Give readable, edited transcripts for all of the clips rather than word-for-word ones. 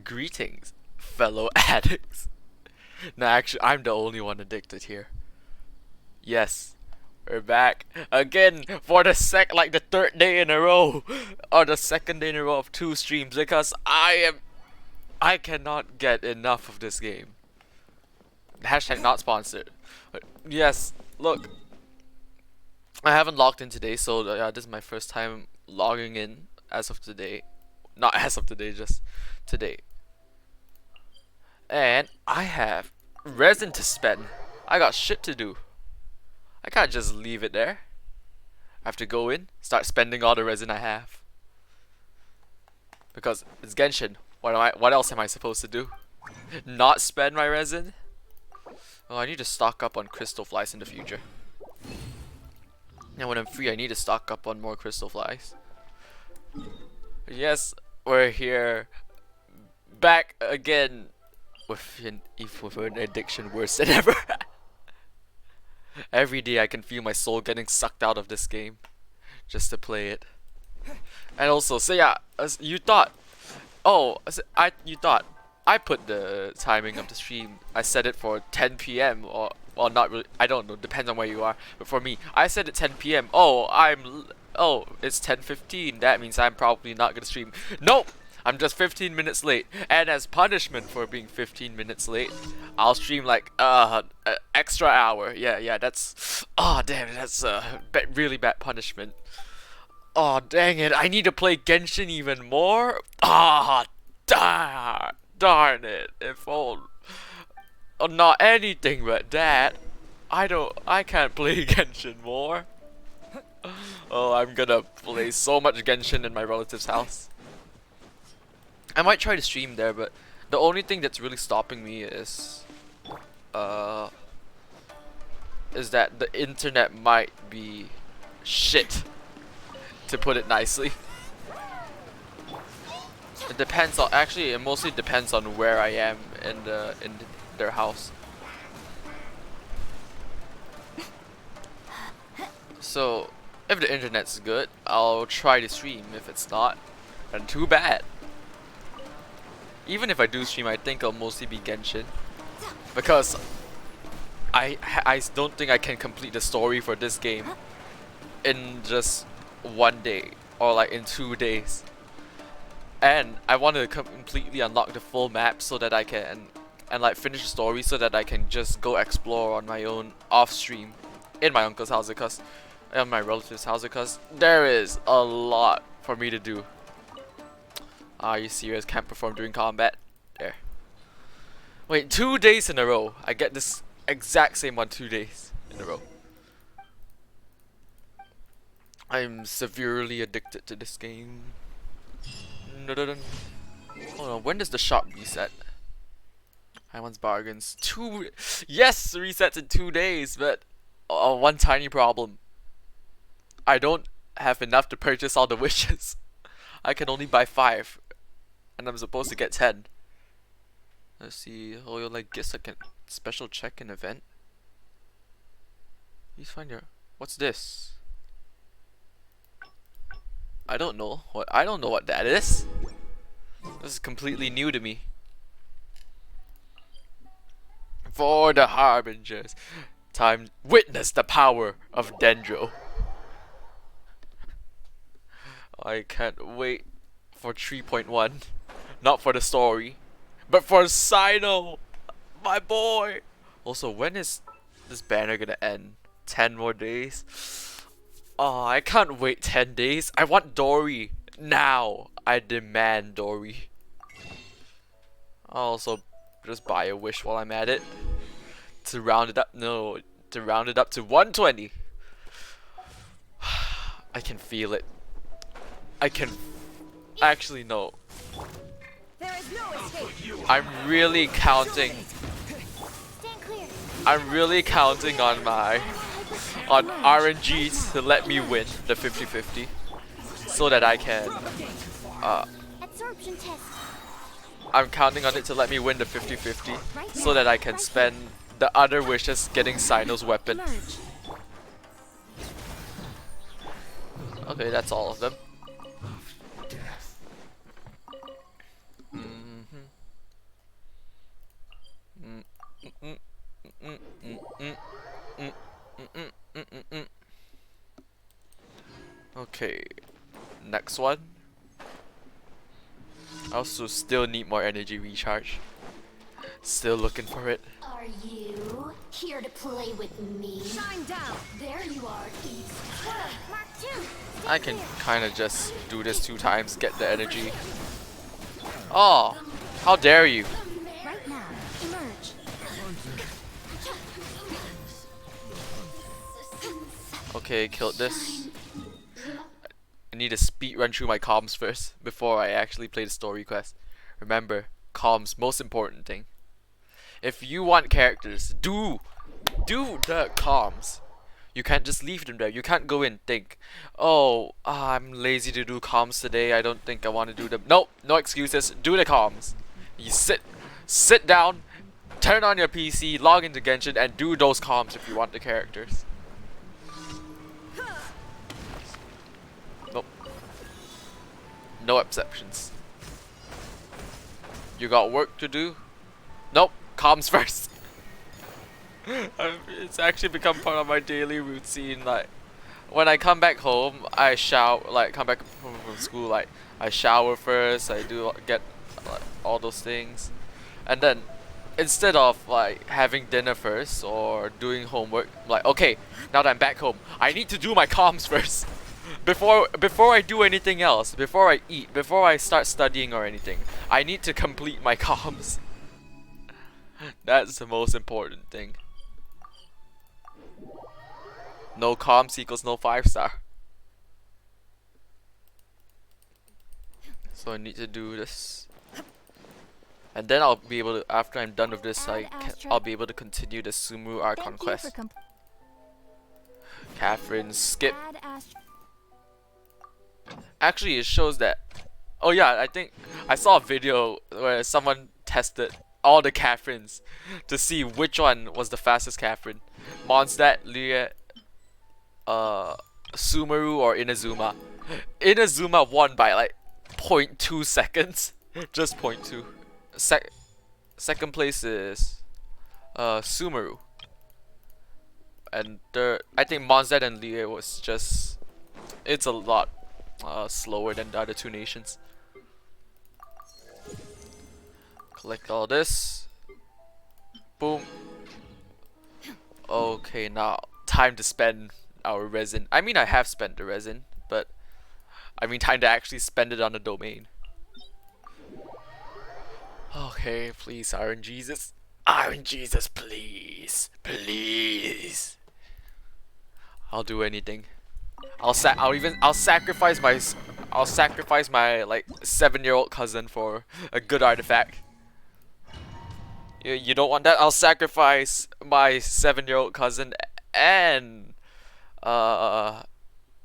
Greetings, fellow addicts. No, actually, I'm the only one addicted here. Yes, we're back again for the third day in a row, or the second day in a row of 2 streams because I cannot get enough of this game. Hashtag not sponsored. But yes, look, I haven't logged in today, so this is my first time logging in as of today. Not as of today, just today. And I have resin to spend. I got shit to do. I can't just leave it there. I have to go in, start spending all the resin I have. Because it's Genshin. What else am I supposed to do? Not spend my resin? Oh, I need to stock up on crystal flies in the future. And when I'm free, I need to stock up on more crystal flies. Yes, we're here. Back again. With an addiction worse than ever. Every day I can feel my soul getting sucked out of this game just to play it. And also, so yeah, you thought, you thought I put the timing of the stream. I set it for 10 p.m. or well, not really. I don't know. Depends on where you are. But for me, I set it 10 p.m. Oh, it's 10:15. That means I'm probably not gonna stream. Nope. I'm just 15 minutes late, and as punishment for being 15 minutes late, I'll stream like extra hour. Yeah, that's damn, that's really bad punishment. Oh dang it, I need to play Genshin even more. Darn it. If not anything but that, I can't play Genshin more. Oh, I'm gonna play so much Genshin in my relative's house. I might try to stream there, but the only thing that's really stopping me is that the internet might be shit, to put it nicely. It depends on, actually it mostly depends on where I am in their house. So if the internet's good, I'll try to stream. If it's not, then too bad. Even if I do stream, I think it'll mostly be Genshin, because I don't think I can complete the story for this game in just one day or like in 2 days. And I want to completely unlock the full map so that I can like finish the story so that I can just go explore on my own off stream in my uncle's house, because in my relative's house, because there is a lot for me to do. Are you serious? Can't perform during combat? There. Wait, 2 days in a row. I get this exact same one 2 days in a row. I'm severely addicted to this game. Hold on, when does the shop reset? I want bargains. Yes, resets in 2 days, but one tiny problem. I don't have enough to purchase all the wishes. I can only buy 5. And I'm supposed to get 10. Let's see. Oh, you'll like get a special check-in event. Please find your. What's this? I don't know what that is. This is completely new to me. For the harbingers, time witness the power of Dendro. I can't wait for 3.1. Not for the story, but for Sino, my boy. Also, when is this banner gonna end? 10 more days? Oh, I can't wait 10 days. I want Dory now. I demand Dory. I'll also just buy a wish while I'm at it. To round it up, no, to round it up to 120. I can feel it. I can, actually no. I'm really counting on RNG to let me win the 50-50 so that I can I'm counting on it to let me win the 50-50 so that I can spend the other wishes getting Sino's weapon. Okay, that's all of them. Okay, next one. I also still need more energy recharge. Still looking for it. Are you here to play with me? Shine down. There you are, East. Mark 2. I can kind of just do this 2 times, get the energy. Oh, how dare you! Right now, emerge. Okay, killed this. I need to speed run through my comms first before I actually play the story quest. Remember, comms, most important thing. If you want characters, do the comms. You can't just leave them there. You can't go in and think, oh, I'm lazy to do comms today. I don't think I want to do them. Nope, no excuses. Do the comms. You sit down, turn on your PC, log into Genshin, and do those comms if you want the characters. Nope. No exceptions. You got work to do? Nope. Comms first. It's actually become part of my daily routine. Like, when I come back home, I shower. Like, come back from school, like I shower first. I do get like, all those things, and then instead of like having dinner first or doing homework, I'm like, okay, now that I'm back home, I need to do my comms first. Before I do anything else, before I eat, before I start studying or anything, I need to complete my comms. That's the most important thing. No comms equals no 5-star. So I need to do this. And then I'll be able to, after I'm done with this, I'll be able to continue the Sumeru Archon quest. Catherine, skip. Actually, it shows that. Oh yeah, I think I saw a video where someone tested all the Catherines to see which one was the fastest Catherine. Mondstadt, Liet, Sumeru, or Inazuma. Inazuma won by like 0.2 seconds. Just 0.2. Second place is Sumeru. And third, I think Mondstadt and Liet was just, it's a lot slower than the other 2 nations. Collect all this. Boom. Okay, now time to spend our resin. I mean, I have spent the resin, but I mean time to actually spend it on the domain. Okay, please, Iron Jesus. Iron Jesus, please. Please. I'll do anything. I'll sacrifice my like 7-year-old cousin for a good artifact. You don't want that? I'll sacrifice my 7-year-old cousin and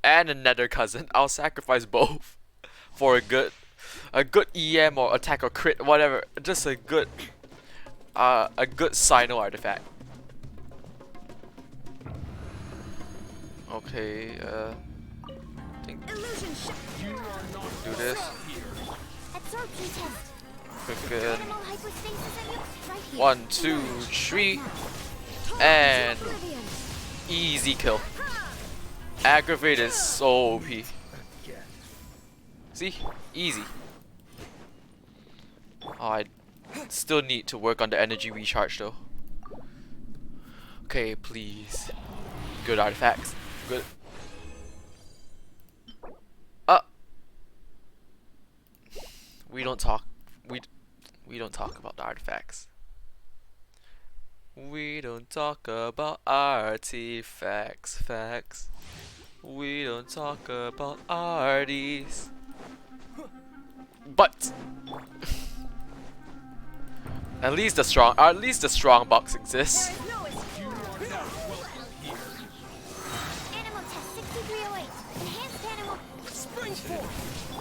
another cousin. I'll sacrifice both for a good EM or attack or crit, whatever. Just a good Sino artifact. Okay, think do this. Freaking 1, 2, 3, and easy kill. Aggravate is so OP. See? Easy. Oh, I still need to work on the energy recharge though. Okay, please. Good artifacts. Good. We don't talk. We don't talk about the artifacts. We don't talk about artifacts. Facts. We don't talk about arties. But at least the strong box exists.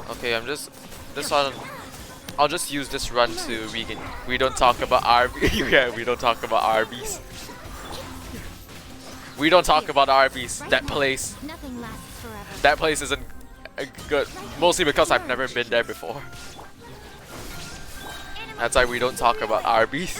Okay, I'll just use this run to regain. We don't talk about RB. Yeah, we don't talk about RBs. We don't talk about RBs. That place isn't good. Mostly because I've never been there before. That's why we don't talk about RBs.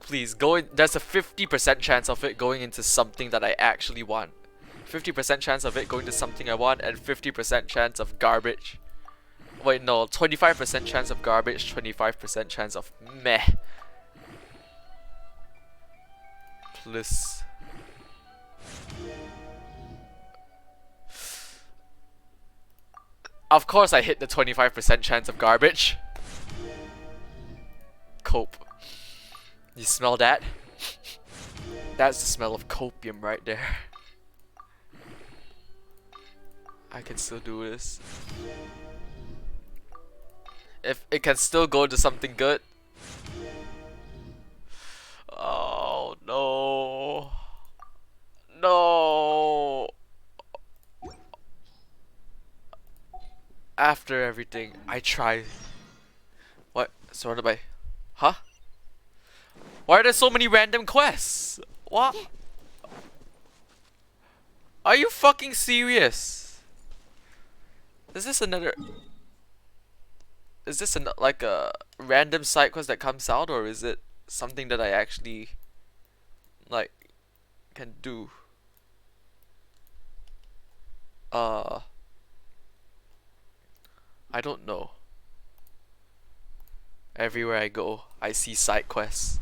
Please, go in. There's a 50% chance of it going into something that I actually want. 50% chance of it going to something I want, and 50% chance of garbage. Wait, no, 25% chance of garbage, 25% chance of meh. Please. Of course I hit the 25% chance of garbage. Cope. You smell that? That's the smell of copium right there. I can still do this. If it can still go to something good. Oh no. No. After everything, I tried. What? Surrounded by... Huh? Why are there so many random quests? What? Are you fucking serious? Is this another... Is this like a random side quest that comes out, or is it something that I actually like can do? I don't know. Everywhere I go, I see side quests.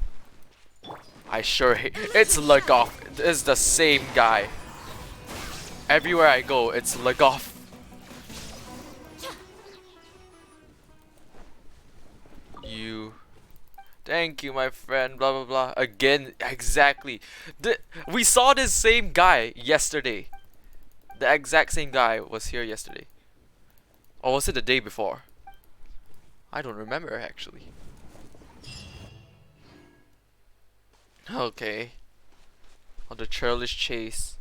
I sure hate. It's Legoff. It's the same guy. Everywhere I go, it's Legoff. You. Thank you, my friend. Blah blah blah. Again, exactly. We saw this same guy yesterday. The exact same guy was here yesterday. Or was it the day before? I don't remember actually. Okay. On the churlish chase.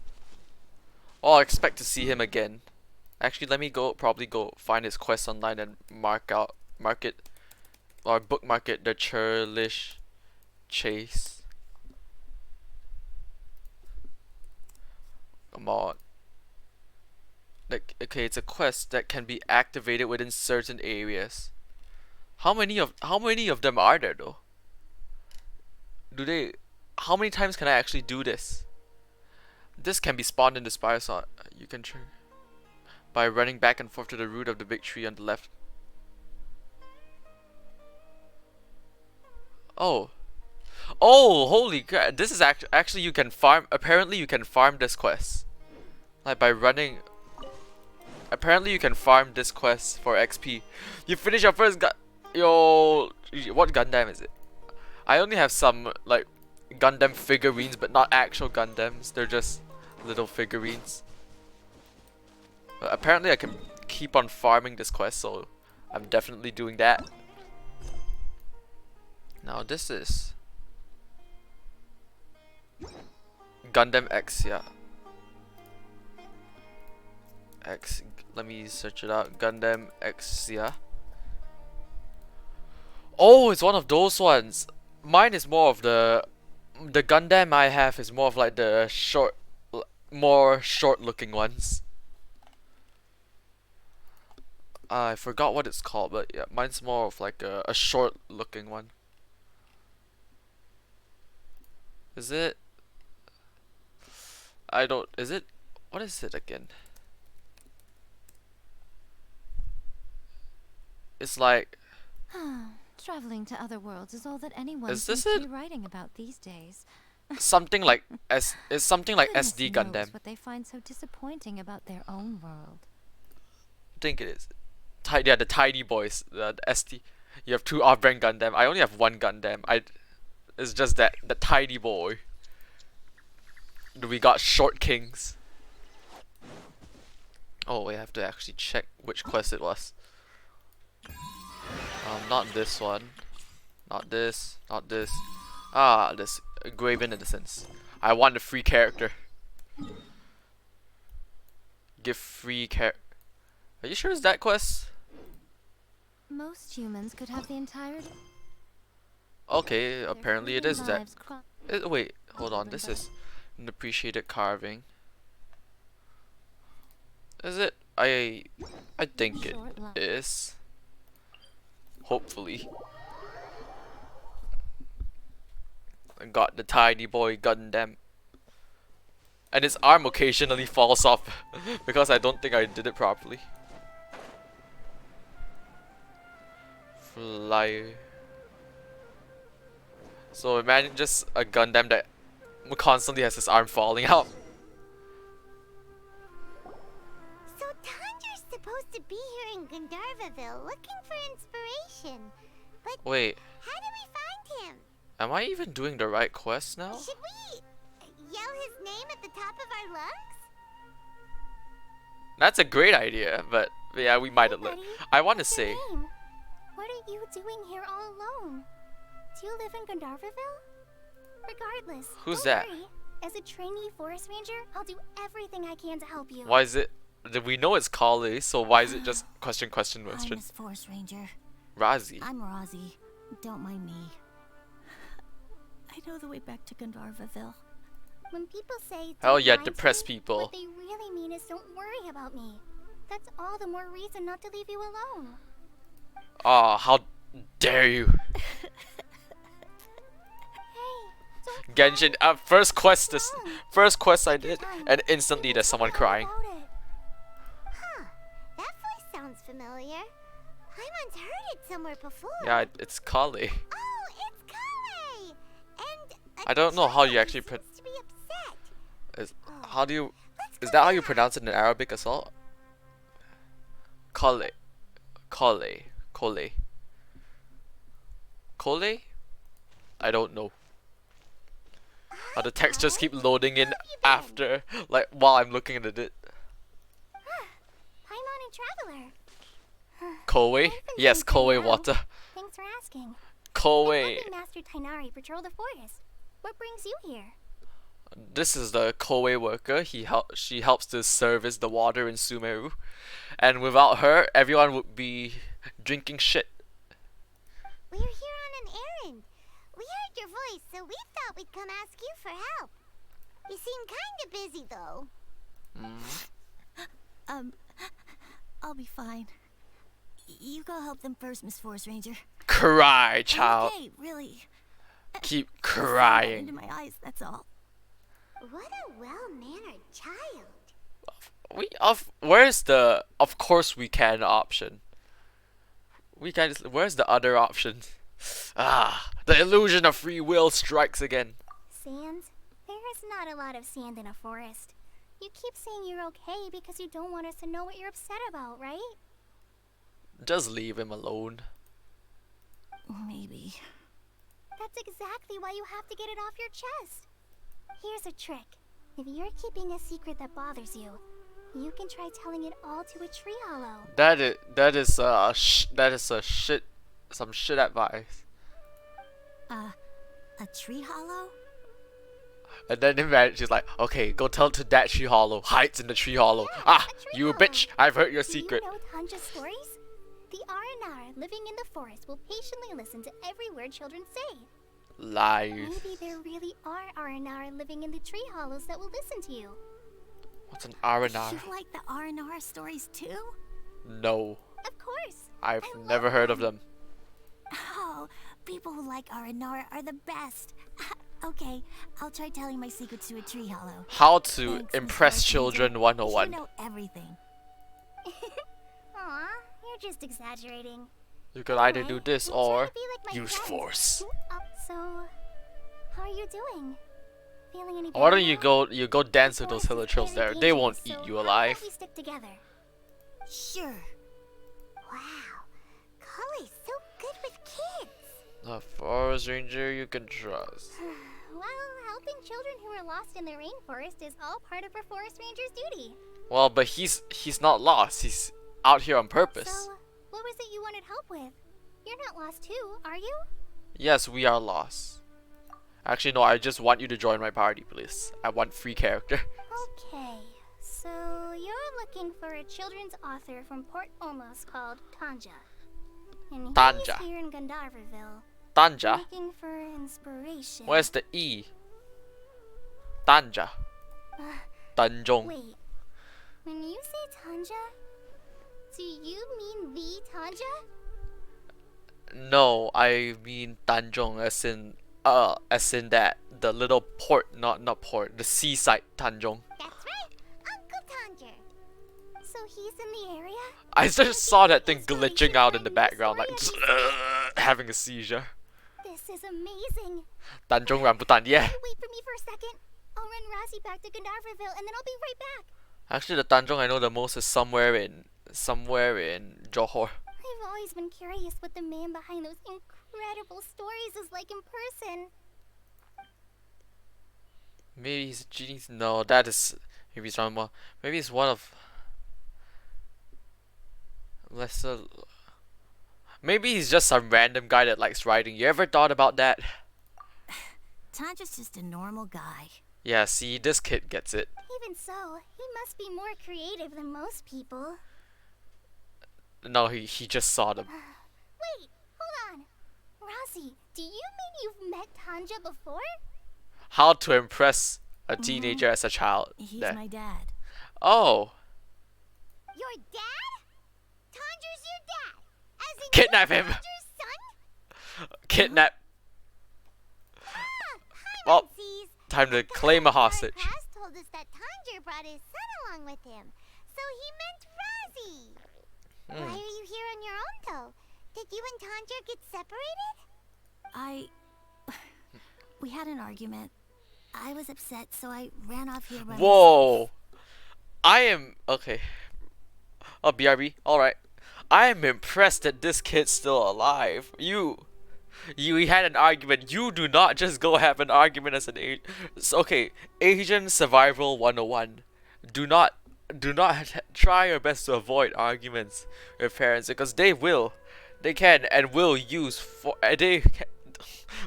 Oh, I expect to see him again. Actually, let me probably go find his quest online and mark it, or bookmark it, the churlish chase. Come on. Like, okay, it's a quest that can be activated within certain areas. How many of them are there though? How many times can I actually do this? This can be spawned in the spire slot. You can by running back and forth to the root of the big tree on the left. Oh. Oh, holy crap. This is actually you can farm. Apparently you can farm this quest. Like by running. Apparently you can farm this quest for XP. You finish your first Yo, what Gundam is it? I only have some like Gundam figurines, but not actual Gundams. They're just little figurines. But apparently I can keep on farming this quest, so I'm definitely doing that. Now this is Gundam X, yeah. X, let me search it out. Gundam X, yeah. Oh, it's one of those ones. Mine is more of the Gundam I have is more of like the more short looking ones. I forgot what it's called, but yeah, mine's more of like a short looking one. Is it? I don't, is it? What is it again? It's like... Traveling to other worlds is all that anyone Is seems this to it? be writing about these days. Something like it's something like Goodness SD knows Gundam. what they find so disappointing about their own world. I think it is. Yeah, the tiny boys, the ST. You have two off-brand Gundam. I only have one Gundam. It's just that the tiny boy. We got short kings. Oh, we have to actually check which quest it was. Not this one. Not this. Not this. Ah, this Graven Innocence. I want a free character. Give free character. Are you sure it's that quest? Most humans could have the entirety. Okay, apparently it is that. Wait, hold on. This is an appreciated carving. Is it? I think it is. Hopefully. and got the tiny boy Gundam. And his arm occasionally falls off because I don't think I did it properly. Fly. So imagine just a Gundam that constantly has his arm falling out. So Tandra's supposed to be here in Gandharvaville looking for inspiration. But Wait, how do we find him? am I even doing the right quest now? Should we yell his name at the top of our lungs? That's a great idea, but yeah, we might have. Buddy, I want to what's your say, name? What are you doing here all alone? Do you live in Gandharvaville? Regardless, Who's don't that? worry. As a trainee forest ranger, I'll do everything I can to help you. why is it? We know it's Kali, so why is it just question? I'm Miss Forest Ranger. Razi. I'm Razi. Don't mind me. I know the way back to Gandharvaville. When people say Hell "Don't yeah, mind depressed me," people. what they really mean is don't worry about me. That's all the more reason not to leave you alone. Oh, how dare you! Hey, don't Genshin, first quest I did, and instantly there's someone crying. Huh. That voice sounds familiar. I once heard it somewhere before. Yeah, it's Kali. Oh, it's Kale! And I don't know how you child actually seems to be upset. How do you? Let's Is go that how you back. pronounce it in Arabic as well? Kale. Kale. Kole. Kole? I don't know. How the text just keep loading in after, like, while I'm looking at it. Paimon and Traveler. Koei? I've been Yes, doing pretty Koei well. water. Thanks for asking. Koei. Helping Master Tainari patrol the forest. What brings you here? This is the Koei worker. She helps to service the water in Sumeru. And without her, everyone would be drinking shit. We're here on an errand. We heard your voice, so we thought we'd come ask you for help. You seem kinda busy, though. I'll be fine. You go help them first, Miss Forest Ranger. Cry, child. Okay, really. Keep Into crying. my eyes, that's all. What a well-mannered child. Where's the of course we can option? We can just, where's the other option? Ah, the illusion of free will strikes again. Sand? There is not a lot of sand in a forest. You keep saying you're okay because you don't want us to know what you're upset about, right? Just leave him alone. Maybe. That's exactly why you have to get it off your chest. Here's a trick. If you're keeping a secret that bothers you, you can try telling it all to a tree hollow. That is some shit advice. A tree hollow? And then imagine she's like, okay, go tell it to that tree hollow. Hides in the tree hollow. Ah, a tree you hollow. bitch! I've heard your Do secret. you know Tanja's stories? The Aranar living in the forest will patiently listen to every word children say. Lies. Maybe there really are Aranar living in the tree hollows that will listen to you. What's an Aranar? You like the Aranar stories too? No, Of course. I've I love never heard of them. Oh, people who like Aranar are the best. Okay, I'll try telling my secrets to a tree hollow. How to Thanks, Miss impress Forest children Ranger. 101. You know everything. Aw, you're just exaggerating. You could either do Anyway, this I'm trying or to be like my use friends. force. So, how are you doing? Feeling any Why better don't now? you go dance with those Forest is hillachils very there? They won't dangerous, eat so you how about alive. we stick together? Sure. Wow. Kale's so good with kids. The forest ranger you can trust. Well, helping children who are lost in the rainforest is all part of a forest ranger's duty. Well, but he's not lost. He's out here on purpose. So, what was it you wanted help with? You're not lost too, are you? Yes, we are lost. Actually, no. I just want you to join my party, please. I want free character. Okay, so you're looking for a children's author from Port Olmos called Tanja. And Tanja. he's here in Gandharvaville. Tanja. Looking for inspiration. Where's the E? Tanja. Tanjong. Wait, when you say Tanja, do you mean the Tanja? No, I mean Tanjong as in As in that the little port, not port, the seaside Tanjong. That's right, Uncle Tanger. So he's in the area? I just saw that thing glitching out in the background, like just, having a seizure. This is amazing. Tanjong Rambutan, yeah. Wait for me for a second. I'll run Razzie back to Gandharville and then I'll be right back. Actually, the Tanjong I know the most is somewhere in Johor. I've always been curious what the man behind those incredible stories is like in person. Maybe he's a genius. No, that is maybe he's one more. Maybe he's one of lesser. Maybe he's just some random guy that likes writing. You ever thought about that? Tanja's just a normal guy. Yeah, see, this kid gets it. Even so, he must be more creative than most people. No, he just saw them. Wait, hold on. Razzie, do you mean you've met Tanja before? How to impress a teenager as a child. He's There. my dad. Oh, Your dad? Tanger's your dad. As in Kidnap you're him. Tanger's son? kidnap. Hi, Well, Menzies. time to The claim a Fairy hostage. Past told us that Tanger brought his son along with him, so he meant Razzie. Why are you here on your own, though? Did you and Tanger get separated? We had an argument. I was upset, so I ran off here by myself. Whoa. I am okay. Oh, BRB. All right. I am impressed that this kid's still alive. You had an argument. You do not just go have an argument as an age. Okay, Asian survival 101. Do not try your best to avoid arguments with parents because they can and will use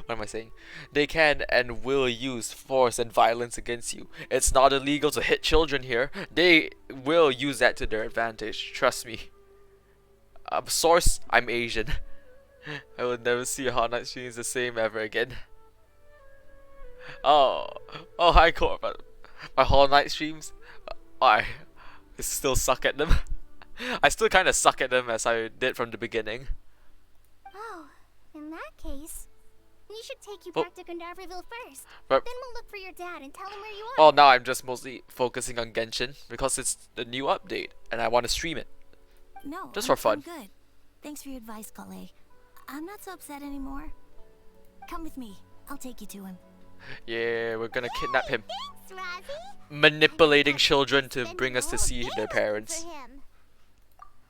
what am I saying? They can and will use force and violence against you. It's not illegal to hit children here. They will use that to their advantage. Trust me. Source, I'm Asian. I will never see Hot Night streams the same ever again. Oh, hi Corp. My Hall Night streams, I still suck at them. I still kind of suck at them as I did from the beginning. Oh, in that case, we should take you Oh. back to Gandharville first. But Then we'll look for your dad and tell him where you are. oh, now I'm just mostly focusing on Genshin because it's the new update and I want to stream it. No, Just I'm- for fun. I'm good. Thanks for your advice, Kale. I'm not so upset anymore. Come with me. I'll take you to him. Yeah, we're gonna kidnap him, Thanks, Razzie. manipulating children to Spend bring us to the whole see day their looking parents. for him.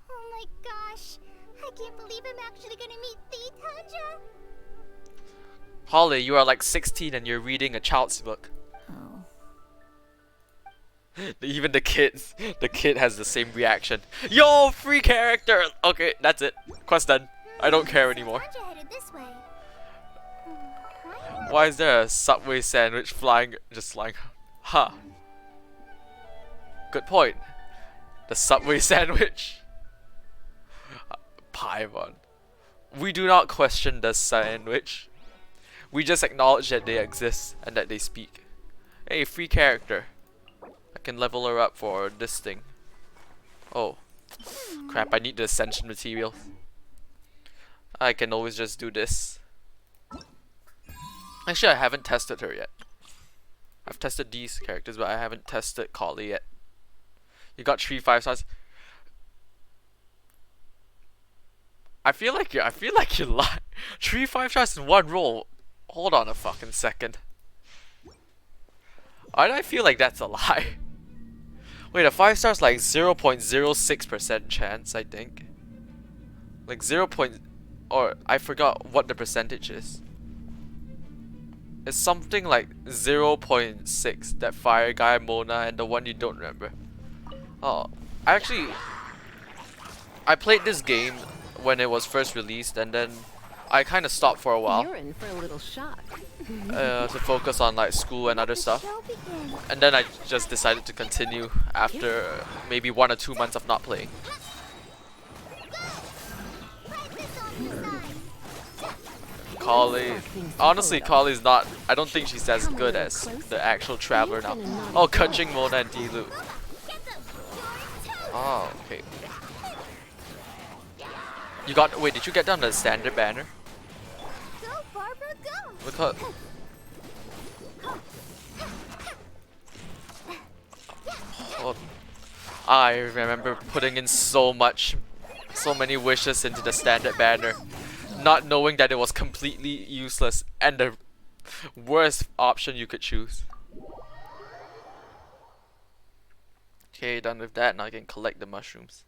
Oh my gosh, I can't believe I'm actually gonna meet the Tanja. Holly, you are like 16 and you're reading a child's book. Oh. Even the kid has the same reaction. Yo, free character! Okay, that's it. Quest done. I don't care anymore. Tanja headed this way. Right? Why is there a Subway sandwich just flying? Huh. Good point. The Subway sandwich. Paimon. We do not question the sandwich. We just acknowledge that they exist and that they speak. Hey, free character. I can level her up for this thing. Oh. Crap, I need the ascension material. I can always just do this. Actually, I haven't tested her yet. I've tested these characters, but I haven't tested Collie yet. You got 3 5 stars. I feel like you lie. 3 5 stars in one roll. Hold on a fucking second. Why do I feel like that's a lie? Wait, a 5 star's like 0.06% chance, I think. Like 0. Or I forgot what the percentage is. It's something like 0.6. That fire guy, Mona, and the one you don't remember. Oh, I played this game when it was first released, and then I kind of stopped for a while You're in for a little shock. to focus on like school and other stuff. Show begins. And then I just decided to continue after maybe 1 or 2 months of not playing. Put this on the side. Collie, honestly, Collie's not. I don't think she's as good as the actual Traveler now. Oh, Kaching, Mona, and Dilu. Get them. You're too. Oh, okay. You got. Wait, did you get down the standard banner? Go, Barbara, go! Because oh, I remember putting in so many wishes into the standard banner, not knowing that it was completely useless and the worst option you could choose. Okay, done with that. Now I can collect the mushrooms.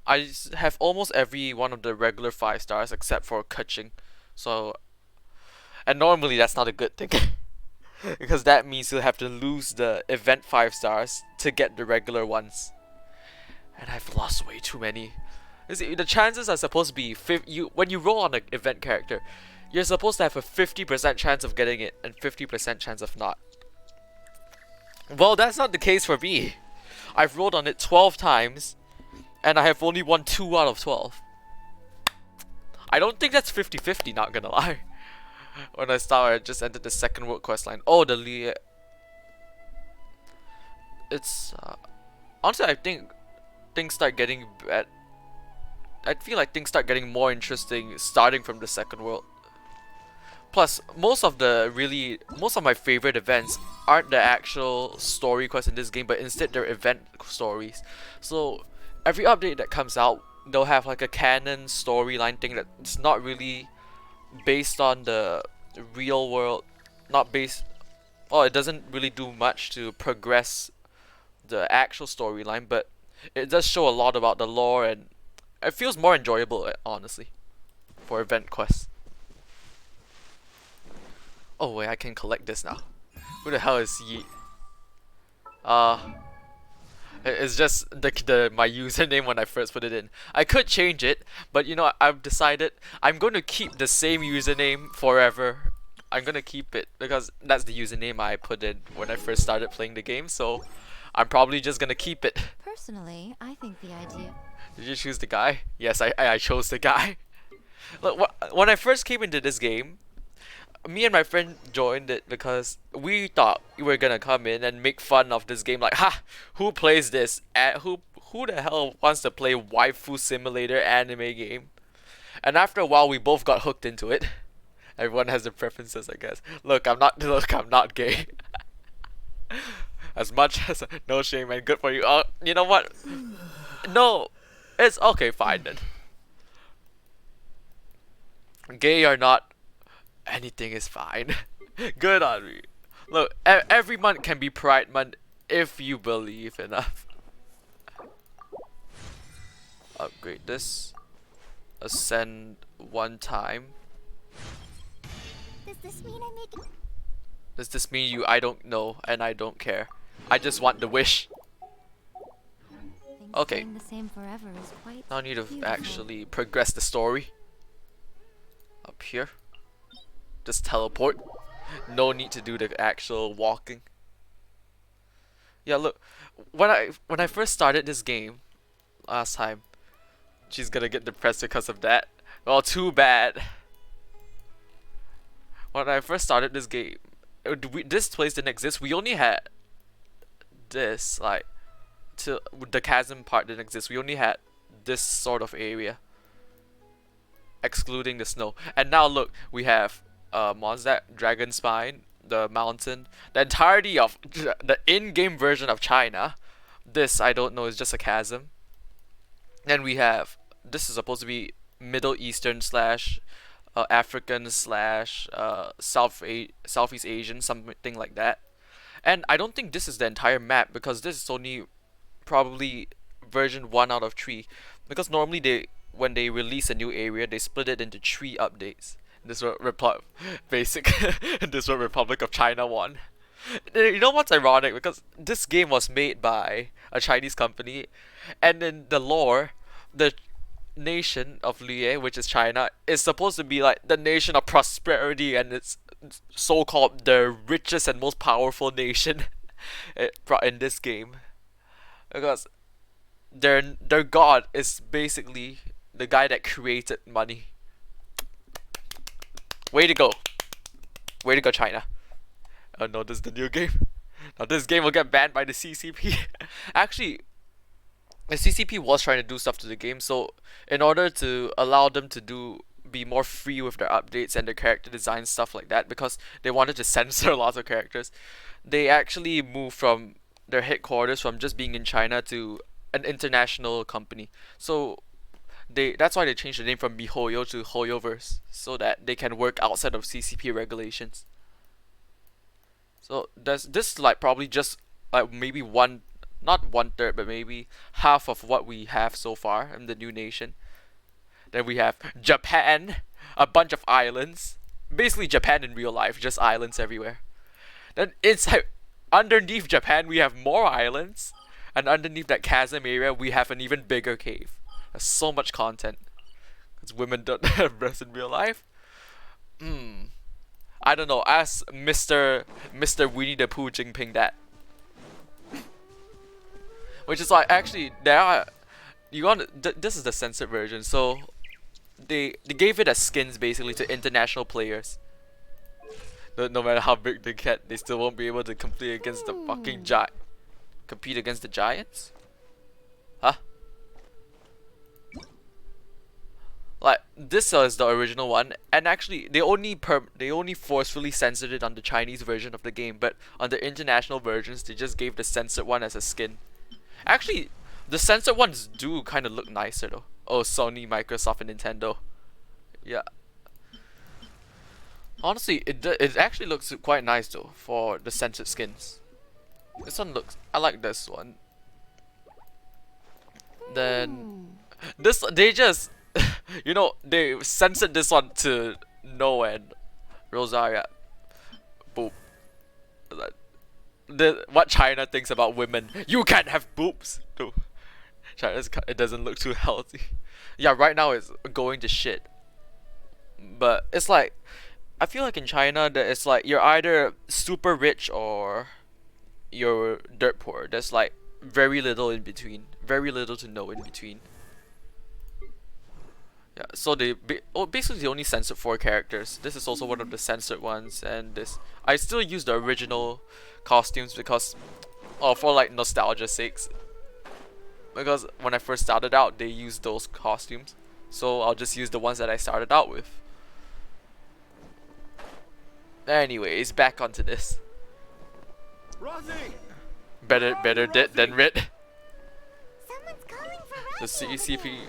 I have almost every one of the regular 5 stars except for Kuching. So, and normally that's not a good thing. Because that means you'll have to lose the event 5 stars to get the regular ones. And I've lost way too many. You see, the chances are supposed to be when you roll on an event character, you're supposed to have a 50% chance of getting it and 50% chance of not. Well, that's not the case for me. I've rolled on it 12 times and I have only won 2 out of 12. I don't think that's 50-50, not gonna lie. When I just entered the second world quest line. Oh, the Lee. It's honestly, I think things start getting bad. I feel like things start getting more interesting starting from the second world. Plus, most of my favorite events aren't the actual story quests in this game, but instead they're event stories. So every update that comes out, they'll have like a canon storyline thing that's not really based on the real world, it doesn't really do much to progress the actual storyline, but it does show a lot about the lore and it feels more enjoyable, honestly, for event quests. Oh wait, I can collect this now. Who the hell is Yi? It's just my username when I first put it in. I could change it, but you know, I've decided I'm going to keep the same username forever. I'm going to keep it because that's the username I put in when I first started playing the game, so I'm probably just going to keep it. Personally, I think the idea... Did you choose the guy? Yes, I chose the guy. Look, when I first came into this game, me and my friend joined it because we thought we were gonna come in and make fun of this game, like, ha, who plays this? Who the hell wants to play waifu simulator anime game? And after a while, we both got hooked into it. Everyone has their preferences, I guess. Look, I'm not gay. As much as no shame and good for you. Oh, you know what? No, it's okay, fine then. Gay or not, anything is fine. Good on me. Look, every month can be Pride Month if you believe enough. Upgrade this. Ascend 1 time. Does this mean I make it? Does this mean I don't know and I don't care? I just want the wish. Okay. Staying the same forever is quite Now I need to beautiful. actually progress the story. Up here. Just teleport. No need to do the actual walking. Yeah, look. When I first started this game last time, she's gonna get depressed because of that. Well, too bad. When I first started this game, this place didn't exist. We only had this, like, the chasm part didn't exist. We only had this sort of area, excluding the snow. And now look, we have Mondstadt, Dragon Spine, the mountain, the entirety of the in-game version of China. This, I don't know, is just a chasm. And we have, this is supposed to be Middle Eastern slash African slash Southeast Asian, something like that. And I don't think this is the entire map because this is only probably version 1 out of 3. Because normally when they release a new area, they split it into 3 updates. This was this was Republic of China 1. You know what's ironic? Because this game was made by a Chinese company, and in the lore, the nation of Liye, which is China, is supposed to be like the nation of prosperity, and it's so-called the richest and most powerful nation in this game, because their god is basically the guy that created money. Way to go, China. Oh no, this is the new game. Now this game will get banned by the CCP. Actually, the CCP was trying to do stuff to the game, so in order to allow them to be more free with their updates and their character design stuff like that, because they wanted to censor lots of characters, they actually moved from their headquarters from just being in China to an international company. So that's why they changed the name from miHoYo to HoYoverse, so that they can work outside of CCP regulations. So this like probably just like maybe not 1/3, but maybe half of what we have so far in the new nation. Then we have Japan, a bunch of islands, basically Japan in real life, just islands everywhere. Then inside, underneath Japan, we have more islands, and underneath that chasm area, we have an even bigger cave. There's so much content, because women don't have breasts in real life. I don't know. Ask Mr. Winnie the Pooh Jinping that. Which is like, actually, there are, this is the censored version, so they gave it as skins basically to international players. No matter how big they get, they still won't be able to compete against the fucking compete against the giants? Huh? Like, this is the original one, and actually they only forcefully censored it on the Chinese version of the game, but on the international versions they just gave the censored one as a skin. Actually, the censored ones do kind of look nicer though. Oh, Sony, Microsoft, and Nintendo. Yeah. Honestly, it actually looks quite nice though for the censored skins. This one looks. I like this one. Then this they just you know, they censored this one to no end. Rosaria. Boop. What China thinks about women. You can't have boobs. No. It doesn't look too healthy. Yeah, right now it's going to shit. But it's like, I feel like in China that it's like you're either super rich or you're dirt poor. There's like very little in between. Very little to no in between. Yeah, so basically they only censored 4 characters. This is also one of the censored ones, and this I still use the original costumes because for like nostalgia's sakes. Because when I first started out they used those costumes. So I'll just use the ones that I started out with. Anyways, back onto this. Rosie! Better dead than red. Someone's calling for The Rosie over CCP. here.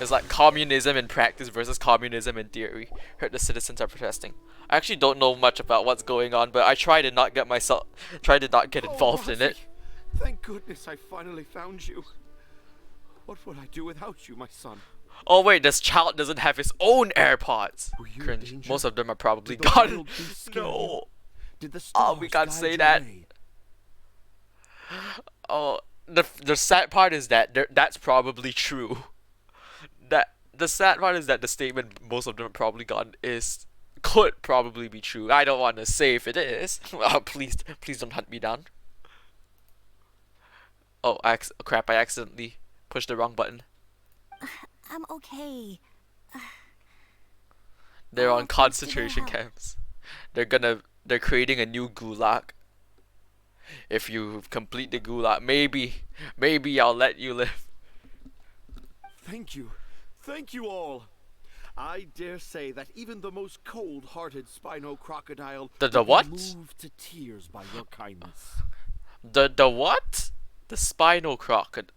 It's like communism in practice versus communism in theory. Heard the citizens are protesting. I actually don't know much about what's going on, but I try to not get involved in it. Thank goodness I finally found you. What would I do without you, my son? Oh wait, this child doesn't have his own AirPods. Were you in Cringe. danger? Most of them are probably Did the gone. wild beast scare No. you? Did the Oh, we stars can't guide say your that. way? Oh, the sad part is that that's probably true. The sad part is that the statement most of them are probably gone could probably be true. I don't want to say if it is. Oh, please don't hunt me down. Oh, crap! I accidentally pushed the wrong button. I'm okay. They're Oh, on thanks to their concentration help. camps. They're creating a new gulag. If you complete the gulag, maybe I'll let you live. Thank you. Thank you all. I dare say that even the most cold-hearted Spino crocodile The would be what? moved to tears by your kindness. The what? The spinal crocodile.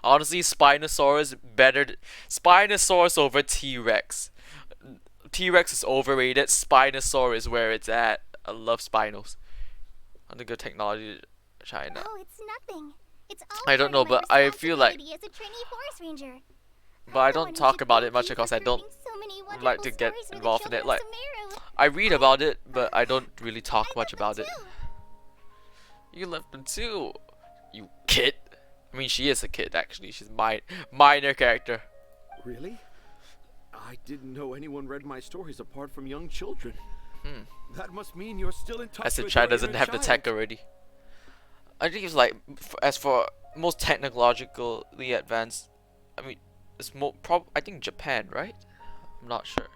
Honestly, Spinosaurus better. Spinosaurus over T-Rex. T-Rex is overrated. Spinosaurus is where it's at. I love Spinos. Undergo technology, China. Oh, it's nothing. It's all I don't part know, of my but I feel like, responsibility as a trainee forest ranger. but I I'm the don't one who talk should about it thank much you because for I don't creating so many like to wonderful get stories for the involved in it. children Like, of Sumeru. I read about it, but I don't really talk I much love about them it. too. You love them too, you kid. I mean, she is a kid actually. She's minor character. Really? I didn't know anyone read my stories apart from young children. That must mean you're still in touch As if with China your doesn't inner have the tech child. already. I think it's like, as for most technologically advanced, I mean, it's more I think Japan, right? I'm not sure.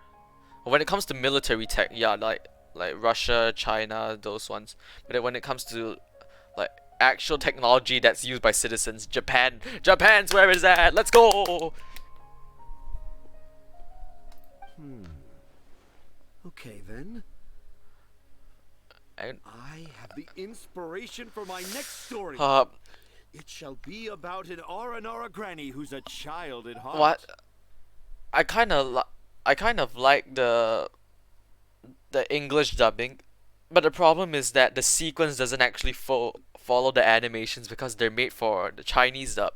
When it comes to military tech, yeah, like Russia, China, those ones. But then when it comes to like actual technology that's used by citizens, Japan's where is that? Let's go. Okay then. And I have the inspiration for my next story. It shall be about an Aranara granny who's a child at heart. what? I kind of like the English dubbing, but the problem is that the sequence doesn't actually follow the animations because they're made for the Chinese dub.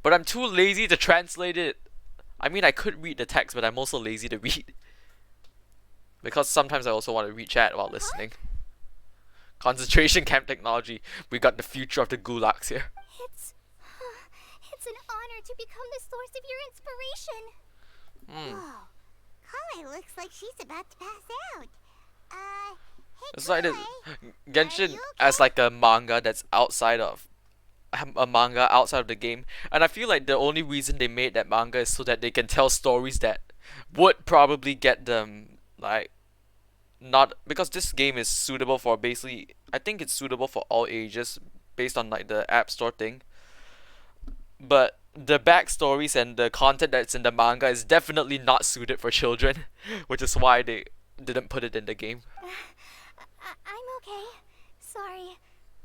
But I'm too lazy to translate it. I mean, I could read the text, but I'm also lazy to read. Because sometimes I also want to read chat while listening. Concentration camp technology. We got the future of the gulags here. It's an honor to become the source of your inspiration. Whoa. Kale looks like she's about to pass out. Hey, It's like this Kale, Genshin are you as like a manga that's outside of the game, and I feel like the only reason they made that manga is so that they can tell stories that would probably get them like not because this game is suitable for basically I think it's suitable for all ages based on like the App Store thing. But the backstories and the content that's in the manga is definitely not suited for children, which is why they didn't put it in the game. I'm okay. Sorry.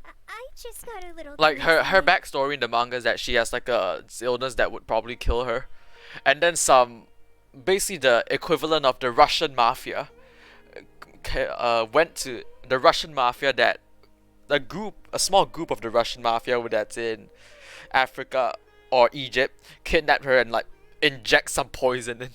I just got a little Like her curious. backstory in the manga is that she has like a illness that would probably kill her, and then some basically the equivalent of the Russian mafia went to the Russian mafia that a small group of the Russian mafia that's in Africa or Egypt kidnapped her and like inject some poison in,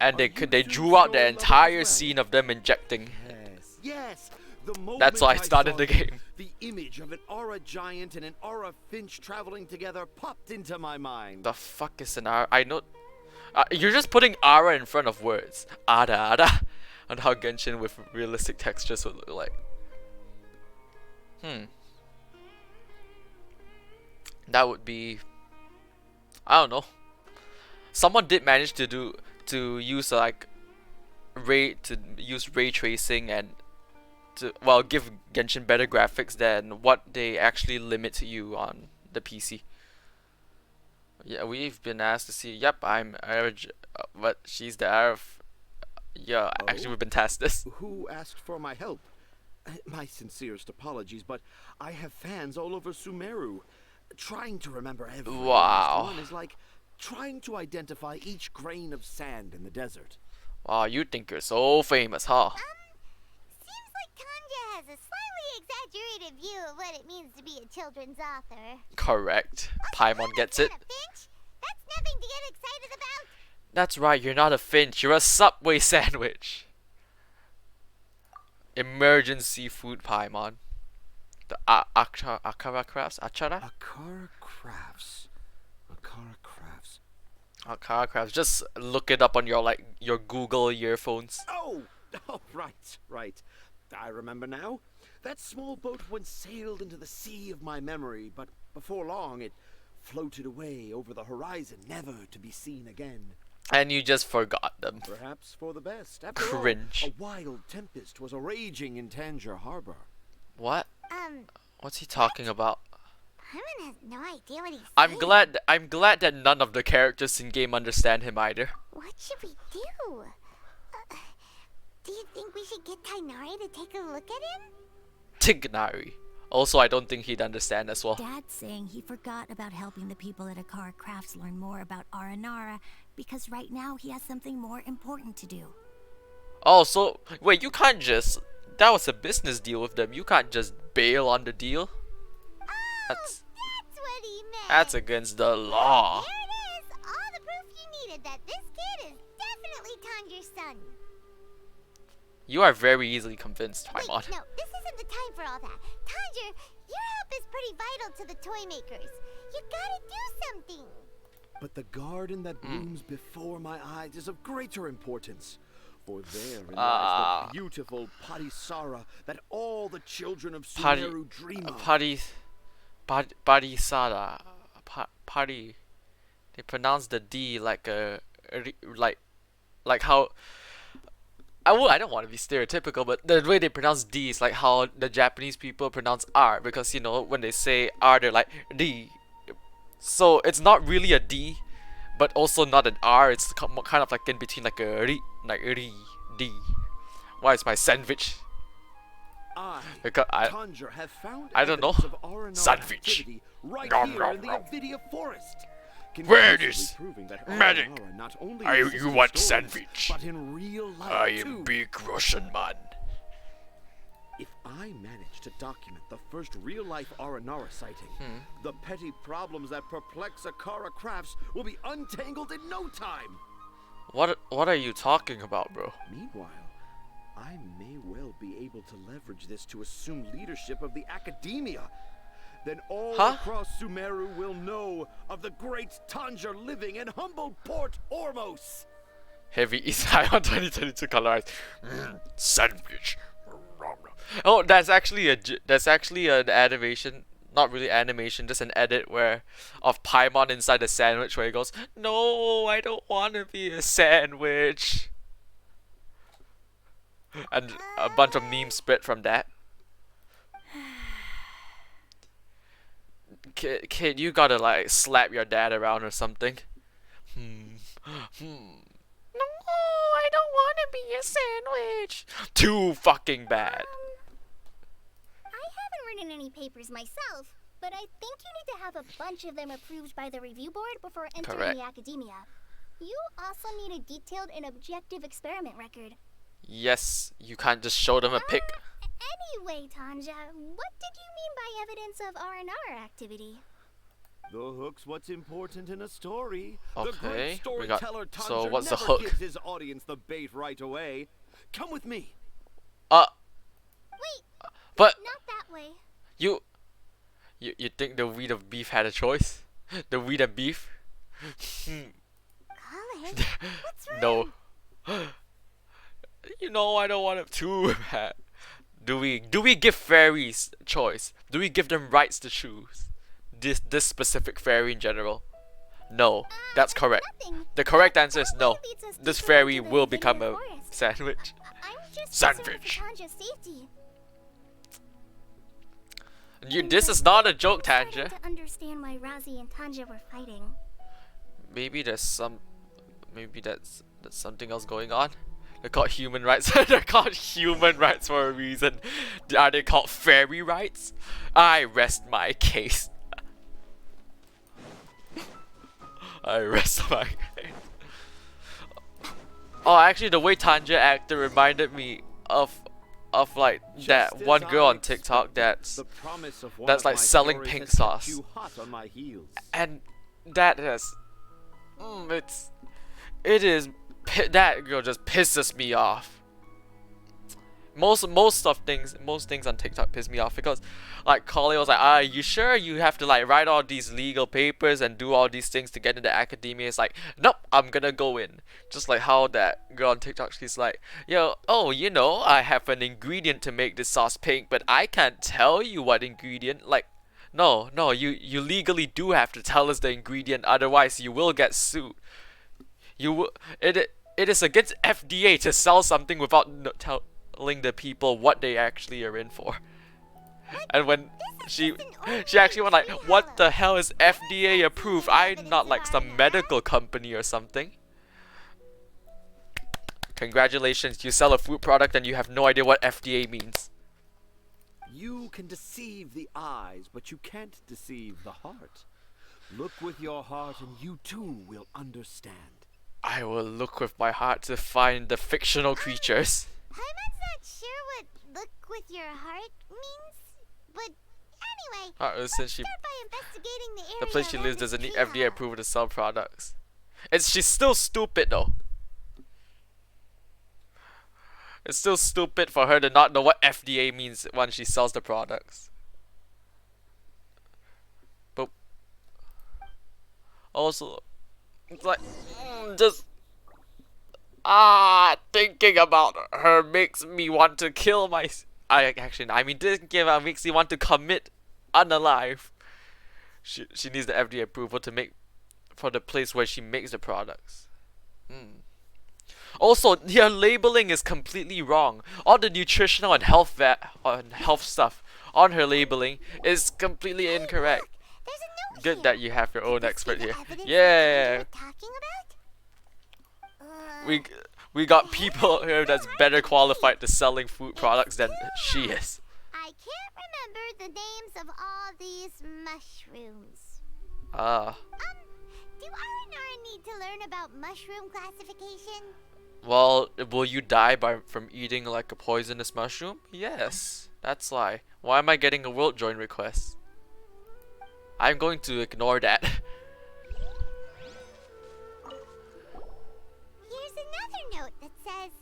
and they drew out the entire scene of them injecting. Yes, yes. The moment That's why I started saw the game. The image of an aura giant and an aura finch traveling together popped into my mind. The fuck is an Ara? I know. You're just putting Ara in front of words. Ada. And how Genshin with realistic textures would look like. That would be. I don't know. Someone did manage to use like ray tracing and to give Genshin better graphics than what they actually limit to you on the PC. Yeah, we've been asked to see. Yep, I'm Arj, but she's the Arf. Yeah, actually we've been tasked this. Who asked for my help? My sincerest apologies, but I have fans all over Sumeru. Trying to remember every Wow. last one is like trying to identify each grain of sand in the desert. Wow, you think you're so famous, huh? Seems like Tanja has a slightly exaggerated view of what it means to be a children's author. Correct. Paimon gets it. Not a finch. That's nothing to get excited about. That's right, you're not a finch, you're a Subway sandwich. Emergency food Paimon. The Akara crafts? Achara? Akara Crafts. Akara Crafts. Akara crafts. Just look it up on your Google earphones. Oh, right. I remember now. That small boat once sailed into the sea of my memory, but before long it floated away over the horizon, never to be seen again. And you just forgot them. Perhaps for the best. After Cringe. all, a wild tempest was raging in Tangier Harbor. What? What's he talking about? Paimon has no idea what he's I'm saying. glad that none of the characters in game understand him either. What should we do? Do you think we should get Tainari to take a look at him? Tignari. Also, I don't think he'd understand as well. Dad's saying he forgot about helping the people at Akara Crafts learn more about Aranara because right now he has something more important to do. Oh, so wait, you can't just. That was a business deal with them. You can't just bail on the deal. That's what he meant. that's against the law. There it is. All the proof you needed that this kid is definitely Tanjir's son. You are very easily convinced, Wait, Paimon. no, this isn't the time for all that. Tanjir, your help is pretty vital to the toy makers. You gotta do something. But the garden that blooms before my eyes is of greater importance. For therein lies the beautiful Parisara that all the children of Sumeru dream of. Parisara. Pari. They pronounce the D like a like how. I don't want to be stereotypical, but the way they pronounce D is like how the Japanese people pronounce R, because you know when they say R they're like D. So it's not really a D, but also not an R. It's kind of like in between, like a ri, like ri, D. Why is my sandwich? Because Tanja, have found I don't know. evidence of Aranara Sandwich. activity right Nom, here nom, in the nom. Avidia forest. Where Conclusively is proving that medic? Aranara not only You exists in want stories, sandwich? but in real life I too. am big Russian man. If I manage to document the first real-life Aranara sighting, the petty problems that perplex Akara Crafts will be untangled in no time. What are you talking about, bro? Meanwhile, I may well be able to leverage this to assume leadership of the academia. Then all across Sumeru will know of the great Tanja living in humble Port Ormos. Heavy East High on 2022 colorized. Sandwich. Oh, that's actually an animation, not really animation, just an edit where of Paimon inside a sandwich where he goes, "No, I don't want to be a sandwich," and a bunch of memes spread from that. Kid, you gotta like slap your dad around or something. No, I don't want to be a sandwich. Too fucking bad. I haven't written any papers myself, but I think you need to have a bunch of them approved by the review board before entering Correct. the academia. You also need a detailed and objective experiment record. Yes, you can't just show them a pic. Anyway, Tanja, what did you mean by evidence of Aranara activity? The hook's what's important in a story. The Okay, great we got- storyteller so Tanja what's the never hook? gives his audience the bait right away. Come with me. Wait, But not that way. you think the wheat of beef had a choice? The wheat and beef? Colin, what's wrong? No. You know I don't want it too bad. Do we give fairies choice? Do we give them rights to choose? This specific fairy in general? No, that's correct. Nothing. The correct answer is no. That leads us This deeper fairy into the will Avidia become a forest. sandwich. I'm just Sandwich. concerned for Tanja's safety. This is not a joke, I'm starting Tanja. to understand why Razi and Tanja were fighting. Maybe that's something else going on. They're called human rights. They're called human rights for a reason. Are they called fairy rights? I rest my case. I rest my case. Oh, actually, the way Tanja acted reminded me of like that Just as one girl I on TikTok that's The promise of one that's of like my selling stories pink has kept sauce. you hot on my heels. And that has that girl just pisses me off. Most things on TikTok piss me off because like Collie was like, you sure you have to like write all these legal papers and do all these things to get into academia? It's like, nope, I'm gonna go in. Just like how that girl on TikTok, she's like, you know, I have an ingredient to make this sauce pink, but I can't tell you what ingredient. Like, no, you legally do have to tell us the ingredient, otherwise you will get sued. It is against FDA to sell something without telling the people what they actually are in for. And when she actually went like, what the hell is FDA approved? I'm not like some medical company or something. Congratulations, you sell a food product and you have no idea what FDA means. You can deceive the eyes, but you can't deceive the heart. Look with your heart and you too will understand. I will look with my heart to find the fictional creatures. Paimon's not sure what look with your heart means, but anyway, Since she, start by investigating the area the place she around lives this doesn't need tree FDA hollow. approval to sell products. She's still stupid though. It's still stupid for her to not know what FDA means when she sells the products. But also, it's like, just thinking about her makes me want to kill thinking about makes me want to commit unalive. She needs the FDA approval to make for the place where she makes the products. Also, your labeling is completely wrong. All the nutritional and health stuff on her labeling is completely incorrect. There's a note Good here. that you have your own Did this expert see the here. evidence that Yeah. you were talking about? We got people here that's better qualified to selling food products than she is. I can't remember the names of all these mushrooms. Ah. Do Aranara need to learn about mushroom classification? Well, will you die from eating like a poisonous mushroom? Yes. That's why. Why am I getting a world join request? I'm going to ignore that. Here's another note that says,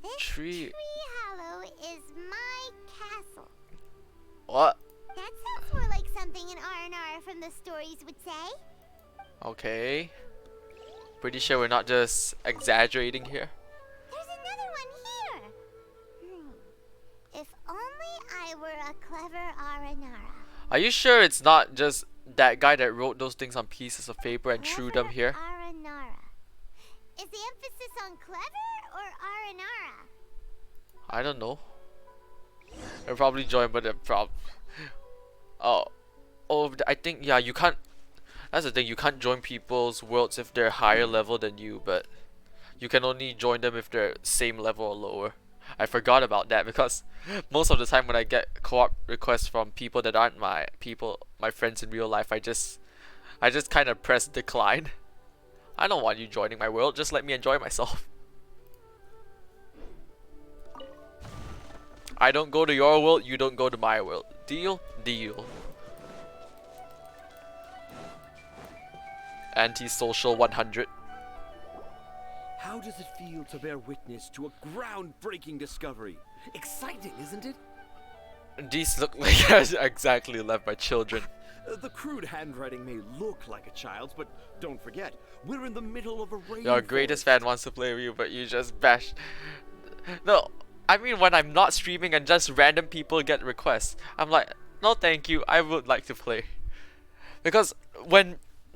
"This tree hollow is my castle." What? That sounds more like something an R&R from the stories would say. Okay. Pretty sure we're not just exaggerating here. There's another one here. If only I were a clever Aranara. Are you sure it's not just that guy that wrote those things on pieces of paper and threw them here? Aranara. Is the emphasis on clever or Aranara? I don't know. I'll probably join, but oh, I think yeah, you can't. That's the thing. You can't join people's worlds if they're higher level than you, but you can only join them if they're same level or lower. I forgot about that because most of the time when I get co-op requests from people that aren't my friends in real life, I just kind of press decline. I don't want you joining my world. Just let me enjoy myself. I don't go to your world, you don't go to my world. Deal? Deal. Antisocial 100. How does it feel to bear witness to a groundbreaking discovery? Exciting, isn't it? These look like I exactly left my children. The crude handwriting may look like a child's, but don't forget, we're in the middle of a rainforest. Your greatest fan wants to play with you, but you just bash. No, I mean when I'm not streaming and just random people get requests, I'm like, no thank you, I would like to play. Because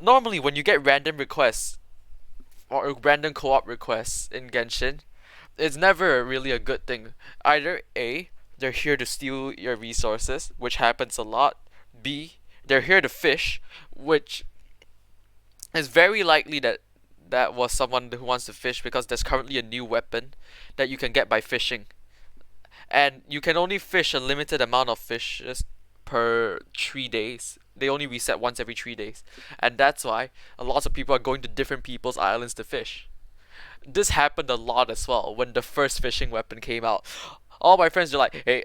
normally when you get random requests, or random co-op requests in Genshin, it's never really a good thing. Either A, they're here to steal your resources, which happens a lot. B, they're here to fish, which is very likely that was someone who wants to fish because there's currently a new weapon that you can get by fishing. And you can only fish a limited amount of fishes per 3 days. They only reset once every 3 days. And that's why a lot of people are going to different people's islands to fish. This happened a lot as well when the first fishing weapon came out. All my friends are like, hey,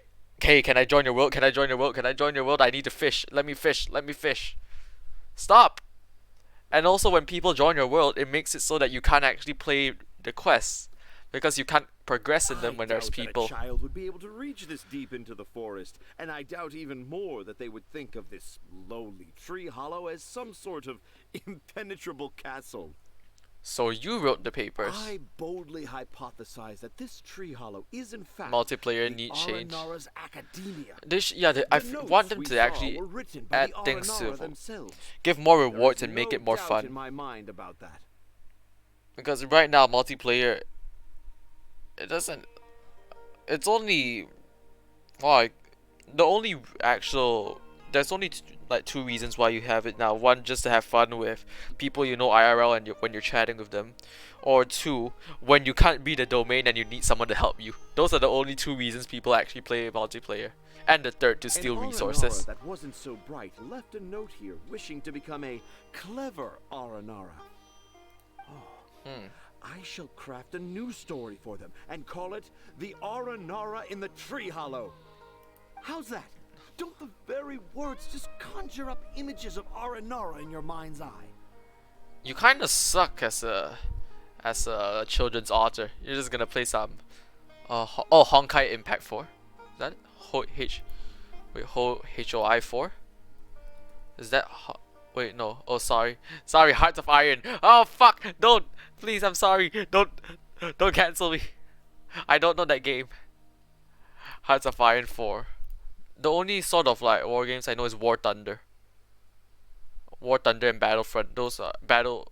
can I join your world? Can I join your world? Can I join your world? I need to fish. Let me fish. Let me fish. Stop! And also when people join your world, it makes it so that you can't actually play the quests. Because you can't progress in them when there's people. I doubt that a child would be able to reach this deep into the forest, and I doubt even more that they would think of this lowly tree hollow as some sort of impenetrable castle. So you wrote the papers. I boldly hypothesize that this tree hollow is in fact multiplayer need change. Aranara's academia. I want them to actually add things to give more rewards and make it more fun. In my mind about that. Because right now multiplayer, it doesn't. It's only, like, the only actual. There's only like 2 reasons why you have it now. One, just to have fun with people you know IRL and when you're chatting with them, or 2, when you can't beat a domain and you need someone to help you. Those are the only 2 reasons people actually play multiplayer. And the third, to steal resources. That wasn't so bright left a note here, wishing to become a clever Aranara. I shall craft a new story for them and call it The Aranara in the Tree Hollow. How's that? Don't the very words just conjure up images of Aranara in your mind's eye? You kind of suck as a children's author. You're just gonna play some Honkai Impact 4. Is that HOI 4? Is that wait, no. Oh, sorry, Hearts of Iron. Oh fuck, don't, please, I'm sorry, don't cancel me. I don't know that game. Hearts of Iron 4. The only sort of like war games I know is War Thunder and Battlefront. Those are Battlefield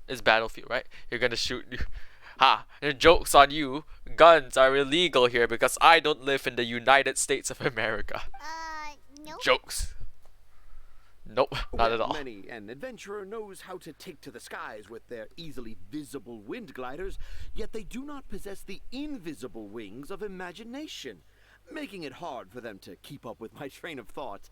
is Battlefield, right? You're gonna shoot you. Ha! The joke's on you. Guns are illegal here because I don't live in the United States of America. Nope. Jokes. Nope, not at all. Many an adventurer knows how to take to the skies with their easily visible wind gliders, yet they do not possess the invisible wings of imagination, making it hard for them to keep up with my train of thought.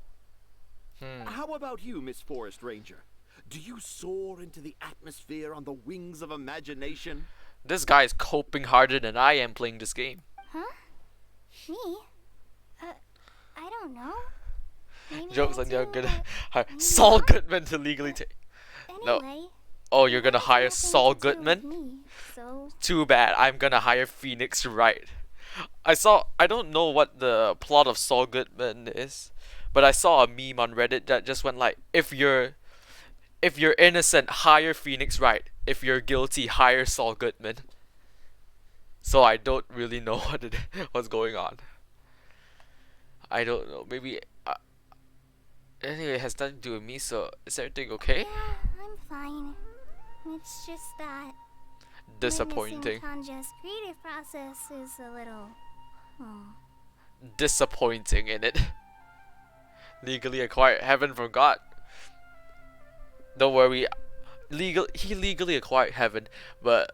How about you, Miss Forest Ranger? Do you soar into the atmosphere on the wings of imagination? This guy is coping harder than I am playing this game. Huh? Me? I don't know. Maybe Jokes I'll on you're do, gonna hire Saul Goodman to legally take. No. Anyway, Oh, you're gonna it has hire nothing Saul to do with Goodman? me, so Too bad. I'm gonna hire Phoenix Wright. I don't know what the plot of Saul Goodman is, but I saw a meme on Reddit that just went like, if you're innocent, hire Phoenix Wright. If you're guilty, hire Saul Goodman. So I don't really know what's going on. I don't know. Maybe. Anyway, it has nothing to do with me. So is everything okay? yeah, I'm fine. It's just that Disappointing. witnessing Tanja's creative process is a little. Disappointing in it. Legally acquired. Heaven forgot. Don't worry. He legally acquired heaven, but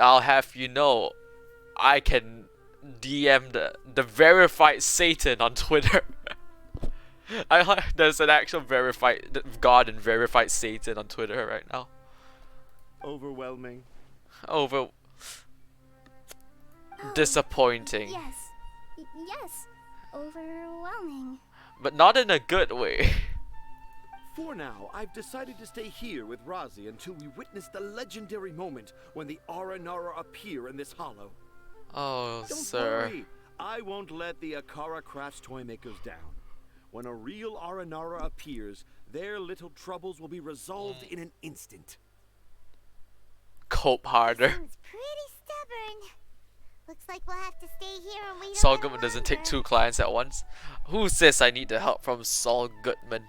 I'll have you know, I can DM the verified Satan on Twitter. There's an actual verified God and verified Satan on Twitter right now. Overwhelming. Disappointing. Yes. Yes. Overwhelming. But not in a good way. For now, I've decided to stay here with Razi until we witness the legendary moment when the Aranara appear in this hollow. Oh, Don't sir. worry, I won't let the Akara Crafts toy makers down. When a real Aranara appears, their little troubles will be resolved in an instant. Cope harder. Sounds pretty stubborn. Looks like we'll have to stay here and wait. Saul Goodman doesn't take 2 clients at once. Who says I need the help from Saul Goodman?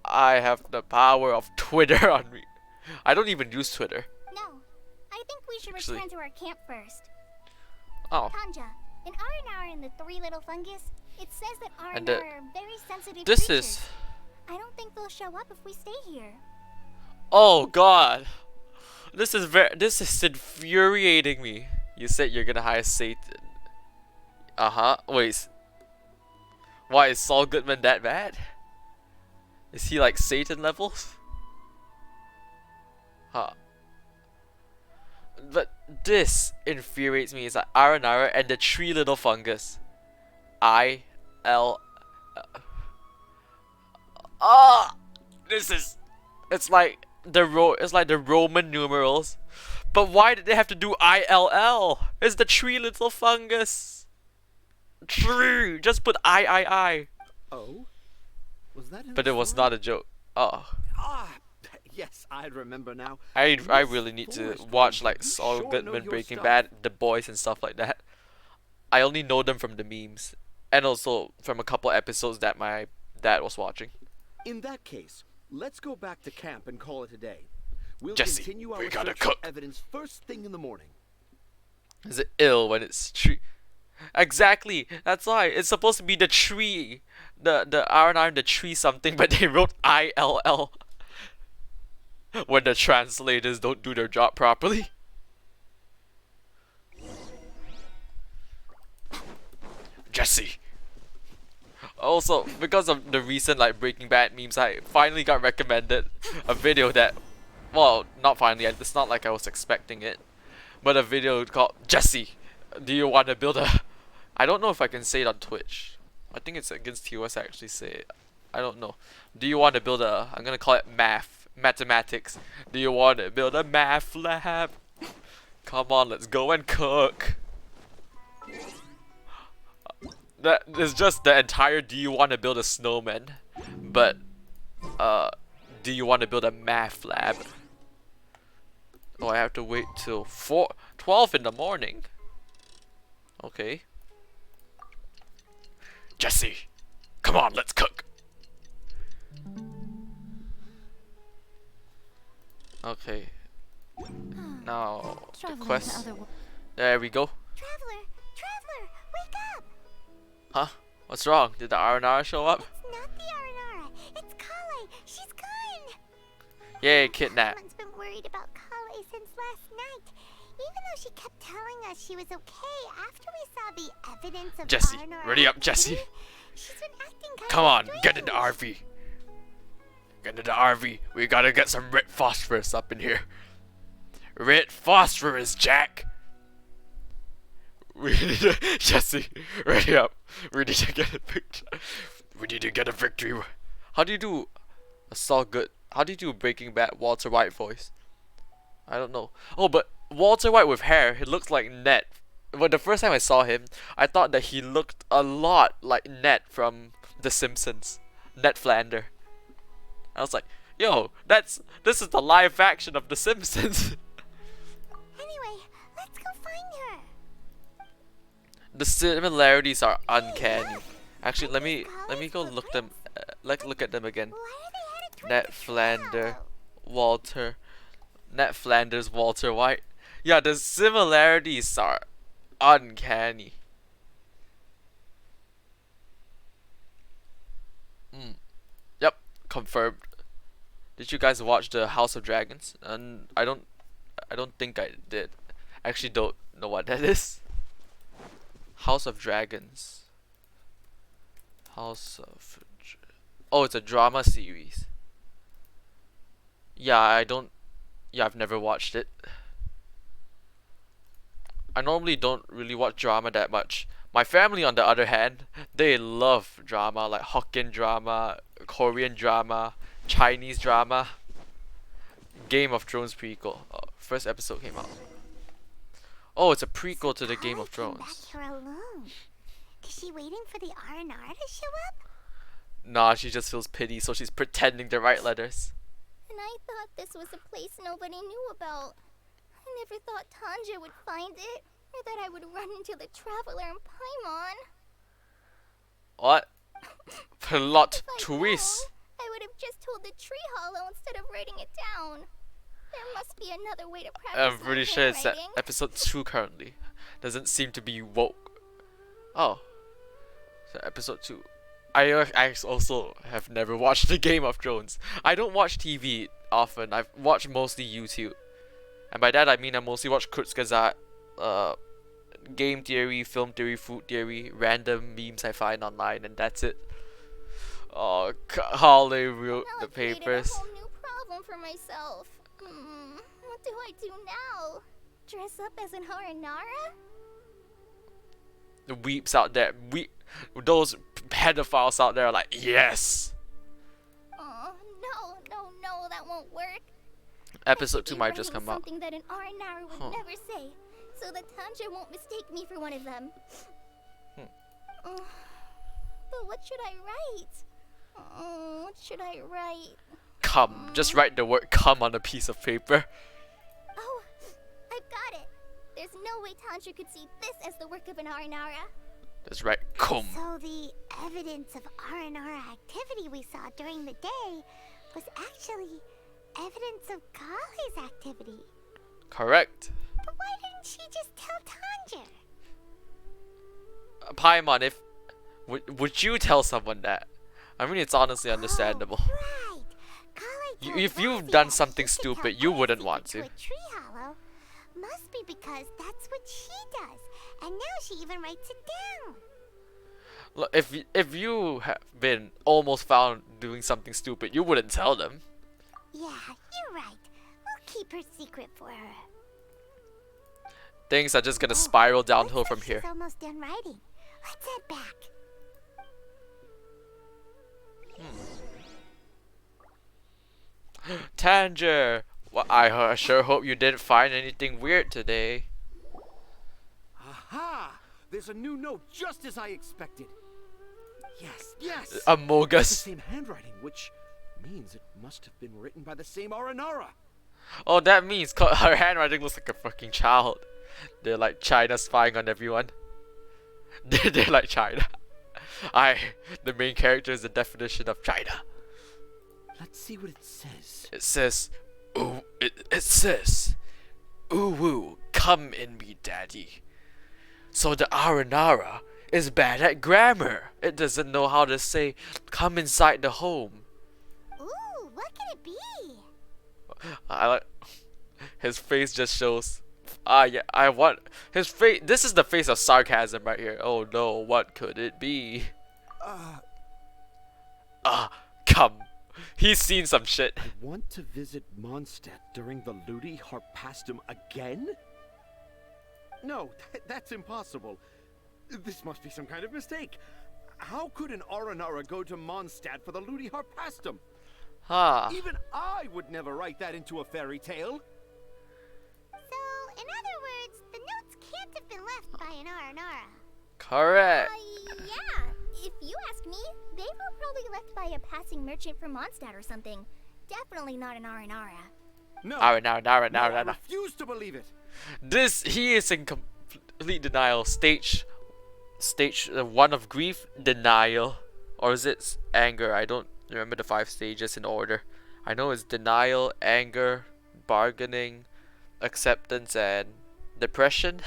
I have the power of Twitter on me. I don't even use Twitter. No. I think we should Actually- return to our camp first. Oh, Tanja, in Aranara and the 3 little fungus, it says that And Aranara are very sensitive this creatures. is. I don't think they'll show up if we stay here. Oh God, this is infuriating me. You said you're gonna hire Satan. Wait. Why is Saul Goodman that bad? Is he like Satan levels? Huh. But this infuriates me. It's like Aranara and the 3 little fungus. This is. It's like the Roman numerals. But why did they have to do ILL? It's the 3 little fungus. 3. Just put I. Oh? Was that in But the it was story? not a joke. Oh. Ah, yes, I remember now. I Miss really need to Forrest watch Ranger, like you Saul sure know Goodman, your Breaking stuff. Bad, The Boys and stuff like that. I only know them from the memes. And also from a couple episodes that my dad was watching. In that case, let's go back to camp and call it a day. We'll Jesse, continue we our gotta search for cook. evidence first thing in the morning. Is it ill when it's tree? Exactly. That's why it's supposed to be the tree, the R&R the tree something, but they wrote ILL. When the translators don't do their job properly. Jesse. Also, because of the recent like Breaking Bad memes, I finally got recommended a video that, well, not finally. It's not like I was expecting it, but a video called Jesse. Do you want to build a? I don't know if I can say it on Twitch. I think it's against TOS. I actually say it. I don't know. Do you want to build a? I'm gonna call it mathematics. Do you want to build a math lab? Come on, let's go and cook. That is just the entire do you want to build a snowman, but do you want to build a math lab? Oh, I have to wait till 12 in the morning. Okay. Jesse, come on, let's cook. Okay. Now the Traveling to quest. other wo- There we go. Traveler, wake up! Huh? What's wrong? Did the R&R show up? It's nothing. Yay, kidnap. Someone's been worried about Kale since last night. Even though she kept telling us she was okay after we saw the evidence of Jesse, Arnor ready up, activity, Jesse. she's been acting kind Come of on, get in the strange. RV. Get in the RV. We gotta get some red phosphorus up in here. Red phosphorus, Jack. We need to, Jesse, ready up. We need to get a picture. We need to get a victory. How do you do a Saul Good? How do you do Breaking Bad Walter White voice? I don't know. Oh, but Walter White with hair, he looks like Ned. But the first time I saw him, I thought that he looked a lot like Ned from The Simpsons. Ned Flanders. I was like, yo, this is the live action of The Simpsons. Anyway, let's go find her. The similarities are uncanny. Actually, let me go look them. Look at them again. Why are they headed toward Ned the tree Flanders, hollow? Walter. Ned Flanders, Walter White. Yeah, the similarities are uncanny. Yep, confirmed. Did you guys watch the House of Dragons? And I don't think I did. I actually don't know what that is. House of Dragons. Oh, it's a drama series. Yeah, I've never watched it. I normally don't really watch drama that much. My family, on the other hand, they love drama, like Hokkien drama, Korean drama, Chinese drama. Game of Thrones prequel. First episode came out. Oh, it's a prequel to the Game of Kale came Thrones. back here alone. Is she waiting for the R&R to show up? Nah, she just feels pity, so she's pretending to write letters. And I thought this was a place nobody knew about. I never thought Tanja would find it, or that I would run into the Traveler in Paimon. What? Plot If I'd twist. known, I would have just told the tree hollow instead of writing it down. There must be another way to practice I'm my pretty sure it's at handwriting. episode 2 currently. Doesn't seem to be woke. Oh. So episode 2. I also have never watched the Game of Thrones. I don't watch TV often. I've watched mostly YouTube. And by that I mean I mostly watch Kurzgesagt, game theory, film theory, food theory, random memes I find online, and that's it. Oh, Holly wrote Now the I've created papers. a whole new problem for myself. What do I do now? Dress up as an Haranara? The weeps out there, those pedophiles out there are like, yes. Oh, no, that won't work. Episode 2 Be might just writing come out. something that an Aranara would never say, so that Tanja won't mistake me for one of them. But what should I write? What should I write? Come, just write the word come on a piece of paper. Oh, I've got it. There's no way Tanja could see this as the work of an Aranara. Just write come. So the evidence of R&R activity we saw during the day was actually evidence of Kale's activity. Correct. But why didn't she just tell Tanja? Paimon, if would you tell someone that? I mean, it's honestly understandable. Oh, right. Kale told If you've Rosie done that something she could stupid, tell you our wouldn't secret want to to. a tree hollow. Must be because that's what she does. And now she even writes it down. Look, if you have been almost found doing something stupid, you wouldn't tell them. Yeah, you're right. We'll keep her secret for her. Things are just gonna Oh, spiral downhill looks from like here. She's almost done writing. Let's head back. Tanger, well, I sure hope you didn't find anything weird today. Aha! There's a new note just as I expected. Yes! Among The Us. same handwriting, which means it must have been written by the same Aranara. Oh, that means her handwriting looks like a fucking child. They're like China spying on everyone. They're like China. The main character is the definition of China. Let's see what it says. It says, ooh, it says, ooh woo, come in me, daddy. So the Aranara is bad at grammar. It doesn't know how to say, come inside the home. Ooh, what could it be? I like his face just shows. Ah, yeah, I want his face. This is the face of sarcasm right here. Oh no, what could it be? Ah, come. He's seen some shit. I want to visit Mondstadt during the Ludi Harpastum again? No, that's impossible. This must be some kind of mistake. How could an Aranara go to Mondstadt for the Ludi Harpastum? Ah, Even I would never write that into a fairy tale. So, in other words, the notes can't have been left by an Aranara. correct. Yeah. If you ask me, they were probably left by a passing merchant from Mondstadt or something. Definitely not an Aranara. No, I I refuse to believe it. He is in complete denial. Stage 1 of grief, denial, or is it anger? I don't remember the 5 stages in order. I know it's denial, anger, bargaining, acceptance, and depression.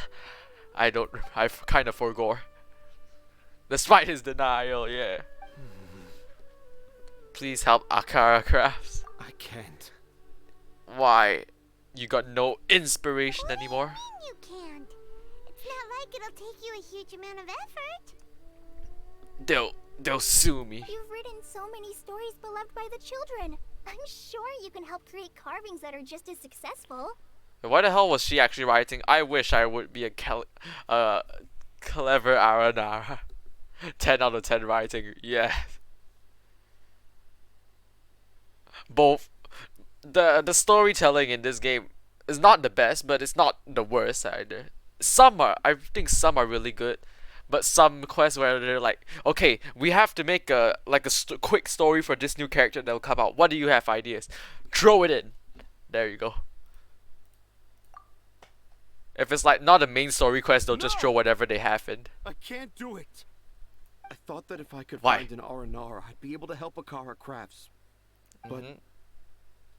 I kind of forgot. Despite his denial, yeah. Please help Akara Crafts. I can't. Why? You got no inspiration anymore? What do you mean you can't? It's not like it'll take you a huge amount of effort. They'll sue me. You've written so many stories beloved by the children. I'm sure you can help create carvings that are just as successful. Why the hell was she actually writing? I wish I would be a clever Aranara. 10 out of 10 writing, yeah. Both the storytelling in this game is not the best, but it's not the worst either. I think some are really good, but some quests where they're like, okay, we have to make a quick story for this new character that'll come out. What do you have ideas? Throw it in. There you go. If it's like not a main story quest, they'll just throw whatever they have in. I can't do it. I thought that if I could Why? find an Aranara, I'd be able to help Akara Crafts. But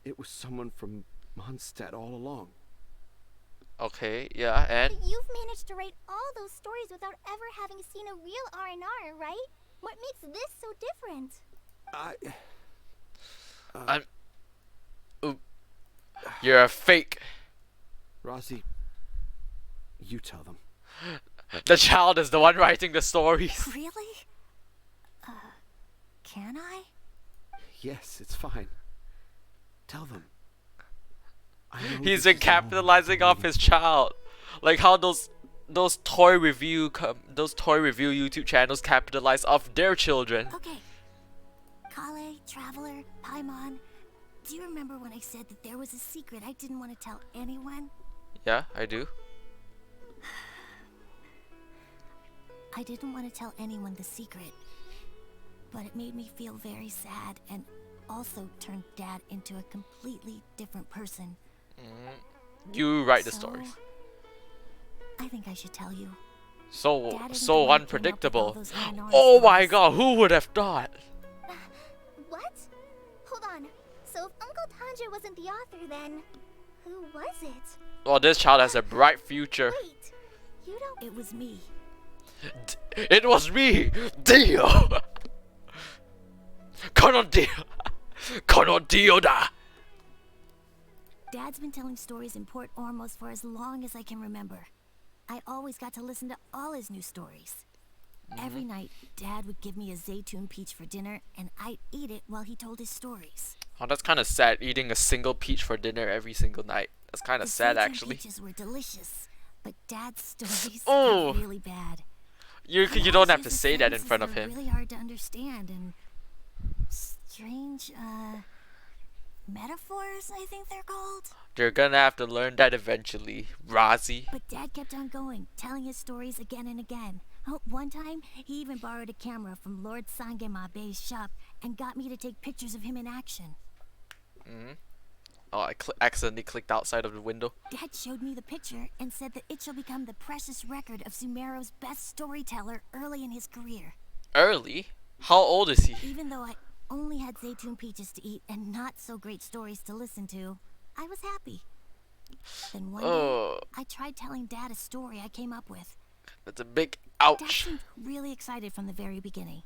it was someone from Mondstadt all along. Okay, yeah, and But you've managed to write all those stories without ever having seen a real Aranara, right? What makes this so different? you're a fake. Rossi, you tell them. The child is the one writing the stories. Really? Can I? Yes, it's fine. Tell them. I know He's this been is a capitalizing moment off his child, like how those toy review YouTube channels capitalize off their children. Okay. Kale, Traveler, Paimon, do you remember when I said that there was a secret I didn't want to tell anyone? Yeah, I do. I didn't want to tell anyone the secret, but it made me feel very sad and also turned Dad into a completely different person. You write the So, stories. I think I should tell you. So Dad isn't the so one who came up with all unpredictable. those Aranara Oh my stories. god, who would have thought? What? Hold on. So if Uncle Tanja wasn't the author, then who was it? Well, this child has a bright future. Wait, you don't. It was me. It was me, Dio. Kono Dio. Kono Dio da. Dad's been telling stories in Port Ormos for as long as I can remember. I always got to listen to all his new stories. Every night, Dad would give me a Zaytun peach for dinner, and I'd eat it while he told his stories. Oh, that's kind of sad. Eating a single peach for dinner every single night. That's kind of The sad, Zaytun actually. peaches were delicious, but Dad's stories Oh. were really bad. You He don't always have to uses say that in sentences front of that are him. Really hard to understand and strange metaphors, I think they're called. You're gonna have to learn that eventually, Razi. But Dad kept on going, telling his stories again and again. Oh, one time, he even borrowed a camera from Lord Sangemabe's shop and got me to take pictures of him in action. Oh, I accidentally clicked outside of the window. Dad showed me the picture and said that it shall become the precious record of Sumero's best storyteller early in his career. Early? How old is he? Even though I only had Zaytun peaches to eat and not so great stories to listen to, I was happy. Then one Oh, day, I tried telling Dad a story I came up with. that's a big Dad ouch. seemed really excited from the very beginning.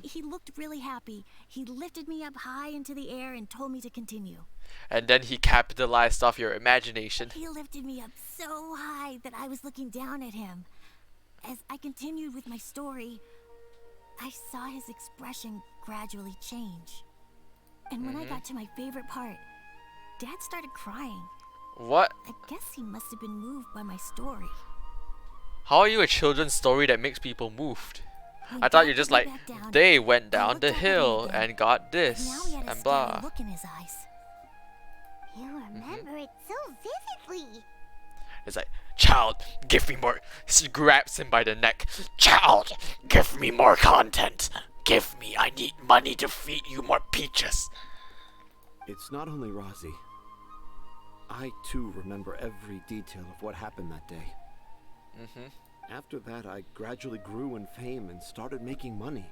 He looked really happy. He lifted me up high into the air and told me to continue. And then he capitalized off your imagination. He lifted me up so high that I was looking down at him. As I continued with my story, I saw his expression gradually change. And when I got to my favorite part, Dad started crying. What? I guess he must have been moved by my story. How are you a children's story that makes people moved? When I thought Dad you're just put me like, back down, they went I down looked the up at him hill again, and got but this now he had a and scary blah. look in his eyes. You remember it so vividly. It's like, child, give me more. She grabs him by the neck. Child, give me more content. Give me, I need money to feed you more peaches. It's not only Rosie. I too remember every detail of what happened that day. After that, I gradually grew in fame and started making money.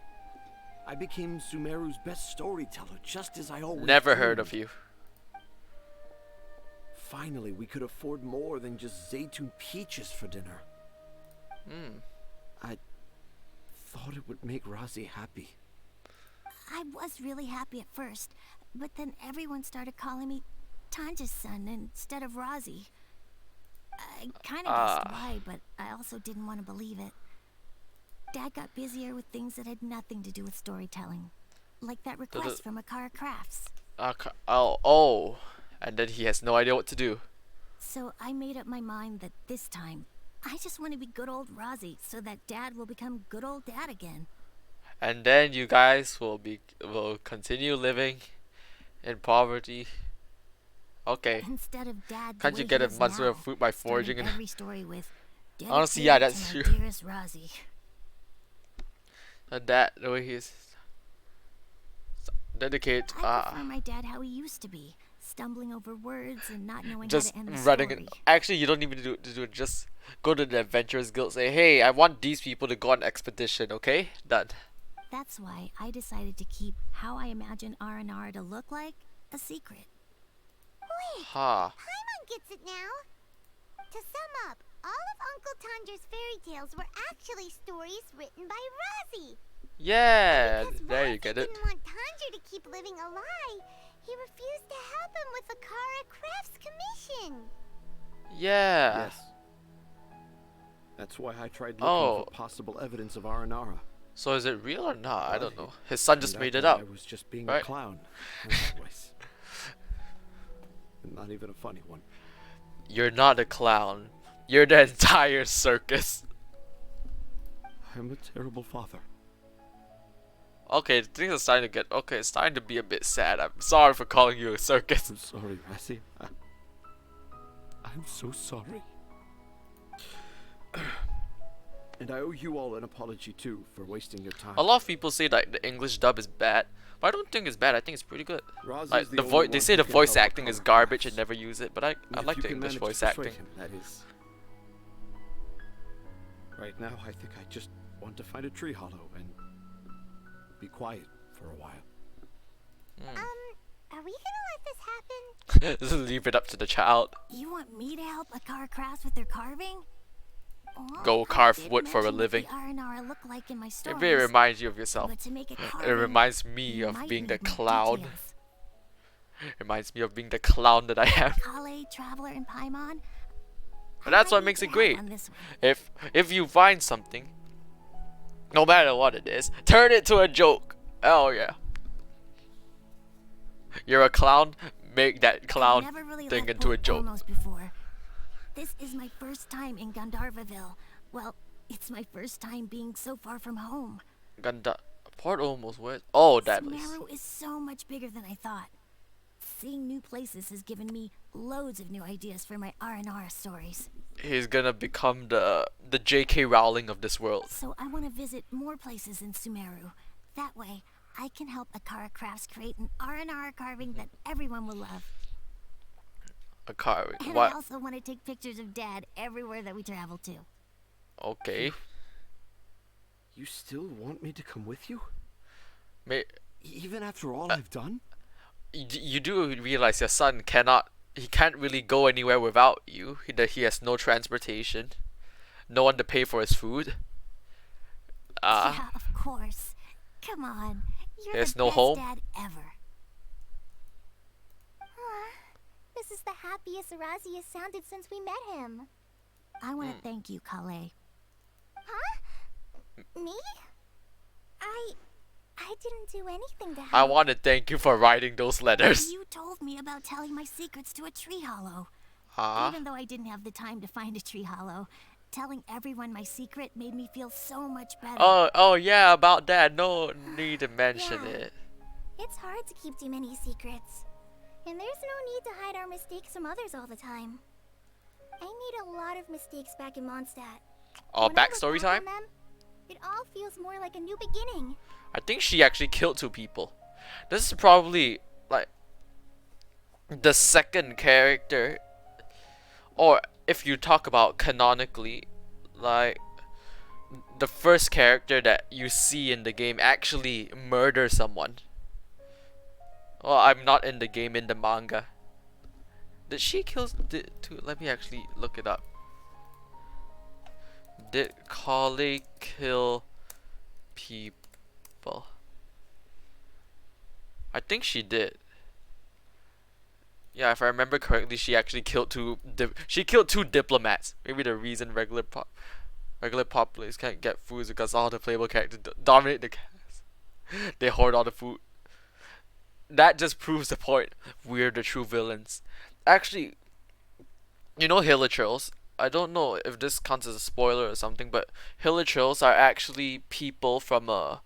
I became Sumeru's best storyteller, just as I always Never heard dreamed. of you. Finally, we could afford more than just Zaytun peaches for dinner. I thought it would make Rosie happy. I was really happy at first, but then everyone started calling me Tanja's son instead of Rosie. I kind of guessed why, but I also didn't want to believe it. Dad got busier with things that had nothing to do with storytelling, like that request from Akara Crafts. Oh. And then he has no idea what to do. So I made up my mind that this time, I just want to be good old Rosie so that Dad will become good old Dad again. And then you guys will continue living in poverty. Okay. Instead of Dad, Can't you get a month's worth of food by foraging? every story with Honestly, yeah, "Dedicated that's to my true. dearest Rosie." And that the way he's dedicated. I prefer my dad how he used to be, stumbling over words and not knowing Just how to end the running story. it. Actually, you don't even do it. Just go to the Adventurers Guild. Say, hey, I want these people to go on an expedition. Okay, done. That's why I decided to keep how I imagine R&R to look like a secret. Wait, Ha. Paimon gets it now. To sum up, all of Uncle Tandra's fairy tales were actually stories written by Rosie. Yeah, Because there Rosie you get it. didn't want Tandra to keep living a lie, he refused to help him with the Kara Crafts commission. Yeah. Yes. That's why I tried looking Oh. for possible evidence of Aranara. So is it real or not? I don't know. His son just Turned out made it that up. I was just being right? a clown, as always. And not even a funny one. You're not a clown. You're the entire circus. I'm a terrible father. Okay, things are starting to get it's starting to be a bit sad. I'm sorry for calling you a circus. I'm sorry, Rosie. I'm so sorry. And I owe you all an apology too for wasting your time. A lot of people say that the English dub is bad, but I don't think it's bad. I think it's pretty good. Rosie's Like the the only voice, one they say who the can voice help acting is Akara garbage Crafts. and never use it, but I If like you the can English manage to voice persuade acting. him, that is. Right now, I think I just want to find a tree hollow and be quiet for a while. Are we gonna let this happen? Just leave it up to the child. You want me to help Akara Crafts with their carving? Well, Go I carve did wood for a mention what living. the R&R look like in my stories, Maybe it reminds you of yourself. but to make a It carving, reminds me you of might being the need more clown. details. Reminds me of being the clown that I am. Kale, Traveler, and Paimon. But that's I what need makes your it help great. on this one. If you find something, no matter what it is, turn it to a joke. Oh yeah. You're a clown. Make that I've clown never really thing left into a Port joke. Ormos before. This is my first time in Gandharvaville. Well, it's my first time being so far from home. Ganda Port almost went. Oh, that place. Sumeru is so much bigger than I thought. Seeing new places has given me loads of new ideas for my R&R stories. He's gonna become the J.K. Rowling of this world. So I want to visit more places in Sumeru. That way, I can help Akara Crafts create an R&R carving that everyone will love. A car. And What? I also want to take pictures of Dad everywhere that we travel to. Okay. You still want me to come with you? May Even after all I've done? you do realize your son cannot. He can't really go anywhere without you. He has no transportation, no one to pay for his food. Yeah, of course. Come on. You're There's the no best home? dad ever. This is the happiest Razi has sounded since we met him. I want to thank you, Kale. Huh? Me? I didn't do anything to help. I want to thank you for writing those letters. You told me about telling my secrets to a tree hollow. Huh? Even though I didn't have the time to find a tree hollow, telling everyone my secret made me feel so much better. Oh yeah, about that. No need to mention Yeah. it. It's hard to keep too many secrets. And there's no need to hide our mistakes from others all the time. I made a lot of mistakes back in Mondstadt. Oh, When I look backstory back time? on them, it all feels more like a new beginning. I think she actually killed 2 people. This is probably like the second character, or if you talk about canonically, like the first character that you see in the game actually murder someone. Well, I'm not in the game, in the manga. Did she kill? Let me actually look it up. Did Kale kill people? I think she did. Yeah, if I remember correctly, she actually killed 2. She killed 2 diplomats. Maybe the reason regular populace can't get food is because all the playable characters dominate the cast. They hoard all the food. That just proves the point. We're the true villains. Actually, you know hilichurls? I don't know if this counts as a spoiler or something, but hilichurls are actually people from a...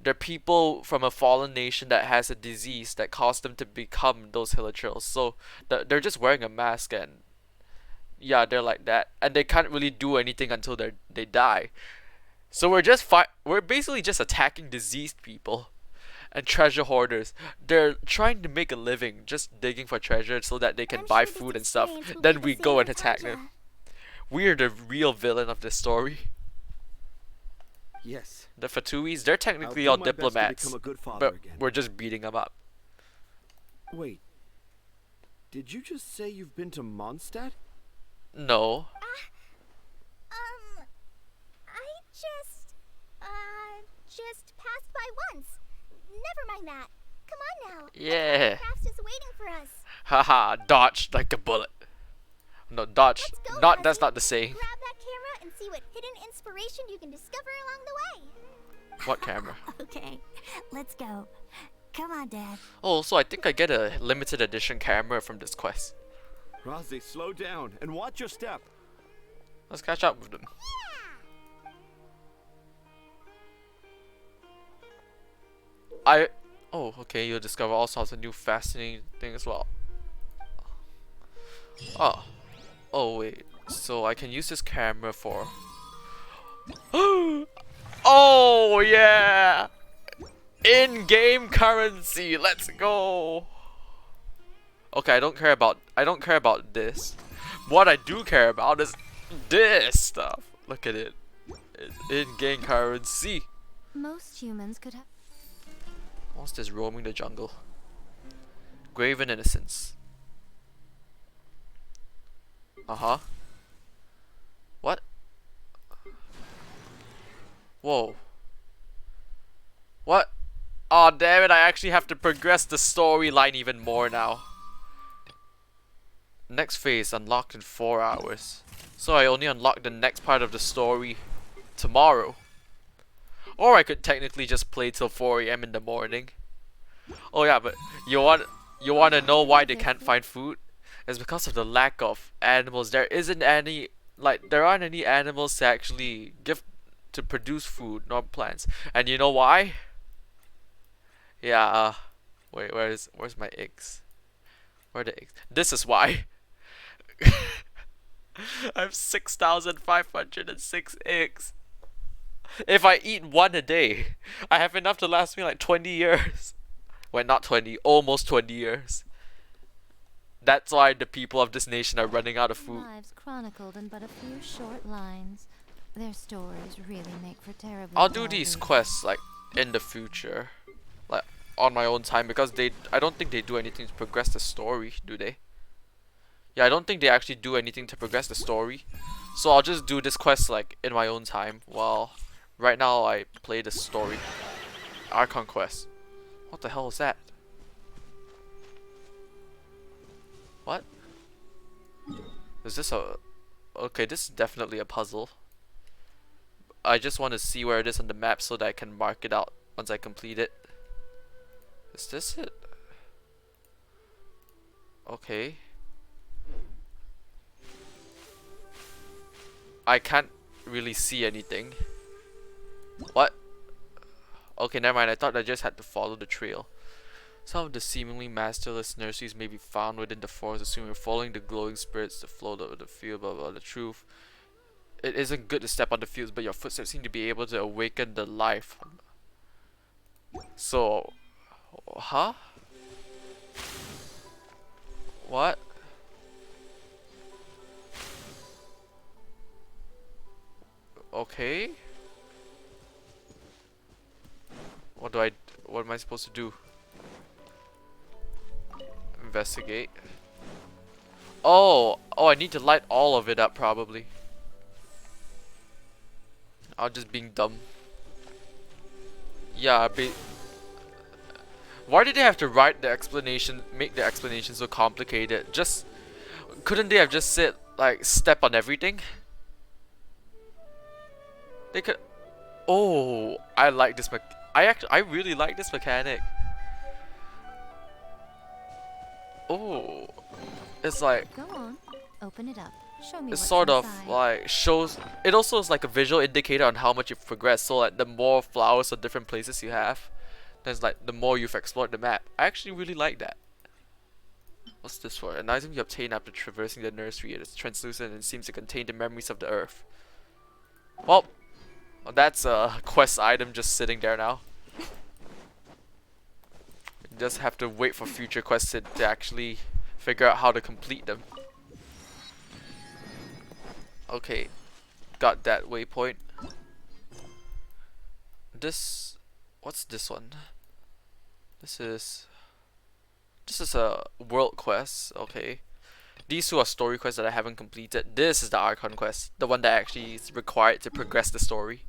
They're people from a fallen nation that has a disease that caused them to become those hilichurls. So they're just wearing a mask, and yeah, they're like that, and they can't really do anything until they die. So we're basically just attacking diseased people and treasure hoarders. They're trying to make a living just digging for treasure so that they can I'm buy sure this food and stuff. experience will Then be the we same go for and attack them. Tundra. We're the real villain of this story. Yes. The Fatuis, they're technically I'll all do my best to diplomats, become a good father but again. we're just beating them up. Wait. Did you just say you've been to Mondstadt? No. I just passed by once. Never mind that. Come on now. Yeah. Crafts is waiting for us. Haha, dodged like a bullet. No, dodge. Let's go, Not that's Razzie. not the saying. Grab that camera and see what hidden inspiration you can discover along the way. What camera? Okay, let's go. Come on, Dad. Oh, so I think I get a limited edition camera from this quest. Razi, slow down and watch your step. Let's catch up with them. Oh, okay, you'll discover all sorts of new fascinating things as well. Oh wait, so I can use this camera for... Oh yeah! In-game currency, let's go! Okay, I don't care about this. What I do care about is this stuff. Look at it. It's in-game currency. Most humans could have. Monsters roaming the jungle. Graven innocence. Uh-huh. What? Whoa. What? Aw, damn it, I actually have to progress the storyline even more now. Next phase unlocked in 4 hours. So I only unlocked the next part of the story tomorrow. Or I could technically just play till 4 AM in the morning. Oh yeah, but you want to know why they can't find food? It's because of the lack of animals. There aren't any animals to actually to produce food, nor plants. And you know why? Yeah, wait, where's my eggs? Where are the eggs? This is why. I have 6,506 eggs. If I eat 1 a day, I have enough to last me like 20 years. Well, not 20, almost 20 years. That's why the people of this nation are running out of food. Lives chronicled in but a few short lines. Their stories really make for terribly. I'll do dull these reading. quests like in the future, like on my own time, because I don't think they do anything to progress the story, do they? Yeah, I don't think they actually do anything to progress the story. So I'll just do this quest like in my own time while right now I play the story. Archon quest. What the hell is that? What? Is this a... Okay, this is definitely a puzzle. I just want to see where it is on the map so that I can mark it out once I complete it. Is this it? Okay. I can't really see anything. What? Okay, never mind. I thought I just had to follow the trail. Some of the seemingly masterless nurseries may be found within the forest, assuming following the glowing spirits to flow over the field, blah blah. The truth. It isn't good to step on the fields, but your footsteps seem to be able to awaken the life. So, huh? What? Okay. What am I supposed to do? Investigate. Oh, I need to light all of it up probably. I'm just being dumb. Yeah, why did they have to write the explanation, make the explanation so complicated? Just couldn't they have just said like step on everything? They could. Oh, I like this I really like this mechanic. Oh, it's like Go on, open it up. Show me it's what's sort of inside. like shows. It also is like a visual indicator on how much you've progressed. So like the more flowers or different places you have, there's like the more you've explored the map. I actually really like that. What's this for? An item you obtain after traversing the nursery. It is translucent and seems to contain the memories of the earth. Well, that's a quest item just sitting there now. You just have to wait for future quests to actually figure out how to complete them. Okay, got that waypoint. What's this one? This is a world quest. Okay, these two are story quests that I haven't completed. This is the Archon quest, the one that actually is required to progress the story.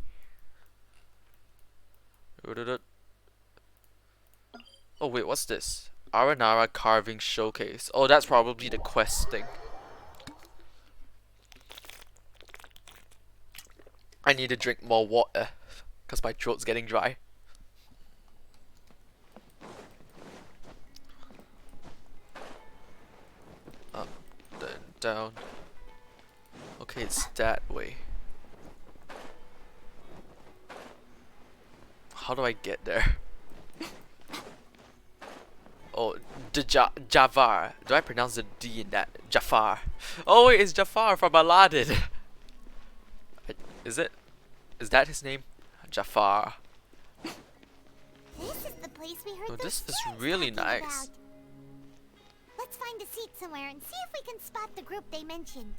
Oh wait, what's this? Aranara carving showcase. Oh, that's probably the quest thing. I need to drink more water because my throat's getting dry. Up, then down. Okay, it's that way. How do I get there? Oh, Jafar. Do I pronounce the D in that? Jafar. Oh wait, it's Jafar from Aladdin. Is it? Is that his name? Jafar. This is the place we heard Oh, those this is stories really talking nice. about. Let's find a seat somewhere and see if we can spot the group they mentioned.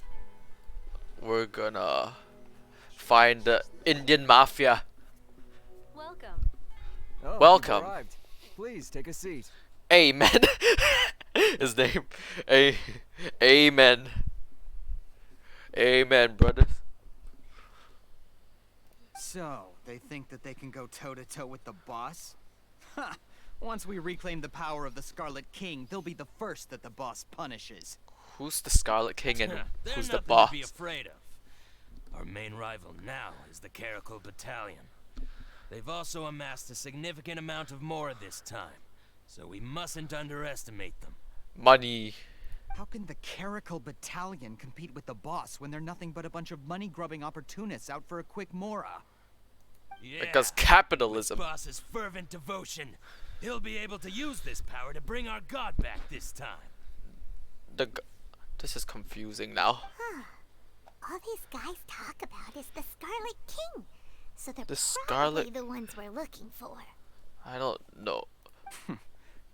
We're gonna find the Indian mafia. Welcome. Oh, Welcome. you've arrived. Please take a seat. Amen. His name. Amen. Amen, brothers. So, they think that they can go toe-to-toe with the boss? Ha! Once we reclaim the power of the Scarlet King, they'll be the first that the boss punishes. Who's the Scarlet King and They're who's the nothing boss? to be afraid of. Our main rival now is the Caracal Battalion. They've also amassed a significant amount of mora this time, so we mustn't underestimate them. Money. How can the Caracal Battalion compete with the boss when they're nothing but a bunch of money-grubbing opportunists out for a quick mora? Yeah, Because capitalism. with boss's fervent devotion, he'll be able to use this power to bring our god back this time. This is confusing now. All these guys talk about is the Scarlet King. So they're The probably Scarlet- the ones we're looking for. I don't know.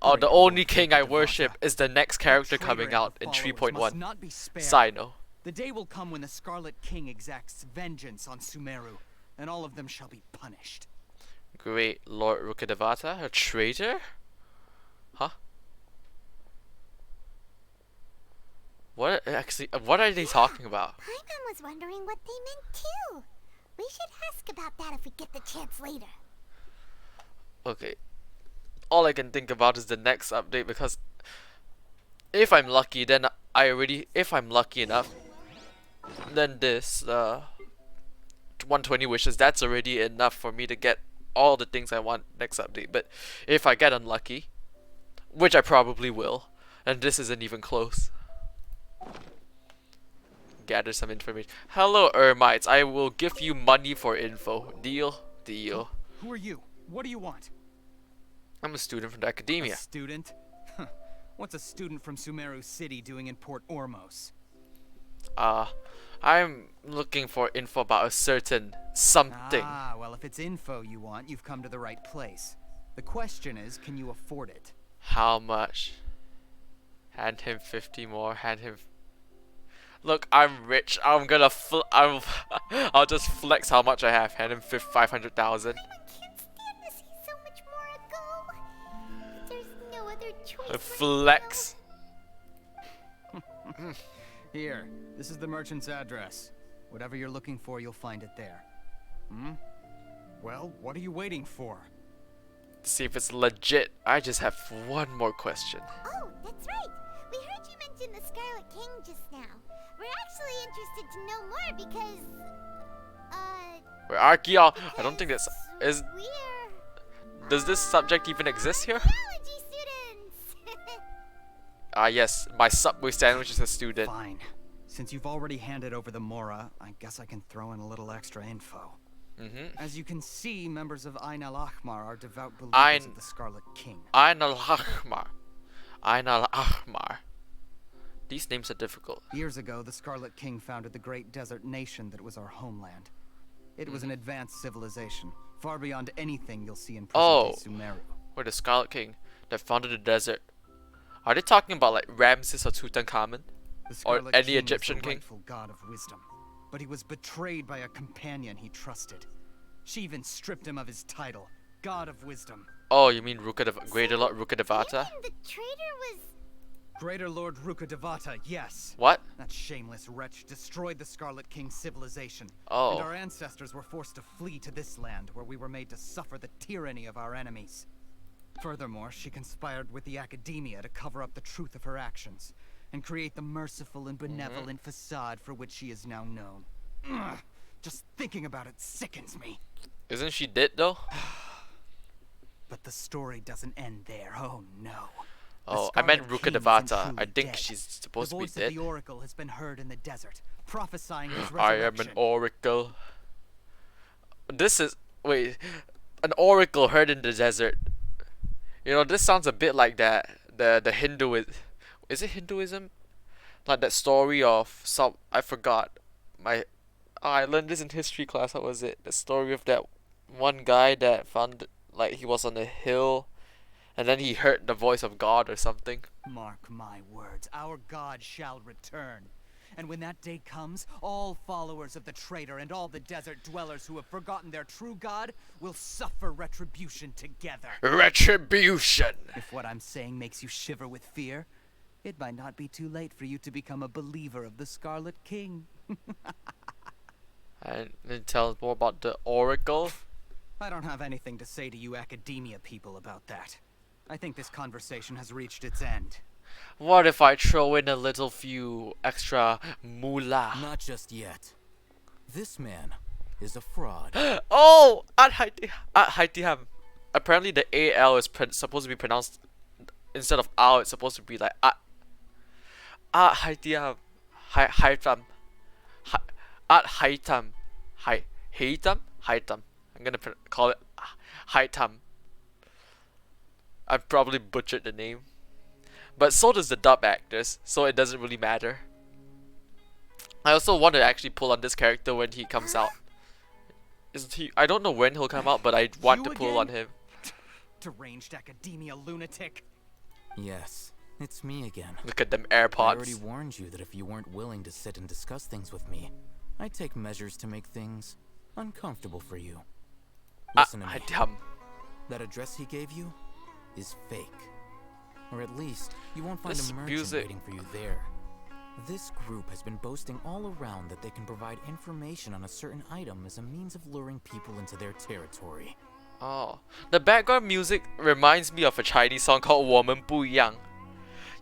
Oh, the only king I worship is the next character Traitor coming and out her in followers 3.1. must not be spared. Sino. The day will come when the Scarlet King exacts vengeance on Sumeru, and all of them shall be punished. Great Lord Rukkhadevata, a traitor? Huh? What are they talking about? Paimon was wondering what they meant too. We should ask about that if we get the chance later. Okay. All I can think about is the next update, because if I'm lucky, then if I'm lucky enough, then this 120 wishes, that's already enough for me to get all the things I want next update. But if I get unlucky, which I probably will, and this isn't even close. Gather some information. Hello, Ermites. I will give you money for info. Deal? Deal. Who are you? What do you want? I'm a student from the academia. A student? What's a student from Sumeru City doing in Port Ormos? I'm looking for info about a certain something. Ah, well, if it's info you want, you've come to the right place. The question is, can you afford it? How much? Hand him 50 more. Hand him. Look, I'm rich. I'm gonna. I'll just flex how much I have. Hand him 500,000. I can't stand to see so much more go. There's no other choice. Flex. Here, this is the merchant's address. Whatever you're looking for, you'll find it there. Hmm? Well, what are you waiting for? See if it's legit. I just have one more question. Oh, that's right. We heard you mention the Scarlet King just now. We're actually interested to know more because, We're archaeo. I don't think that's is. we're Does this subject even exist here? biology students. Yes. My Subway sandwich is a student. Fine. Since you've already handed over the Mora, I guess I can throw in a little extra info. As you can see, members of Ain al-Ahmar are devout believers of the Scarlet King. Ain al-Ahmar. Ain al-Ahmar. These names are difficult. Years ago, the Scarlet King founded the great desert nation that was our homeland. It was an advanced civilization, far beyond anything you'll see in present-day Sumeru. Or the Scarlet King that founded the desert. Are they talking about like Ramses or Tutankhamun? The Or Scarlet any King was Egyptian the king? rightful god of wisdom, but he was betrayed by a companion he trusted. She even stripped him of his title, God of Wisdom. Oh, you mean Greater Lord Rukkhadevata? The traitor was... Greater Lord Rukkhadevata, yes. What? That shameless wretch destroyed the Scarlet King's civilization. Oh. And our ancestors were forced to flee to this land, where we were made to suffer the tyranny of our enemies. Furthermore, she conspired with the academia to cover up the truth of her actions, and create the merciful and benevolent facade for which she is now known. Ugh, just thinking about it sickens me. Isn't she dead though? But the story doesn't end there. Oh no. Oh, I meant Rukkhadevata. I think she's supposed the to be voice dead. of the oracle has been heard in the desert, prophesying his I resurrection. am an oracle. This is wait, an oracle heard in the desert. You know, this sounds a bit like that. The Hinduism. Is it Hinduism? Like that story of some. I forgot. I learned this in history class. What was it? The story of that one guy that found like he was on a hill, and then he heard the voice of God or something. Mark my words, our God shall return. And when that day comes, all followers of the traitor and all the desert dwellers who have forgotten their true God will suffer retribution together. Retribution. If what I'm saying makes you shiver with fear, it might not be too late for you to become a believer of the Scarlet King. And then tell us more about the oracle. I don't have anything to say to you academia people about that. I think this conversation has reached its end. What if I throw in a little few extra moolah? Not just yet. This man is a fraud. Oh, at Haitiham. Apparently the AL is supposed to be pronounced instead of Al. It's supposed to be like at Haitiham. Haitam. At Haitam. Haitam. I'm gonna call it Haitam. I probably butchered the name. But so does the dub actors, so it doesn't really matter. I also want to actually pull on this character when he comes out. Isn't he? I don't know when he'll come out, but I want to pull on him. Deranged academia lunatic. Yes, it's me again. Look at them I AirPods. already warned you that if you weren't willing to sit and discuss things with me, I'd take measures to make things uncomfortable for you. Listen to me. That address he gave you is fake. Or at least, you won't find This a merchant music. waiting for you there. This group has been boasting all around that they can provide information on a certain item as a means of luring people into their territory. Oh, the background music reminds me of a Chinese song called 我们不一样.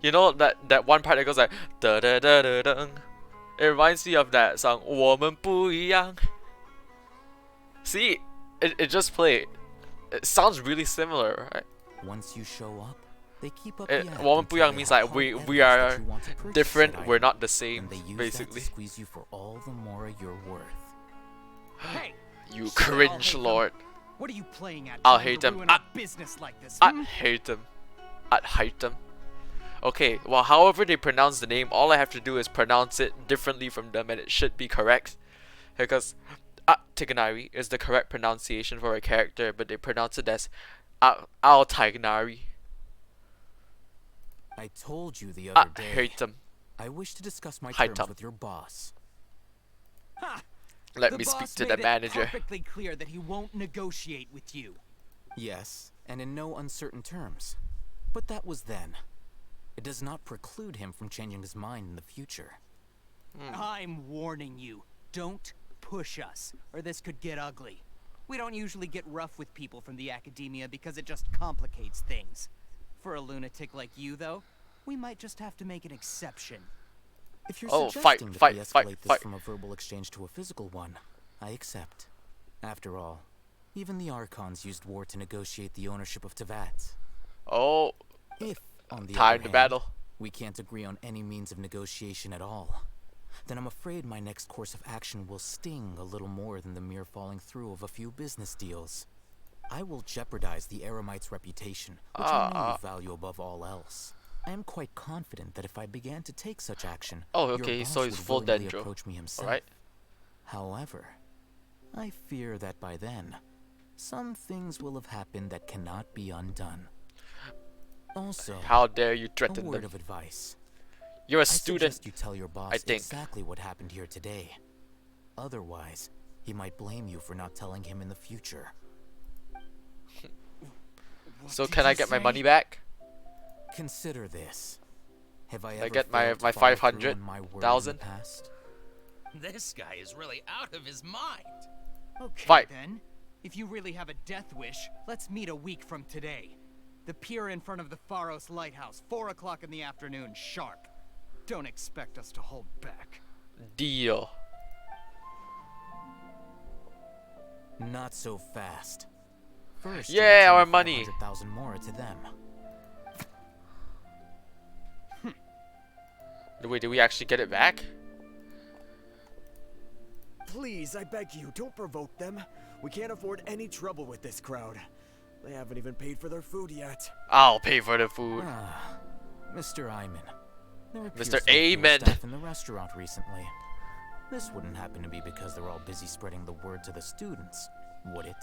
You know that one part that goes like da da da da da. It reminds me of that song 我们不一样. See, it just played. It sounds really similar, right? Once you show up, they keep up 我们不一样 means like we are different, we're not the same, and they use basically. That to squeeze you for all the mora you're worth. Hey, you cringe lord. What are you playing at? I'll hate them. Business like this. I hate them. I hate them. Okay, well, however they pronounce the name, all I have to do is pronounce it differently from them, and it should be correct. Because Tiganari is the correct pronunciation for a character, but they pronounce it as Al Tiganari. I told you the other day. I hate them. I wish to discuss my terms with your boss. Ha! Let me speak to the manager. It's perfectly clear that he won't negotiate with you. Yes, and in no uncertain terms. But that was then. It does not preclude him from changing his mind in the future. I'm warning you. Don't push us, or this could get ugly. We don't usually get rough with people from the academia because it just complicates things. For a lunatic like you, though, we might just have to make an exception. If you're suggesting that we escalate this from a verbal exchange to a physical one, I accept. After all, even the Archons used war to negotiate the ownership of Teyvat. Oh, if, on the time other to hand, battle. We can't agree on any means of negotiation at all, then I'm afraid my next course of action will sting a little more than the mere falling through of a few business deals. I will jeopardize the Eremite's reputation, which I know you value above all else. I am quite confident that if I began to take such action, your boss so he's would full willingly dendro. approach me himself. Alright. However, I fear that by then, some things will have happened that cannot be undone. Also, how dare you threaten a word them? of advice. You're a I student. suggest you tell your boss exactly what happened here today. Otherwise, he might blame you for not telling him in the future. So can I get my money back? Consider this. Have I Can ever I get my failed to follow through 500,000? on my word in the past? This guy is really out of his mind. Okay, then. If you really have a death wish, let's meet a week from today. The pier in front of the Pharos Lighthouse, 4 o'clock in the afternoon, sharp. Don't expect us to hold back. Deal. Not so fast. First, yeah, our money. 100,000 more to them. Wait, did we actually get it back? Please, I beg you, don't provoke them. We can't afford any trouble with this crowd. They haven't even paid for their food yet. I'll pay for the food. Mr. Ayman. Mr. Ayman. Staff in the restaurant recently. This wouldn't happen to be because they're all busy spreading the word to the students, would it?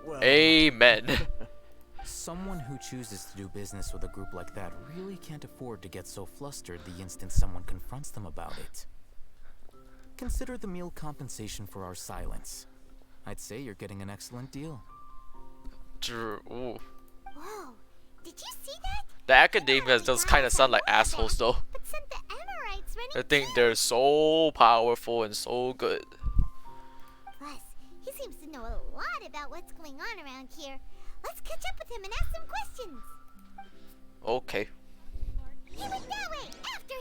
Well... Amen. Someone who chooses to do business with a group like that really can't afford to get so flustered the instant someone confronts them about it. Consider the meal compensation for our silence. I'd say you're getting an excellent deal. Ooh. Whoa, did you see that? The academia does kind of sound like assholes though. But sent the Amorites running I think they're so powerful and so good. Plus, he seems to know a lot about what's going on around here. Let's catch up with him and ask some questions. Okay. He went that way! After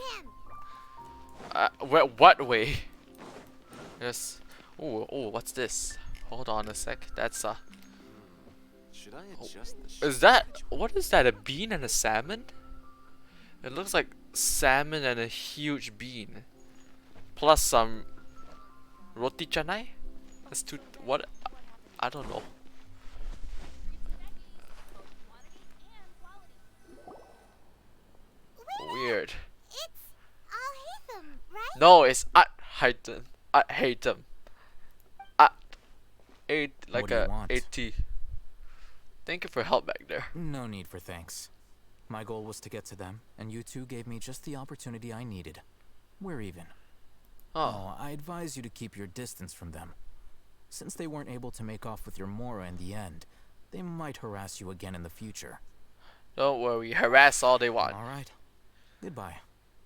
him! What way? Yes. Oh, what's this? Hold on a sec. That's Should I adjust is that, what is that, a bean and a salmon? It looks like salmon and a huge bean. Plus some roti canai? That's two, what? I don't know. Weird. It's I'll hate them, right? No, it's I hate them. I hate them. Like a AT. Thank you for help back there. No need for thanks. My goal was to get to them, and you two gave me just the opportunity I needed. We're even. Oh, I advise you to keep your distance from them. Since they weren't able to make off with your mora in the end, they might harass you again in the future. Don't worry, harass all they want. Alright. Goodbye.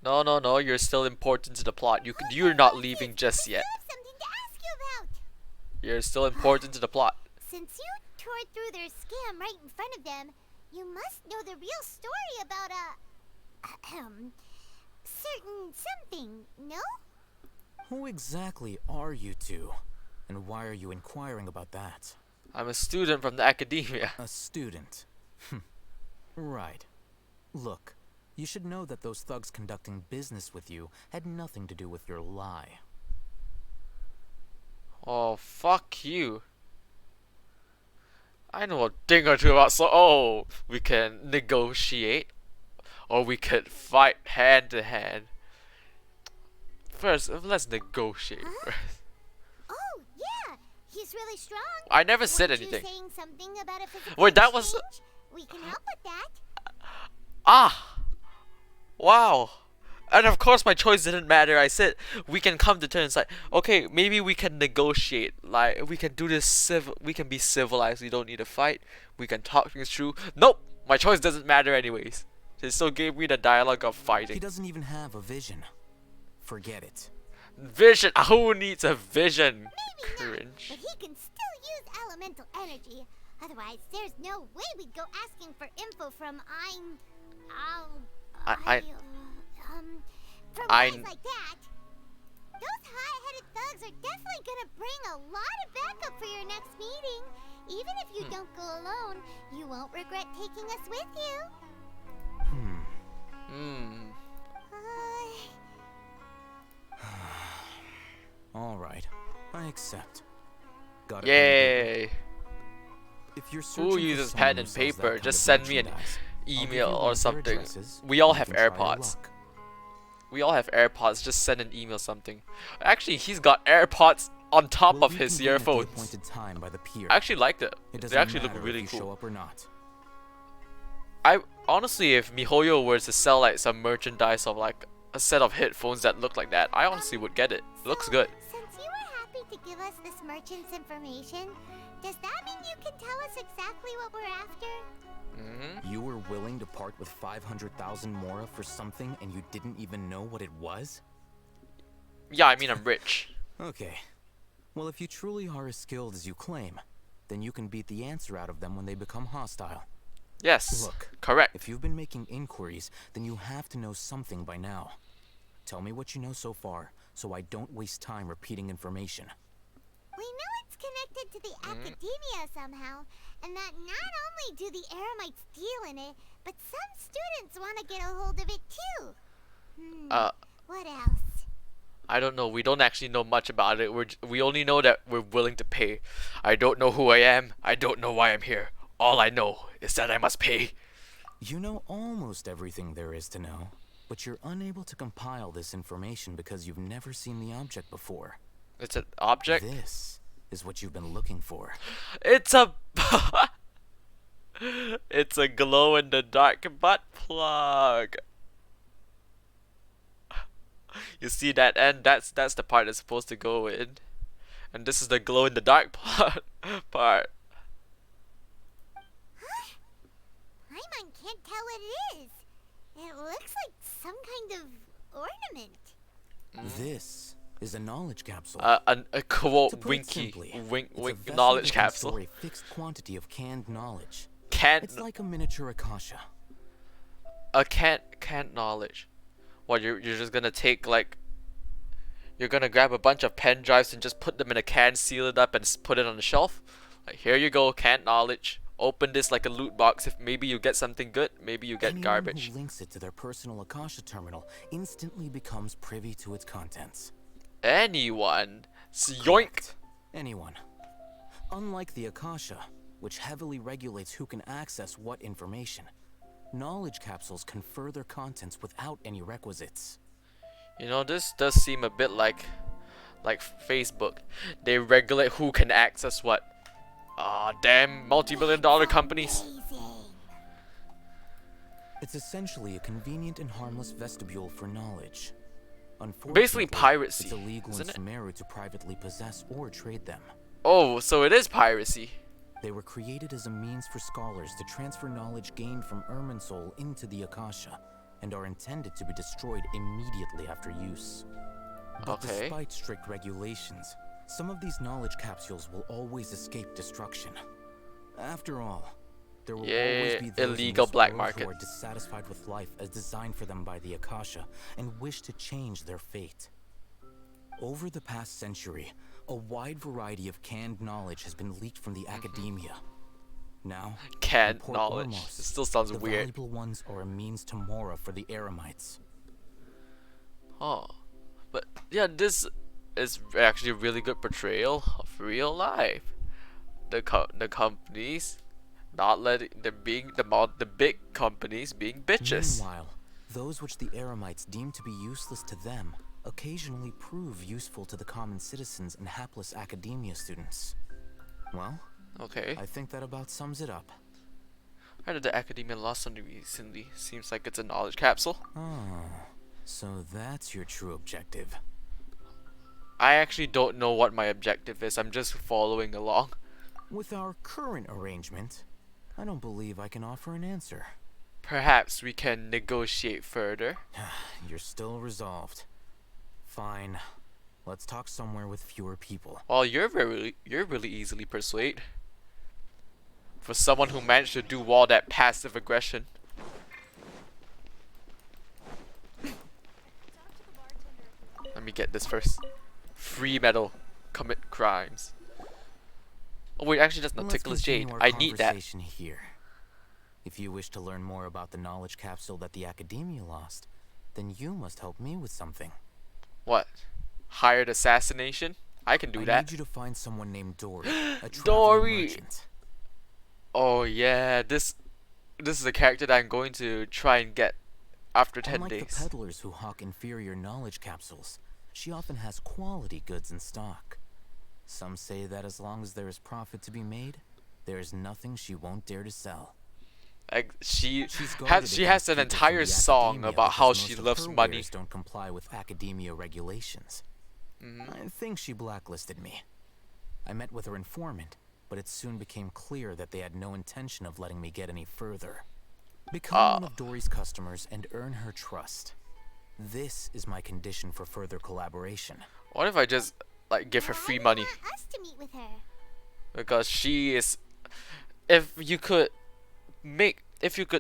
No, you're still important to the plot. You're not leaving just yet. I have something to ask you about. You're still important to the plot. Since you tore through their scam right in front of them, you must know the real story about certain something, no? Who exactly are you two? And why are you inquiring about that? I'm a student from the academia. A student? Right. Look, you should know that those thugs conducting business with you had nothing to do with your lie. Oh, fuck you. I know a thing or two about we can negotiate. Or we could fight hand to hand. First, let's negotiate. Huh? Oh, yeah. He's really strong. I never said Weren't anything. You saying something about a physical Wait, that was... exchange? We can help with that. Ah! Wow. And of course my choice didn't matter. I said we can come to terms, like, okay, maybe we can negotiate. Like, we can do this we can be civilized. We don't need to fight. We can talk things through. Nope! My choice doesn't matter anyways. They still gave me the dialogue of fighting. He doesn't even have a vision. Forget it. Vision? Who needs a vision? Maybe Cringe. not, but he can still use elemental energy. Otherwise, there's no way we'd go asking for info from from guys like that. Those high-headed thugs are definitely gonna bring a lot of backup for your next meeting. Even if you don't go alone, you won't regret taking us with you. All right, I accept. Got it. Yay! If you're Who uses pen and paper? Just send me an email or something. We all have AirPods. We all have AirPods. Just send an email something. Actually, he's got AirPods on top of his earphones. I actually liked it. They actually look really cool. I honestly, if MiHoYo were to sell like some merchandise of like a set of headphones that look like that, I honestly would get it. It looks good. Since you were happy to give us this merchant's information, does that mean you can tell us exactly what we're after? You were willing to part with 500,000 mora for something and you didn't even know what it was? Yeah, I mean I'm rich. Okay. Well, if you truly are as skilled as you claim, then you can beat the answer out of them when they become hostile. Yes, look, correct. If you've been making inquiries, then you have to know something by now. Tell me what you know so far, so I don't waste time repeating information. We know it's connected to the academia somehow, and that not only do the Eremites deal in it, but some students want to get a hold of it too. What else? I don't know. We don't actually know much about it. We only know that we're willing to pay. I don't know who I am. I don't know why I'm here. All I know is that I must pay. You know almost everything there is to know, but you're unable to compile this information because you've never seen the object before. It's an object? This is what you've been looking for. It's a... It's a glow-in-the-dark butt plug. You see that end? That's the part that's supposed to go in. And this is the glow-in-the-dark part. Paimon can't tell what it is. It looks like some kind of ornament. This is a knowledge capsule. A quote winky. wink knowledge capsule. Store a fixed quantity of canned knowledge. It's like a miniature akasha. A canned knowledge. What, you're just gonna take like, you're gonna grab a bunch of pen drives and just put them in a can, seal it up, and put it on the shelf? Like, here you go, canned knowledge. Open this like a loot box. If maybe you get something good, maybe you get Anyone garbage. Who links it to their personal akasha terminal instantly becomes privy to its contents. Anyone? Yoink! Anyone. Unlike the akasha, which heavily regulates who can access what information, knowledge capsules confer their contents without any requisites. You know, this does seem a bit like Facebook. They regulate who can access what. Ah, damn multi-million-dollar companies. It's essentially a convenient and harmless vestibule for knowledge. Unfortunately, basically piracy, it's illegal in isn't it? Sumeru to privately possess or trade them. Oh, so it is piracy. They were created as a means for scholars to transfer knowledge gained from Irminsul into the Akasha, and are intended to be destroyed immediately after use. But despite strict regulations, Some of these knowledge capsules will always escape destruction. After all, there will always be those illegal in this black world market who are dissatisfied with life as designed for them by the Akasha and wish to change their fate. Over the past century, a wide variety of canned knowledge has been leaked from the academia. Now, canned in Port knowledge. Ormos, It still sounds the weird. valuable ones are a means to mora for the Eremites. Oh, but yeah, this is actually a really good portrayal of real life. The companies not letting the big companies being bitches. Meanwhile, those which the Eremites deem to be useless to them occasionally prove useful to the common citizens and hapless academia students. Well, okay. I think that about sums it up. I heard that the academia lost something recently. Seems like it's a knowledge capsule. Oh, so that's your true objective. I actually don't know what my objective is. I'm just following along. With our current arrangement, I don't believe I can offer an answer. Perhaps we can negotiate further. You're still resolved. Fine. Let's talk somewhere with fewer people. Well, you're really easily persuaded. For someone who managed to do all that passive aggression. Let me get this first. Free metal. Commit crimes. Oh wait, actually that's not ticklish jade. I need that. Here. If you wish to learn more about the knowledge capsule that the academia lost, then you must help me with something. What? Hired assassination? I can do that. I need you to find someone named Dory, a traveling Dory! merchant. Oh yeah, this is a character that I'm going to try and get after 10 Unlike days. the peddlers who hawk inferior knowledge capsules, she often has quality goods in stock. Some say that as long as there is profit to be made, there is nothing she won't dare to sell. Like she has an people entire from the song academia about how because she most of loves her money. wares don't comply with academia regulations. I think she blacklisted me. I met with her informant, but it soon became clear that they had no intention of letting me get any further. Become one of Dory's customers and earn her trust. This is my condition for further collaboration. What if I just like give her free money? Want us to meet with her. Because she is. If you could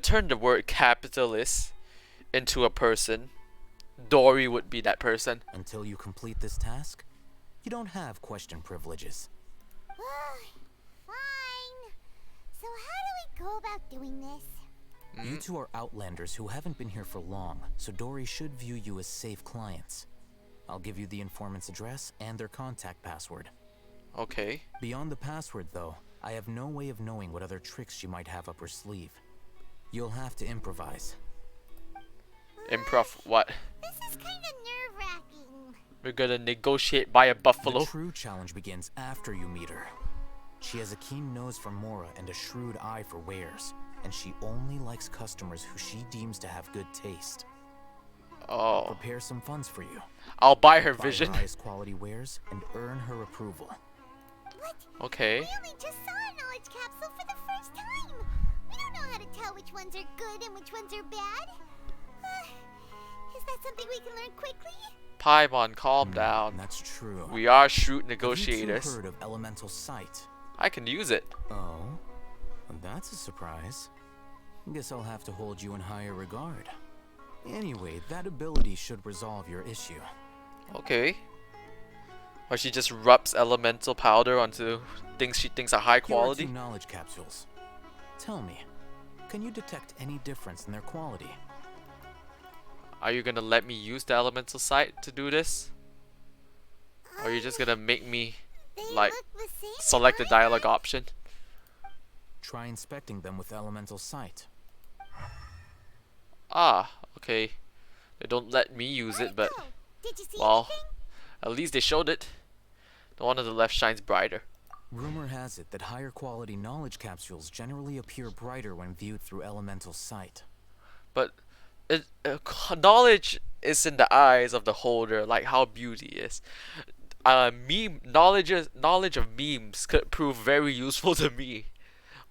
turn the word capitalist into a person, Dory would be that person. Until you complete this task, you don't have question privileges. Fine. So how do we go about doing this? You two are outlanders who haven't been here for long, so Dory should view you as safe clients. I'll give you the informant's address and their contact password. Okay. Beyond the password, though, I have no way of knowing what other tricks she might have up her sleeve. You'll have to improvise. Improv what? This is kind of nerve-wracking. We're gonna negotiate by a buffalo. The true challenge begins after you meet her. She has a keen nose for mora and a shrewd eye for wares, and she only likes customers who she deems to have good taste. Oh. Prepare some funds for you. I'll buy her Buy vision. her highest quality wares and earn her approval. What? Okay. We only just saw a knowledge capsule for the first time. We don't know how to tell which ones are good and which ones are bad. Is that something we can learn quickly? Paimon, calm down. That's true. We are shrewd Have negotiators. you two heard of elemental sight? I can use it. Oh, well, that's a surprise. Guess I'll have to hold you in higher regard. Anyway, that ability should resolve your issue. Okay. Or she just rubs elemental powder onto things she thinks are high quality. Here are 2 knowledge capsules. Tell me, can you detect any difference in their quality? Are you gonna let me use the elemental sight to do this? Or are you just gonna make me like select the dialogue option? Try inspecting them with elemental sight. Ah, okay. They don't let me use it, but Did you see well, anything? at least they showed it. The one on the left shines brighter. Rumor has it that higher quality knowledge capsules generally appear brighter when viewed through elemental sight. But knowledge is in the eyes of the holder, like how beauty is. Knowledge of memes could prove very useful to me,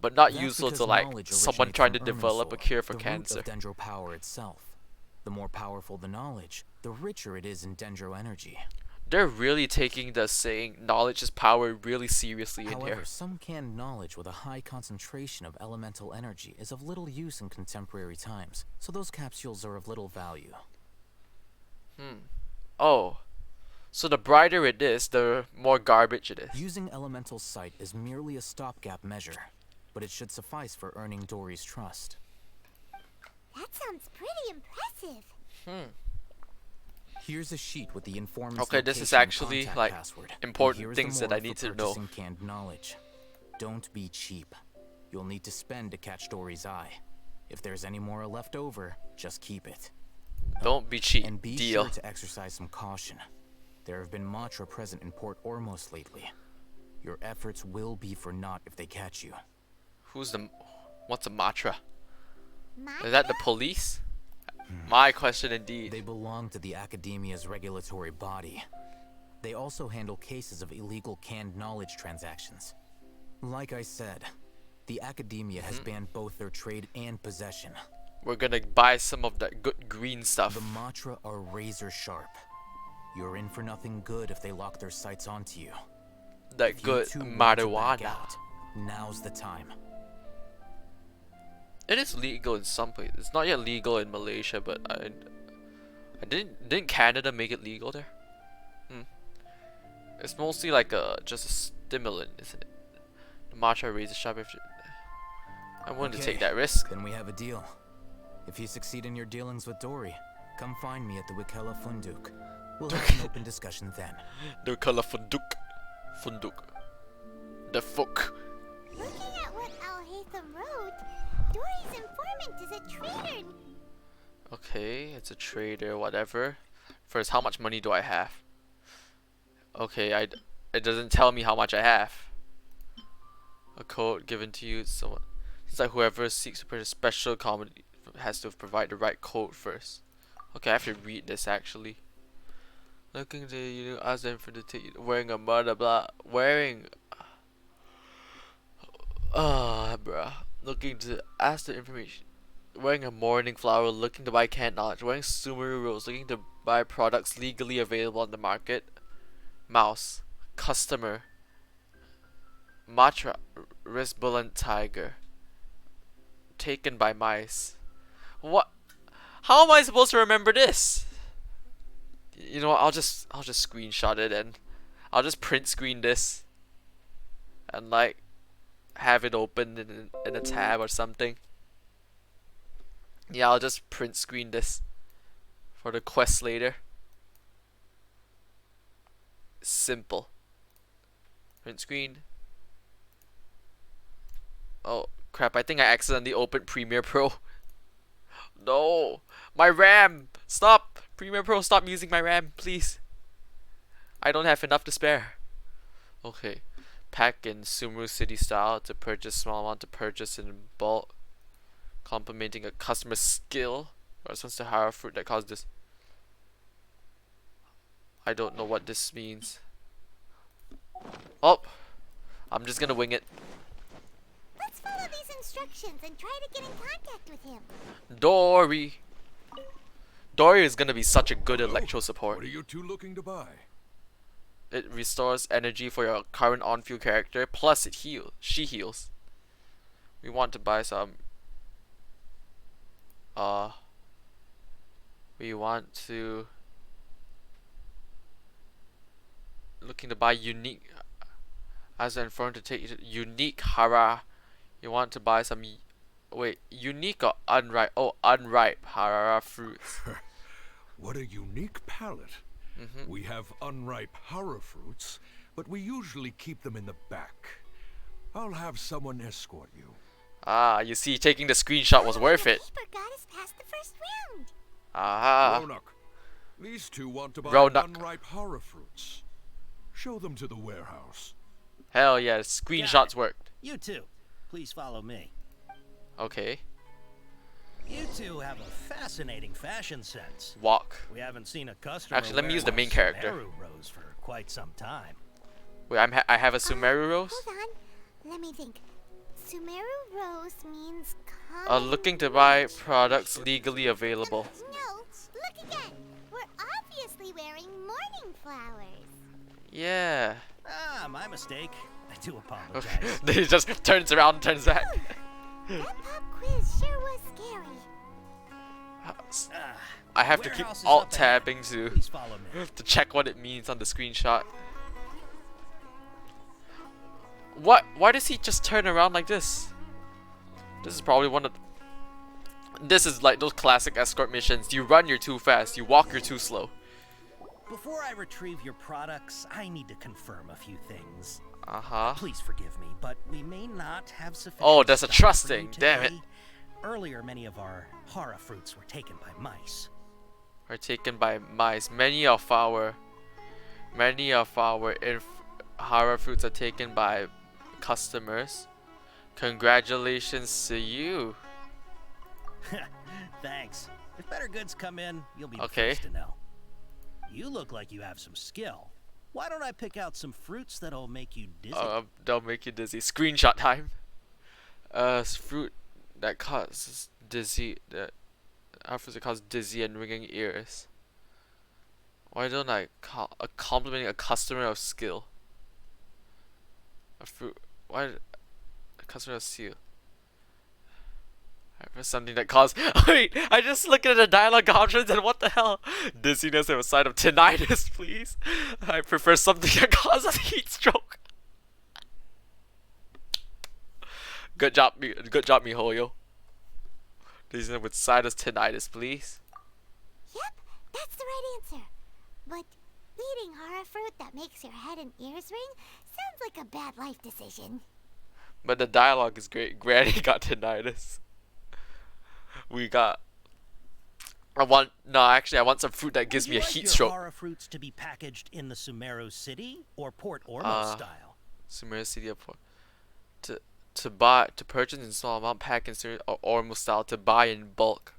but not That's useful because to like knowledge someone originates trying to from develop a Irminsul, cure for the root cancer. of dendro power itself. The more powerful the knowledge, the richer it is in dendro energy. They're really taking the saying knowledge is power really seriously in However, here. some canned knowledge with a high concentration of elemental energy is of little use in contemporary times, so those capsules are of little value. Oh. So the brighter it is, the more garbage it is. Using elemental sight is merely a stopgap measure, but it should suffice for earning Dory's trust. That sounds pretty impressive. Here's a sheet with the informant's Okay, this is location and actually contact like password. important Here's things the that I mora need for to know. purchasing canned knowledge. Don't be cheap. You'll need to spend to catch Dory's eye. If there's any mora left over, just keep it. Don't be cheap. And be Deal. sure to exercise some caution. There have been Matra present in Port Ormos lately. Your efforts will be for naught if they catch you. What's a Matra? Matra? Is that the police? My question indeed. They belong to the Academia's regulatory body. They also handle cases of illegal canned knowledge transactions. Like I said, the Academia has banned both their trade and possession. We're gonna buy some of that good green stuff. The Matra are razor sharp. You're in for nothing good if they lock their sights onto you. That If you good two want to back marijuana. out, now's the time. It is legal in some places. It's not yet legal in Malaysia, but I didn't Canada make it legal there? It's mostly like just a stimulant, isn't it? The matcha razor sharp. I'm willing to take that risk. Then we have a deal. If you succeed in your dealings with Dory, come find me at the Wikela Funduk. We'll have an open discussion then. The color funduk. The fuck. Looking at what Al Haytham wrote, Dory's informant is a traitor. Okay, it's a trader, whatever. First, how much money do I have? Okay, it doesn't tell me how much I have. A code given to you. Someone. It's like whoever seeks to purchase special comedy has to provide the right code first. Okay, I have to read this actually. Looking to you ask them for the wearing a blah blah wearing. Bruh. Looking to ask the information. Wearing a morning flower, looking to buy canned knowledge. Wearing Sumeru rose, looking to buy products legally available on the market. Mouse. Customer. Matra. Resbulant tiger. Taken by mice. What? How am I supposed to remember this? You know what? I'll just screenshot it and I'll just print screen this and like have it open in a tab or something. Yeah, I'll just print screen this for the quest later. Simple. Print screen. Oh crap, I think I accidentally opened Premiere Pro. No! My RAM! Stop! Premiere Pro, stop using my RAM, please. I don't have enough to spare. Okay. Pack in Sumeru City style to purchase small amount to purchase in bulk. Complementing a customer's skill. Response to higher fruit that caused this. I don't know what this means. Oh! I'm just gonna wing it. Let's follow these instructions and try to get in contact with him. Dory! Dory is gonna be such a good electro support. What are you two looking to buy? It restores energy for your current on-field character, plus it she heals. We want to buy some we want to looking to buy unique as an informed to take unique hara. You want to buy some unique or unripe? Oh, unripe harara fruits. What a unique palate. We have unripe hara fruits, but we usually keep them in the back. I'll have someone escort you. Ah, you see, taking the screenshot was worth it. Keeper got us past the first round. Aha. Ronak, these two want to buy Ronak. unripe hara fruits. Show them to the warehouse. Hell yeah, screenshots worked. You two, please follow me. Okay. You two have a fascinating fashion sense. Walk. We haven't seen a customer. Actually, let me use the main wearing a character. Sumeru rose for quite some time. Wait, I have a Sumeru rose? Hold on. Let me think. Sumeru rose means common. Looking to buy products legally available. No, look again. We're obviously wearing morning flowers. Yeah. Ah, my mistake. I do apologize. He just turns around and turns back. That pop quiz sure was scary. I have to keep alt tabbing to check what it means on the screenshot. What? Why does he just turn around like this? This is probably one of. This is like those classic escort missions. You run, you're too fast. You walk, you're too slow. Before I retrieve your products, I need to confirm a few things. Uh-huh. Please forgive me, but we may not have sufficient. Oh, that's a stock trust for you thing. Damn it. today. Earlier, many of our hara fruits were taken by mice. Are taken by mice. Many of our hara fruits are taken by customers. Congratulations to you. Thanks. If better goods come in, you'll be the Okay. first to know. You look like you have some skill. Why don't I pick out some fruits that'll make you dizzy? They'll make you dizzy. Screenshot time. Fruit that causes dizzy. That fruit that causes dizzy and ringing ears. Why don't I complimenting a customer of skill? A fruit. Why? A customer of skill. For something that caused. Wait, I just looked at the dialogue options and what the hell? Dizziness and a sign of tinnitus, please. I prefer something that causes heat stroke. Good job, MiHoYo. Dizziness with sinus tinnitus, please. Yep, that's the right answer. But eating hara fruit that makes your head and ears ring sounds like a bad life decision. But the dialogue is great. Granny got tinnitus. I want some fruit that gives me a heat stroke. Hara fruits to be packaged in the Sumeru City or Port Ormuz style? Sumeru City or Port. To purchase in small amount, pack in Ormuz style. To buy in bulk.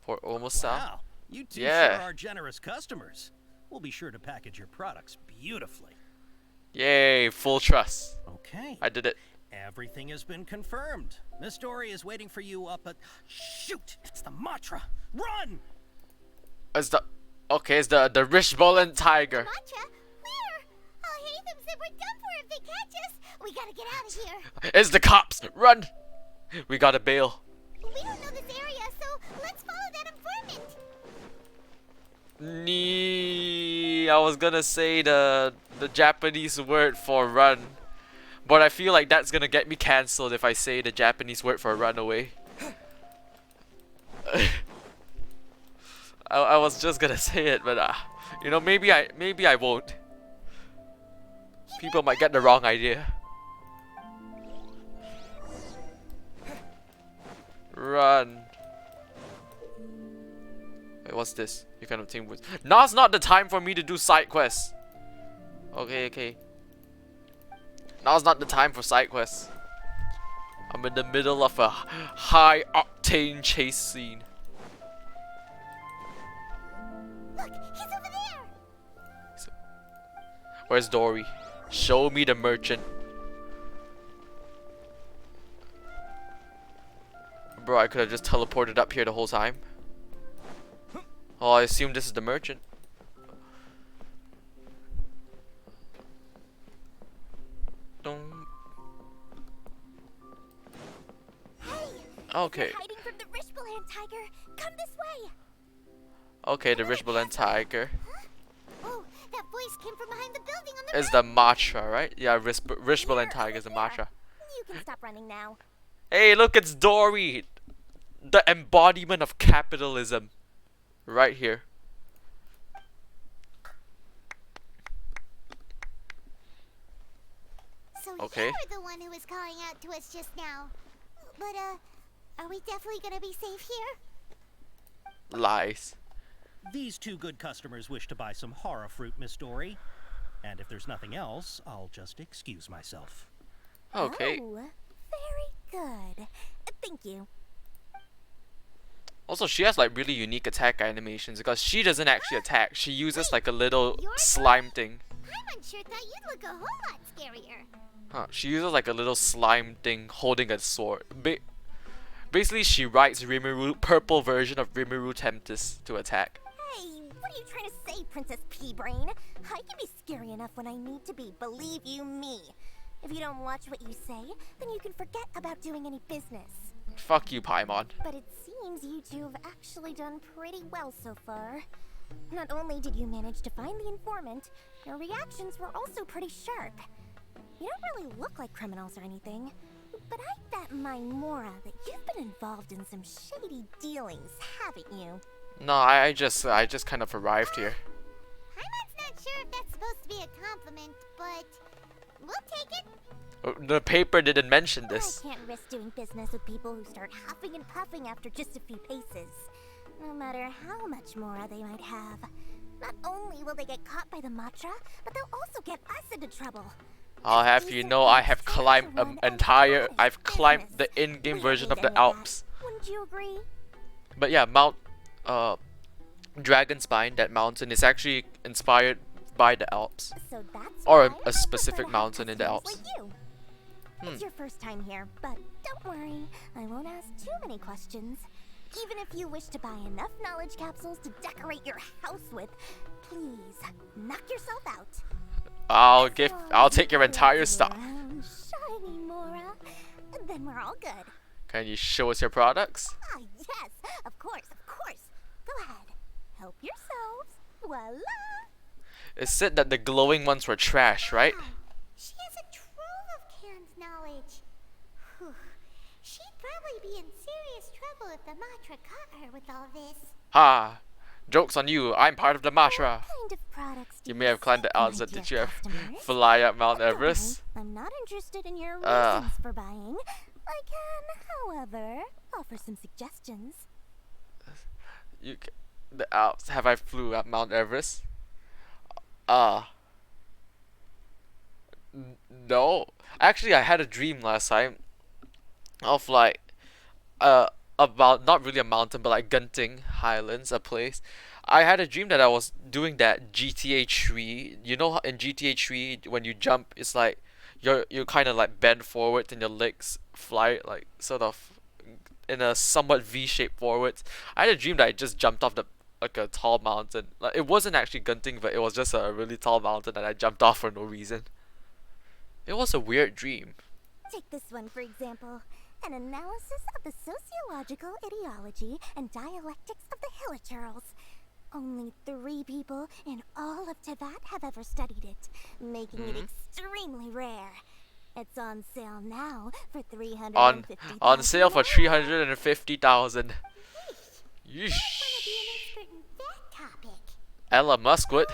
Port Ormuz style. Wow, you two yeah. sure are generous customers. We'll be sure to package your products beautifully. Yay! Full trust. Okay. I did it. Everything has been confirmed. Miss Dory is waiting for you up at. Shoot! It's the Matra. Run! It's the Rishbolen tiger. Matra? Where? Oh, Hatham said we're done for if they catch us. We gotta get out of here. It's the cops. Run! We gotta bail. We don't know this area, so let's follow that informant. I was gonna say the Japanese word for run. But I feel like that's gonna get me cancelled if I say the Japanese word for runaway. I was just gonna say it, but you know, maybe I won't. People might get the wrong idea. Run. Wait, what's this? You can obtain words. Now's not the time for me to do side quests. Okay. Now's not the time for side quests. I'm in the middle of a high octane chase scene. Look, he's over there. Where's Dory? Show me the merchant. Bro, I could have just teleported up here the whole time. Oh, I assume this is the merchant. Okay. Hiding from the Rishbolen tiger. Come this way. Okay, the Rishbolen tiger. Huh? Oh, that voice came from behind the building on the Is the Matra, right? Yeah, Rishbolen tiger is the Matra. You can stop running now. Hey, look, it's Dory. The embodiment of capitalism. Right here. So okay. you were the one who was calling out to us just now. But are we definitely gonna be safe here? Lies. These two good customers wish to buy some hara fruit, Miss Dory. And if there's nothing else, I'll just excuse myself. Okay. Oh, very good. Thank you. Also, she has like really unique attack animations because she doesn't actually attack. She uses like a little slime thing. I'm sure thought you'd look a whole lot scarier. Huh, she uses like a little slime thing holding a sword. Basically, she rides Rimuru, purple version of Rimuru Tempest to attack. Hey, What are you trying to say, Princess Pea-Brain? I can be scary enough when I need to be, believe you me. If you don't watch what you say, then you can forget about doing any business. Fuck you, Paimon. But it seems you two have actually done pretty well so far. Not only did you manage to find the informant, your reactions were also pretty sharp. You don't really look like criminals or anything, but I bet my Mora that you've been involved in some shady dealings, haven't you? No, I just kind of arrived here. Paimon's not sure if that's supposed to be a compliment, but we'll take it. The paper didn't mention this. I can't risk doing business with people who start huffing and puffing after just a few paces. No matter how much Mora they might have. Not only will they get caught by the Matra, but they'll also get us into trouble. I'll have you know I have climbed I've climbed the in-game version of the Alps. Wouldn't you agree? But yeah, Mount Dragonspine, that mountain, is actually inspired by the Alps. So that's or a specific mountain in the Alps. Like you. It's your first time here, but don't worry, I won't ask too many questions. Even if you wish to buy enough knowledge capsules to decorate your house with, please knock yourself out. I'll take your entire stuff. Shiny Mora, and then we're all good. Can you show us your products? Ah, yes, of course, of course. Go ahead, help yourselves. Voila! It said that the glowing ones were trash, right? She has a trove of canned knowledge. Whew. She'd probably be in serious trouble if the Matra caught her with all this. Ha! Joke's on you, I'm part of the Matra. What kind of products do You may have climbed the sell, Alps, my did dear you ever customers? fly up Mount Everest? I'm not interested in your reasons for buying. I can, however, offer some suggestions. The Alps, have I flew up Mount Everest? No. Actually, I had a dream last time of like about not really a mountain but like Genting Highlands, a place. I had a dream that I was doing that GTA 3. You know, in GTA 3 when you jump, it's like you kind of like bend forward and your legs fly like sort of in a somewhat V-shaped forwards. I had a dream that I just jumped off like a tall mountain. Like it wasn't actually Genting, but it was just a really tall mountain and I jumped off for no reason. It was a weird dream. Take this one, for example. An analysis of the sociological ideology and dialectics of the Hilichurls. Only 3 people in all of Teyvat have ever studied it, making it extremely rare. It's on sale now for 350,000. On sale for 350,000. Yeesh. Ella Muskwood.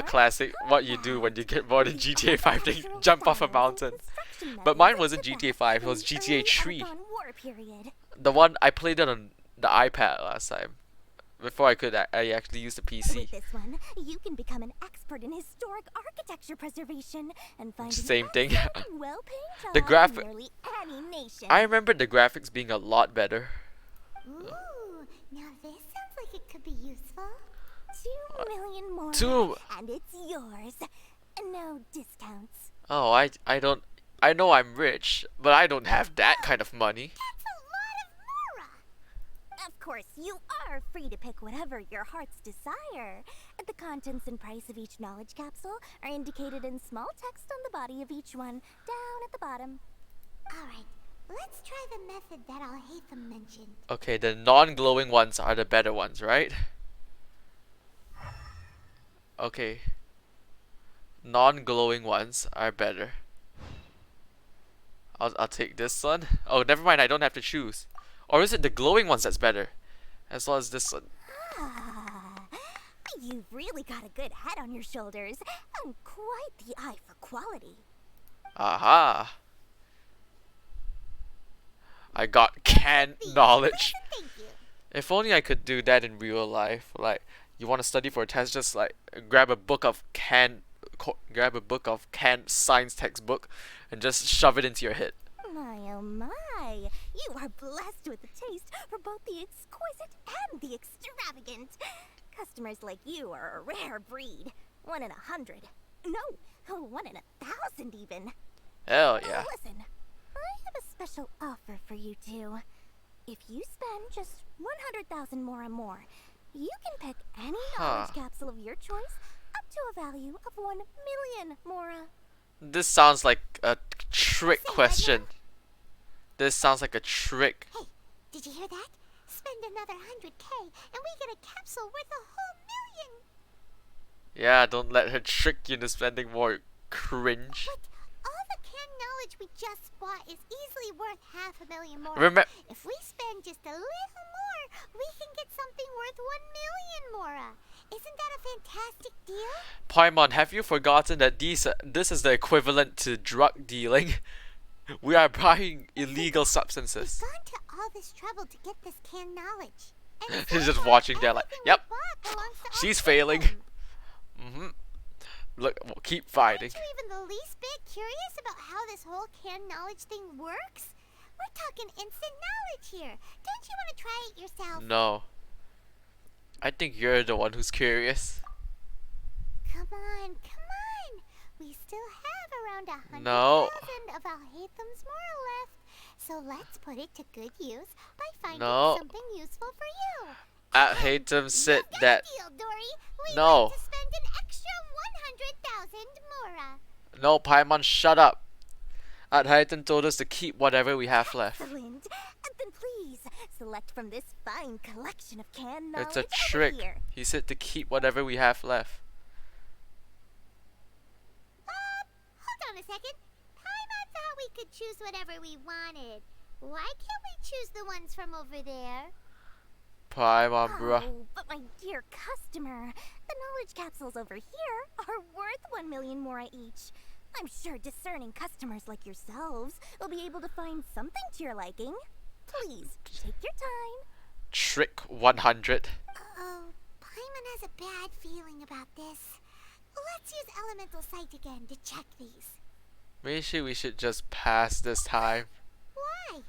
Classic. What you do when you get bored in GTA 5 to jump off a mountain. But mine wasn't GTA 5, it was GTA 3. The one I played it on the iPad last time. Before I actually used the PC. With this one, you can become an expert in historic architecture preservation and find same thing. well-paying The job in nearly any nation. I remember the graphics being a lot better. Ooh, now this sounds like it could be useful. 2 million more, and it's yours. No discounts. Oh, I know I'm rich, but I don't have that kind of money. That's a lot of Mora. Of course, you are free to pick whatever your hearts desire. The contents and price of each knowledge capsule are indicated in small text on the body of each one, down at the bottom. Alright, let's try the method that Alhaitham mentioned. Okay, the non-glowing ones are the better ones, right? Okay. Non-glowing ones are better. I'll take this one. Oh, never mind, I don't have to choose. Or is it the glowing ones that's better? As well as this one. You've really got a good head on your shoulders, and quite the eye for quality. Aha! I got canned knowledge. If only I could do that in real life. Like, you want to study for a test, just like grab a book of canned science textbook and just shove it into your head. My oh my, you are blessed with a taste for both the exquisite and the extravagant. Customers like you are a rare breed. 1 in 100. No, 1 in 1,000 even. Hell yeah. Listen, I have a special offer for you two. If you spend just 100,000 more, You can pick any knowledge capsule of your choice up to a value of 1 million mora. This sounds like a trick question. This sounds like a trick. Hey, did you hear that? Spend another 100K and we get a capsule worth a whole million. Yeah, don't let her trick you into spending more. Cringe. But all the canned knowledge we just bought is easily worth 500,000 more. If we spend just a little more, we can get something worth 1 million mora. Isn't that a fantastic deal? Paimon, have you forgotten that this is the equivalent to drug dealing? We are buying illegal substances. We've gone to all this trouble to get this canned knowledge. And She's just watching there like, yep, she's failing. Look, we'll keep fighting. Aren't you even the least bit curious about how this whole canned knowledge thing works? We're talking instant knowledge here. Don't you want to try it yourself? No. I think you're the one who's curious. Come on, come on. We still have around 100,000 of Alhaitham's mora left. So let's put it to good use by finding something useful for you. Alhaitham said that. Deal, Dory. We'd No. like to spend an extra 100,000 mora. No, Paimon, shut up. Alhaitham told us to keep whatever we have left. Excellent. Then please select from this fine collection of canned knowledge. It's a trick. Here. He said to keep whatever we have left. Hold on a second. Paimon thought we could choose whatever we wanted. Why can't we choose the ones from over there? Paimon, bruh. Oh, but my dear customer, the knowledge capsules over here are worth 1 million mora each. I'm sure discerning customers like yourselves will be able to find something to your liking. Please, take your time. Trick 100. Uh-oh, Paimon has a bad feeling about this. Let's use Elemental Sight again to check these. Maybe we should just pass this time. Why?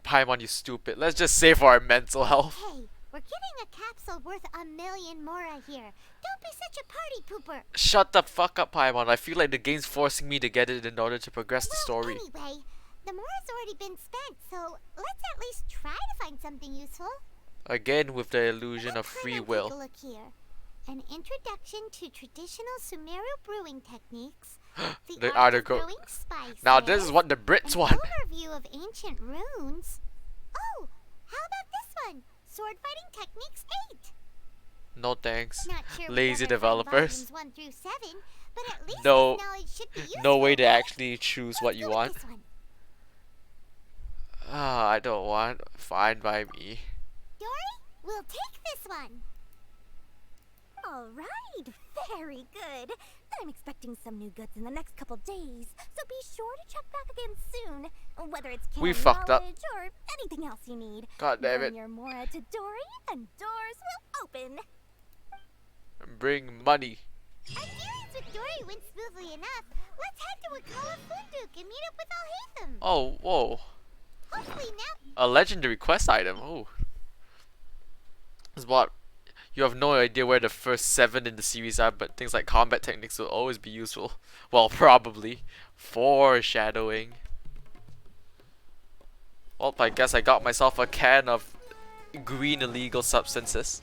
Paimon, you stupid. Let's just save our mental health. Hey, we're getting a capsule worth 1 million mora here. Don't be such a party pooper. Shut the fuck up, Paimon. I feel like the game's forcing me to get it in order to progress the story. Anyway, the mora's already been spent, so let's at least try to find something useful. Again with the illusion of free will. Take a look here. An introduction to traditional Sumeru brewing techniques. The article. Now this is what the Brits want. Overview of ancient runes. Oh, how about this one? Sword fighting techniques 8. No thanks. Not sure Lazy developers. 1 through 7, but at least No, this knowledge should be useful. no way to actually choose what you want. This one. I don't want. Fine by me. Dory, we'll take this one. All right, very good. I'm expecting some new goods in the next couple days, so be sure to check back again soon. Whether it's We canned fucked up. knowledge or anything else you need. God damn Bring it. your mora to Dory, and doors will open. Bring money. Our dealings with Dory went smoothly enough. Let's head to Wakala Funduk and meet up with Alhaitham. Oh, whoa. Hopefully now. A legendary quest item. Oh. Is what? You have no idea where the first 7 in the series are, but things like combat techniques will always be useful. Well, probably. Foreshadowing. Well, I guess I got myself a can of green illegal substances.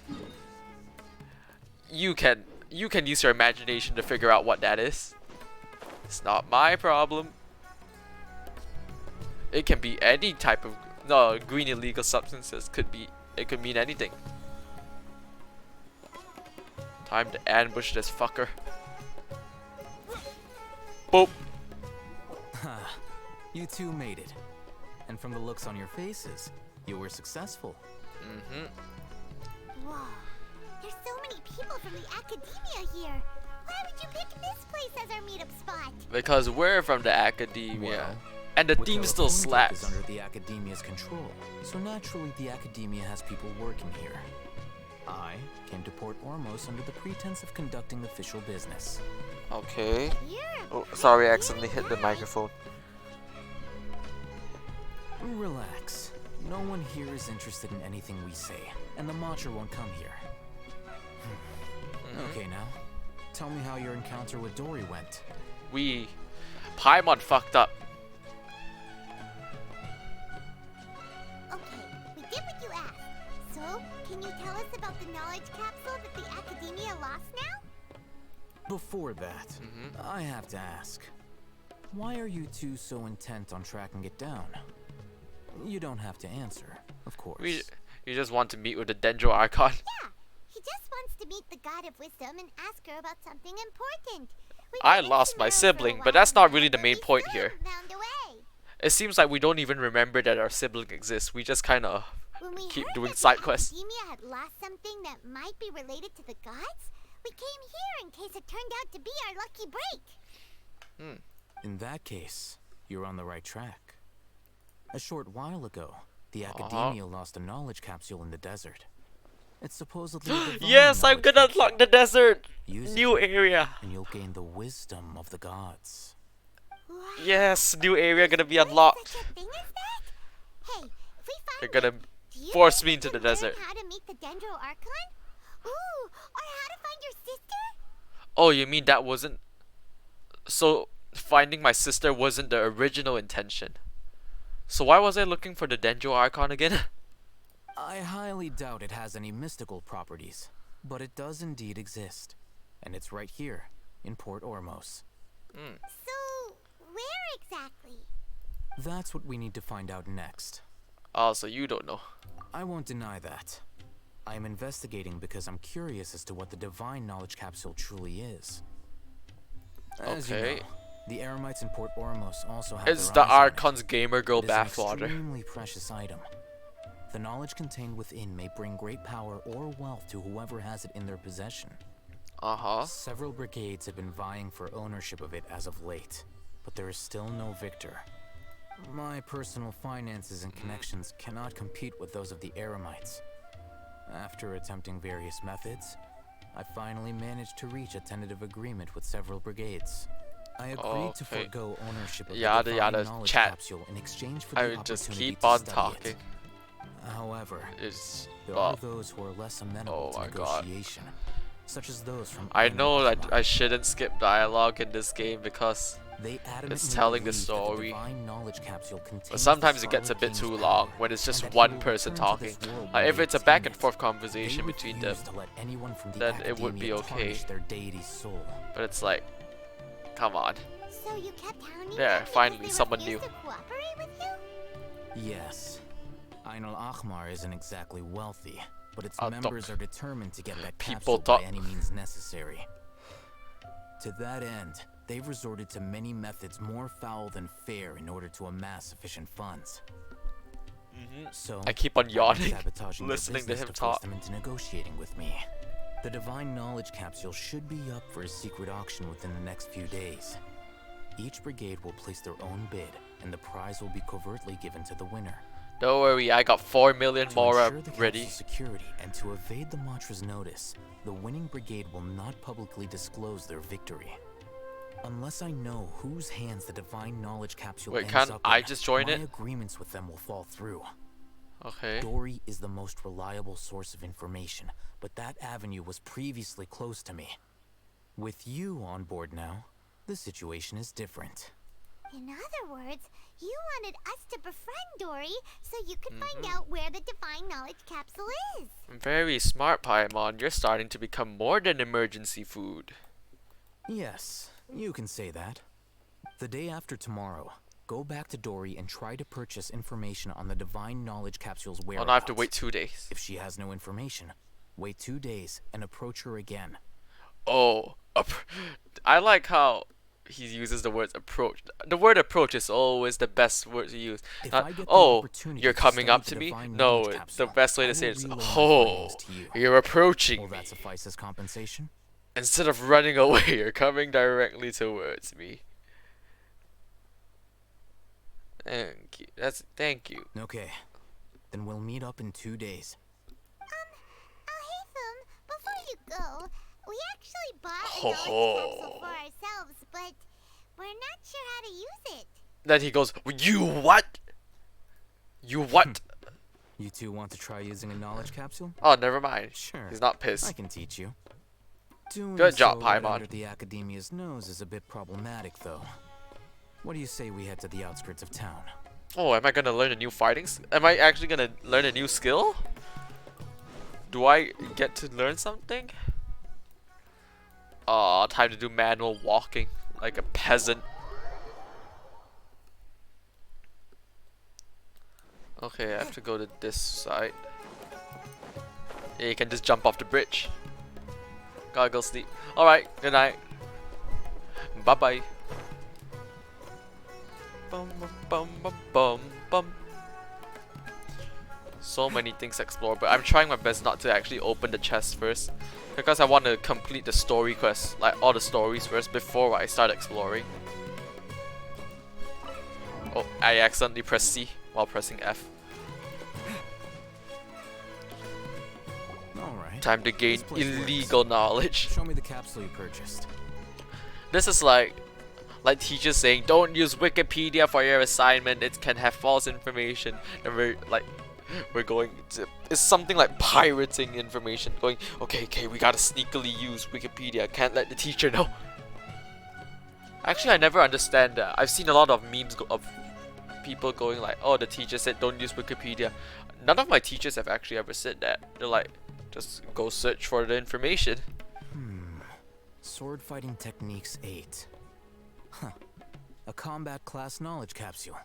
You can use your imagination to figure out what that is. It's not my problem. It can be any type of green illegal substances. It could mean anything. Time to ambush this fucker. Boop. You two made it. And from the looks on your faces, you were successful. Whoa. There's so many people from the academia here. Why would you pick this place as our meetup spot? Because we're from the academia. Well, and the theme still slaps. Is under the academia's control, so naturally the academia has people working here. I came to Port Ormos under the pretense of conducting official business. Okay. Oh, sorry, I accidentally hit the microphone. Relax. No one here is interested in anything we say, and the Matcher won't come here. Okay, now, tell me how your encounter with Dory went. Paimon fucked up. Okay, we did what you asked. So, can you tell tell us about the knowledge capsule that the Academia lost now? Before that, I have to ask, why are you two so intent on tracking it down? You don't have to answer, of course. You just want to meet with the Dendro Archon? Yeah, he just wants to meet the God of Wisdom and ask her about something important. I lost my sibling, but that's not really the main point here. It seems like we don't even remember that our sibling exists. We just kind of keep doing side quests. Academia had lost something that might be related to the gods. We came here in case it turned out to be our lucky break. In that case, you're on the right track. A short while ago, the Academia lost a knowledge capsule in the desert. It's supposedly yes, I'm gonna unlock the desert! Use new area! And you'll gain the wisdom of the gods. Wow. Yes, new area gonna be unlocked. Such a thing as that? Hey, if we find They're gonna it, force me into the desert. How to meet the Dendro Archon? Ooh, or how to find your sister? Oh, you mean that wasn't... So, finding my sister wasn't the original intention. So why was I looking for the Dendro Archon again? I highly doubt it has any mystical properties, but it does indeed exist. And it's right here, in Port Ormos. So, where exactly? That's what we need to find out next. Oh, so you don't know. I won't deny that. I am investigating because I'm curious as to what the divine knowledge capsule truly is. As you know, the Eremites in Port Ormos also have It's the Archon's gamer girl bathwater. An extremely precious item. The knowledge contained within may bring great power or wealth to whoever has it in their possession. Several brigades have been vying for ownership of it as of late, but there is still no victor. My personal finances and connections cannot compete with those of the Eremites. After attempting various methods, I finally managed to reach a tentative agreement with several brigades. I agreed to forego ownership of the divine knowledge capsule in exchange for the opportunity just keep to on study talking. it. However, there are those who are less amenable to negotiation, such as those from... I know that I shouldn't skip dialogue in this game because it's telling the story. But sometimes it gets a bit too long when it's just one person talking. If it's a back and forth conversation between them, then it would be okay. But it's like, come on. So you kept hounding There, them finally because they someone refused new. to cooperate with you? Yes. Ainul Ahmar isn't exactly wealthy, but its members are determined to get that capsule by any means necessary. To that end, they've resorted to many methods more foul than fair in order to amass sufficient funds. So I keep on yawning, sabotaging listening to their him business to force talk. them into negotiating with me. The divine knowledge capsule should be up for a secret auction within the next few days. Each brigade will place their own bid, and the prize will be covertly given to the winner. Don't worry, I got 4 million mora ready. Security and to evade the Matra's notice, the winning brigade will not publicly disclose their victory. Unless I know whose hands the divine knowledge capsule ends can't up I in, just join my it? agreements with them will fall through. Okay. Dory is the most reliable source of information, but that avenue was previously closed to me. With you on board now, the situation is different. In other words, you wanted us to befriend Dory so you could find out where the divine knowledge capsule is. Very smart, Paimon. You're starting to become more than emergency food. Yes, you can say that. The day after tomorrow, go back to Dory and try to purchase information on the divine knowledge capsule's whereabouts. Oh, no, I have to wait 2 days. If she has no information, wait 2 days and approach her again. Oh, I like how he uses the word approach. The word approach is always the best word to use. Not, oh, you're coming up to me? No, the best way to say it is, oh, you're approaching Will that suffice as compensation? Instead of running away, you're coming directly towards me. Thank you. Thank you. Okay, then we'll meet up in 2 days. Haytham, before you go, we actually bought a knowledge capsule for ourselves, but we're not sure how to use it. Then he goes, you what? You what? You two want to try using a knowledge capsule? Oh, never mind. Sure. He's not pissed. I can teach you. Doing Good job, so right Paimon. under the Academia's nose is a bit problematic, though. What do you say we head to the outskirts of town? Oh, am I gonna learn a new fighting? Am I actually gonna learn a new skill? Do I get to learn something? Time to do manual walking like a peasant. Okay, I have to go to this side. Yeah, you can just jump off the bridge. Gotta go sleep. Alright, good night. Bye bye. Bum bum bum bum bum bum. So many things to explore, but I'm trying my best not to actually open the chest first, because I want to complete the story quest, like all the stories first before I start exploring. Oh, I accidentally pressed C while pressing F. Alright. Time to gain illegal knowledge. Show me the capsule you purchased. This is like teachers saying, don't use Wikipedia for your assignment, it can have false information. And we're going to, it's something like pirating information, going, okay, we gotta sneakily use Wikipedia, can't let the teacher know. Actually, I never understand that. I've seen a lot of memes of people going like, oh, the teacher said don't use Wikipedia. None of my teachers have actually ever said that. They're like, just go search for the information. Sword Fighting Techniques 8. Huh. A combat class knowledge capsule.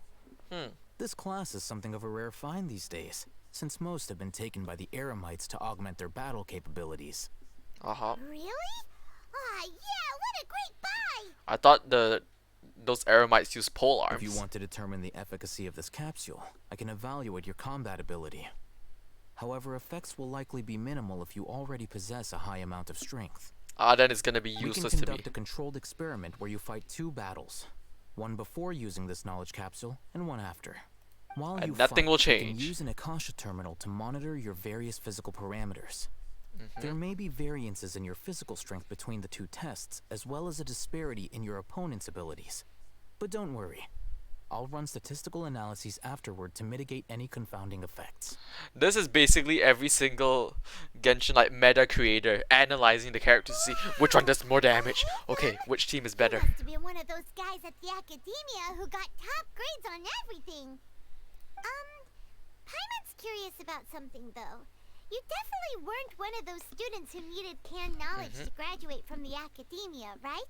This class is something of a rare find these days, since most have been taken by the Eremites to augment their battle capabilities. Really? Ah, yeah, what a great buy! I thought those Eremites use pole arms. If you want to determine the efficacy of this capsule, I can evaluate your combat ability. However, effects will likely be minimal if you already possess a high amount of strength. Then it's gonna be useless to me. We can conduct a controlled experiment where you fight 2 battles. One before using this knowledge capsule, and one after. While you nothing fight, will change. You can use an Akasha terminal to monitor your various physical parameters. There may be variances in your physical strength between the 2 tests, as well as a disparity in your opponent's abilities. But don't worry. I'll run statistical analyses afterward to mitigate any confounding effects. This is basically every single Genshin meta creator analyzing the characters to see which one does more damage. Okay, which team is better? You must have been one of those guys at the academia who got top grades on everything. Paimon's curious about something though. You definitely weren't one of those students who needed canned knowledge to graduate from the academia, right?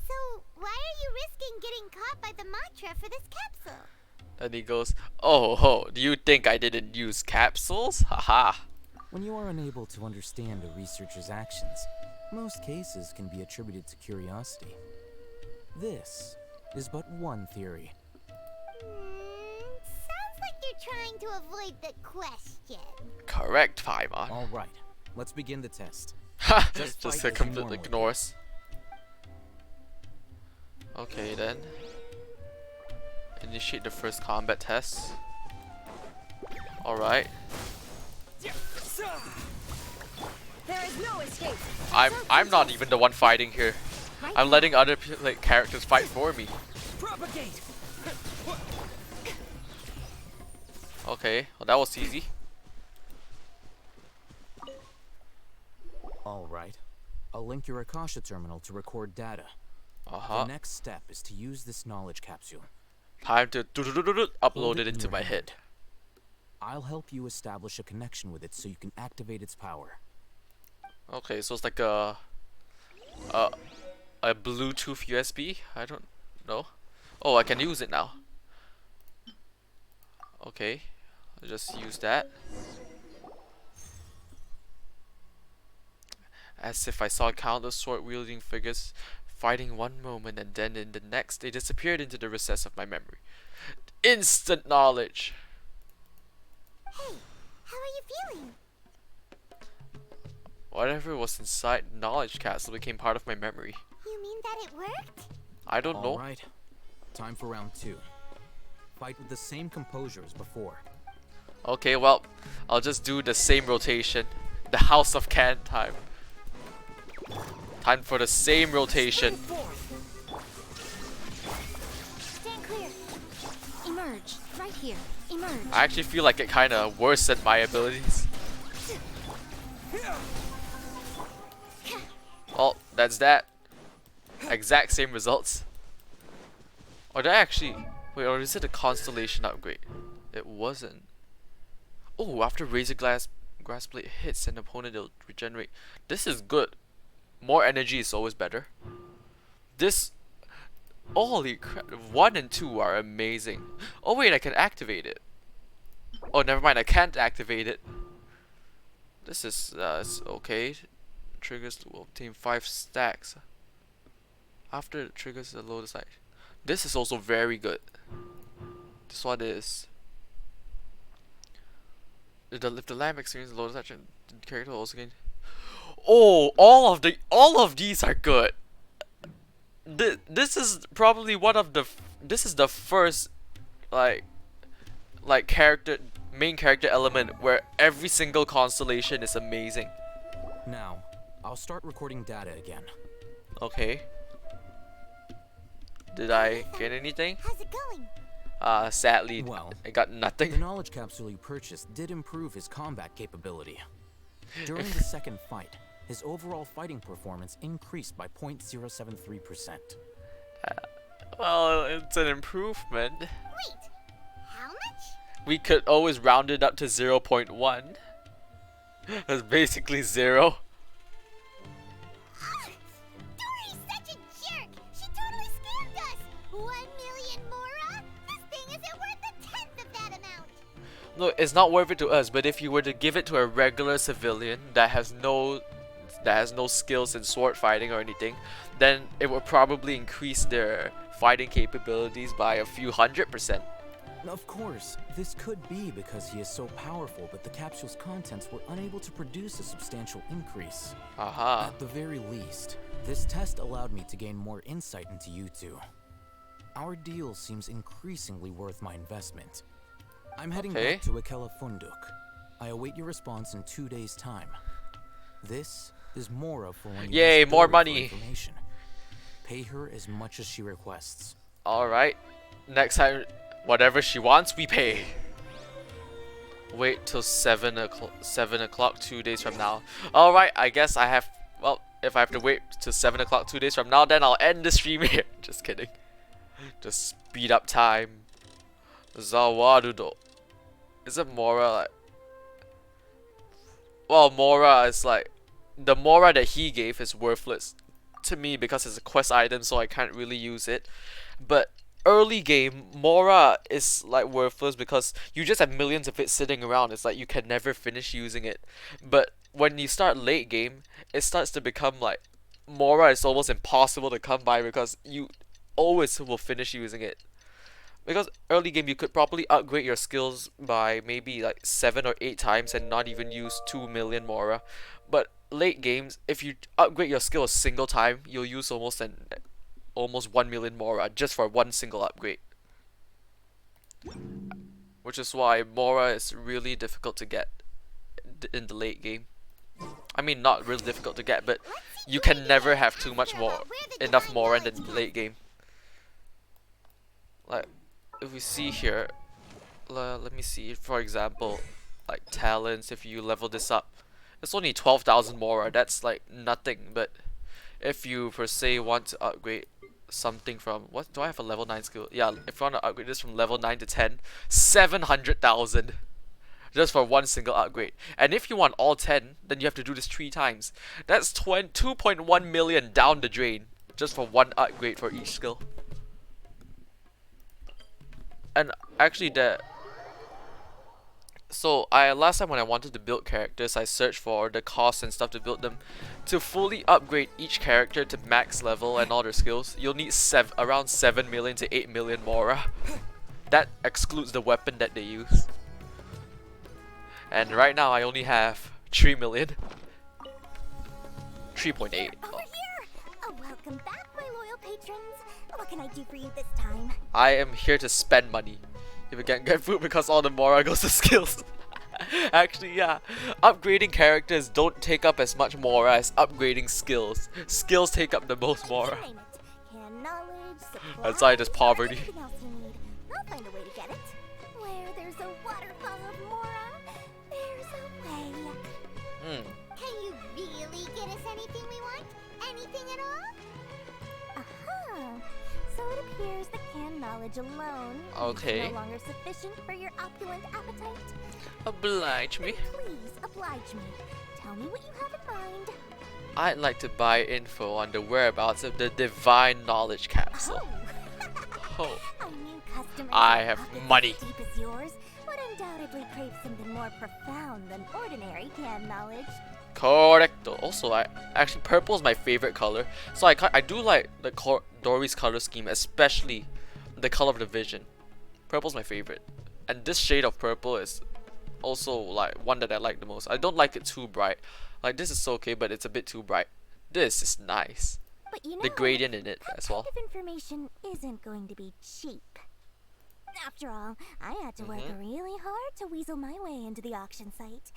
So, why are you risking getting caught by the mantra for this capsule? And he goes, oh, do you think I didn't use capsules? Haha. When you are unable to understand a researcher's actions, most cases can be attributed to curiosity. This is but one theory. Sounds like you're trying to avoid the question. Correct, Paimon. Alright, let's begin the test. Just to completely ignore us. Okay then. Initiate the first combat test. Alright. There is no escape. I'm not even the one fighting here. I'm letting other characters fight for me. Propagate. Okay, well that was easy. Alright. I'll link your Akasha terminal to record data. The next step is to use this knowledge capsule. Time to upload it into my head. I'll help you establish a connection with it so you can activate its power. Okay, so it's like a Bluetooth USB? I don't know. Oh, I can use it now. Okay, I'll just use that. As if I saw countless sword-wielding figures fighting one moment and then in the next they disappeared into the recess of my memory. Instant knowledge! Hey, how are you feeling? Whatever was inside the knowledge capsule became part of my memory. You mean that it worked? I don't know. Alright, time for round 2. Fight with the same composure as before. Okay, well, I'll just do the same rotation. The House of Can time. Time for the same rotation. Stand clear. Emerge. Right here. Emerge. I actually feel like it kind of worsened my abilities. Well, that's that. Exact same results. Or did I actually... Wait, or is it a constellation upgrade? It wasn't. Oh, after Razor Grass grass blade hits an opponent, it'll regenerate. This is good. More energy is always better. This, holy crap, 1 and 2 are amazing. Oh wait, I can activate it. Oh, never mind, I can't activate it. This is it's okay. Triggers will obtain 5 stacks. After it triggers the load side. This is also very good. This one is. If the lamp experiences load action, the character will also gain. Oh, all of these are good. This is probably one of the. This is the first, like main character element where every single constellation is amazing. Now, I'll start recording data again. Okay. Did I get anything? How's it going? Sadly, well, I got nothing. The knowledge capsule you purchased did improve his combat capability. During the second fight, his overall fighting performance increased by 0.073%. Well, it's an improvement. Wait, how much? We could always round it up to 0.1. That's basically 0. Dory's such a jerk! She totally scammed us! 1 million mora? This thing isn't worth a tenth of that amount! No, it's not worth it to us, but if you were to give it to a regular civilian that has no skills in sword fighting or anything, then it would probably increase their fighting capabilities by a few 100%. Of course, this could be because he is so powerful, but the capsule's contents were unable to produce a substantial increase. Aha. At the very least, this test allowed me to gain more insight into you two. Our deal seems increasingly worth my investment. I'm heading back to Akela Funduk. I await your response in 2 days' time. This is Mora for when you Yay, more money. Information. Pay her as much as she requests. Alright. Next time, whatever she wants, we pay. Wait till 7 o'clock 2 days from now. Alright, I guess I have... Well, if I have to wait till 7 o'clock 2 days from now, then I'll end the stream here. Just kidding. Just speed up time. Zawarudo. Is it Mora like... Well, Mora is like... The Mora that he gave is worthless to me because it's a quest item, so I can't really use it. But early game, Mora is like worthless because you just have millions of it sitting around. It's like you can never finish using it. But when you start late game, it starts to become like Mora is almost impossible to come by because you always will finish using it. Because early game you could probably upgrade your skills by maybe like 7 or 8 times and not even use 2 million Mora. But late games, if you upgrade your skill a single time, you'll use almost 1 million Mora just for one single upgrade. Which is why Mora is really difficult to get in the late game. I mean, not really difficult to get, but you can never have too much enough Mora in the late game. Like, if we see here, let me see, for example, like talents, if you level this up, it's only 12,000 Mora, that's like nothing. But if you per se want to upgrade something from, what do I have a level 9 skill? Yeah, if you want to upgrade this from level 9 to 10, 700,000 just for one single upgrade. And if you want all 10, then you have to do this 3 times. That's 2.1 million down the drain just for one upgrade for each skill. And actually so last time when I wanted to build characters, I searched for the cost and stuff to build them. To fully upgrade each character to max level and all their skills, you'll need around 7 million to 8 million Mora. That excludes the weapon that they use. And right now I only have 3 million. 3.8. Over here! Welcome back, my loyal patrons. What can I do for you this time? I am here to spend money. If you can't get food because all the Mora goes to skills. Actually, yeah. Upgrading characters don't take up as much Mora as upgrading skills. Skills take up the most Mora. That's why just poverty. I'll find a way to get it. Where there's a waterfall of Mora, there's a way. Can you really get us anything we want? Anything at all? Aha! So it appears that canned knowledge alone is no longer sufficient for your opulent appetite. Oblige me. Please oblige me. Tell me what you have in mind. I'd like to buy info on the whereabouts of the divine knowledge capsule. Oh. I knew customers I with have pockets money. as deep as yours would undoubtedly crave something more profound than ordinary can knowledge. Correcto. Also, actually purple is my favorite color, so I do like the Dory's color scheme, especially the color of the vision. Purple's my favorite, and this shade of purple is also like one that I like the most. I don't like it too bright. Like this is okay, but it's a bit too bright. This is nice. But you know, The gradient in it that as well. kind of information isn't going to be cheap. After all, I had to work really hard to weasel my way into the auction site.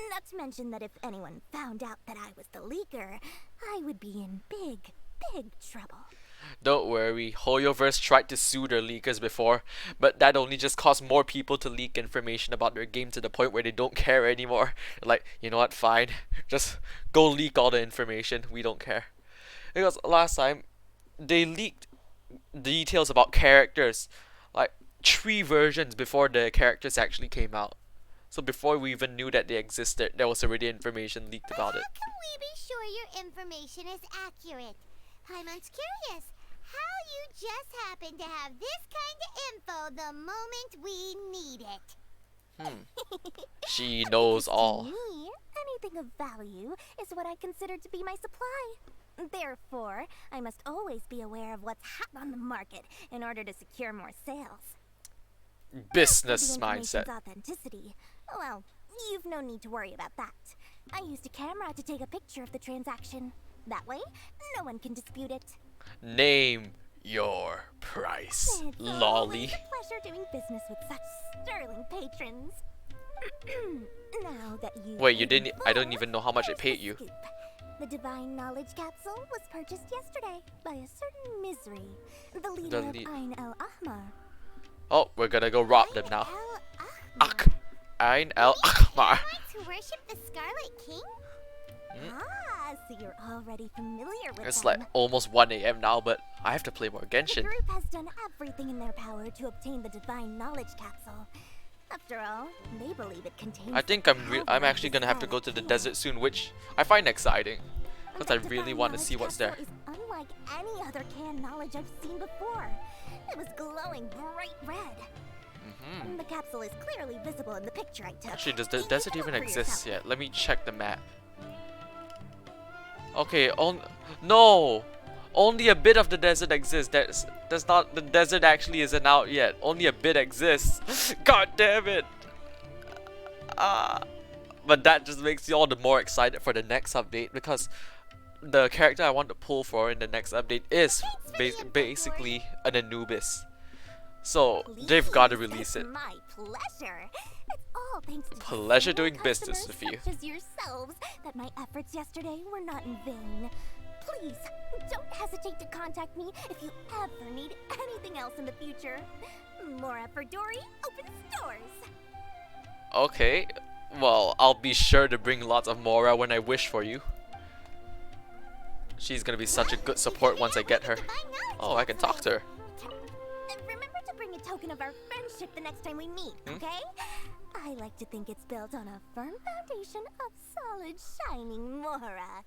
Not to mention that if anyone found out that I was the leaker, I would be in big, big trouble. Don't worry, Hoyoverse tried to sue their leakers before, but that only just caused more people to leak information about their game to the point where they don't care anymore. Like, you know what, fine, just go leak all the information, we don't care. Because last time, they leaked details about characters, like 3 versions before the characters actually came out. So before we even knew that they existed, there was already information leaked about it. How can we be sure your information is accurate? Paimon's curious how you just happen to have this kind of info the moment we need it. She knows all. To me, anything of value is what I consider to be my supply. Therefore, I must always be aware of what's hot on the market in order to secure more sales. Business As for the mindset. information's authenticity, well, you've no need to worry about that. I used a camera to take a picture of the transaction. That way, no one can dispute it. Name your price, It's lolly. always a pleasure doing business with such sterling patrons. Now that you Wait, you didn't? I don't even know how much it paid you. scoop. The divine knowledge capsule was purchased yesterday by a certain Misery, the leader of Ain El Ahmar. Oh, we're gonna go rob them now. Ain El The Ahmar. Israelites who worship the Scarlet King? Ah, so you're already familiar with It's them. like almost 1 AM now, but I have to play more The Genshin. group has done everything in their power to obtain the divine knowledge capsule. After all, they believe it contains. I think I'm actually gonna have to go to the desert soon, which I find exciting, because I really want to see what's there. Is unlike any other canned knowledge I've seen before. It was glowing bright red. The capsule is clearly visible in the picture I took. Actually, does the You can desert look even for exist yourself. yet? Let me check the map. Okay, no! Only a bit of the desert exists. That's not, the desert actually isn't out yet. Only a bit exists. God damn it! But that just makes you all the more excited for the next update, because the character I want to pull for in the next update is basically an Anubis. So they've got to release it. My pleasure. It's all thanks to Pleasure genuine doing business customers with you. such as yourselves that my efforts yesterday were not in vain. Please, don't hesitate to contact me if you ever need anything else in the future. Mora for Dory opens doors. Okay, well, I'll be sure to bring lots of mora when I wish for you. She's gonna be such a good support once I get her. Oh, I can talk to her. Remember to bring a token of our friendship the next time we meet, okay? I like to think it's built on a firm foundation of solid, shining Mora.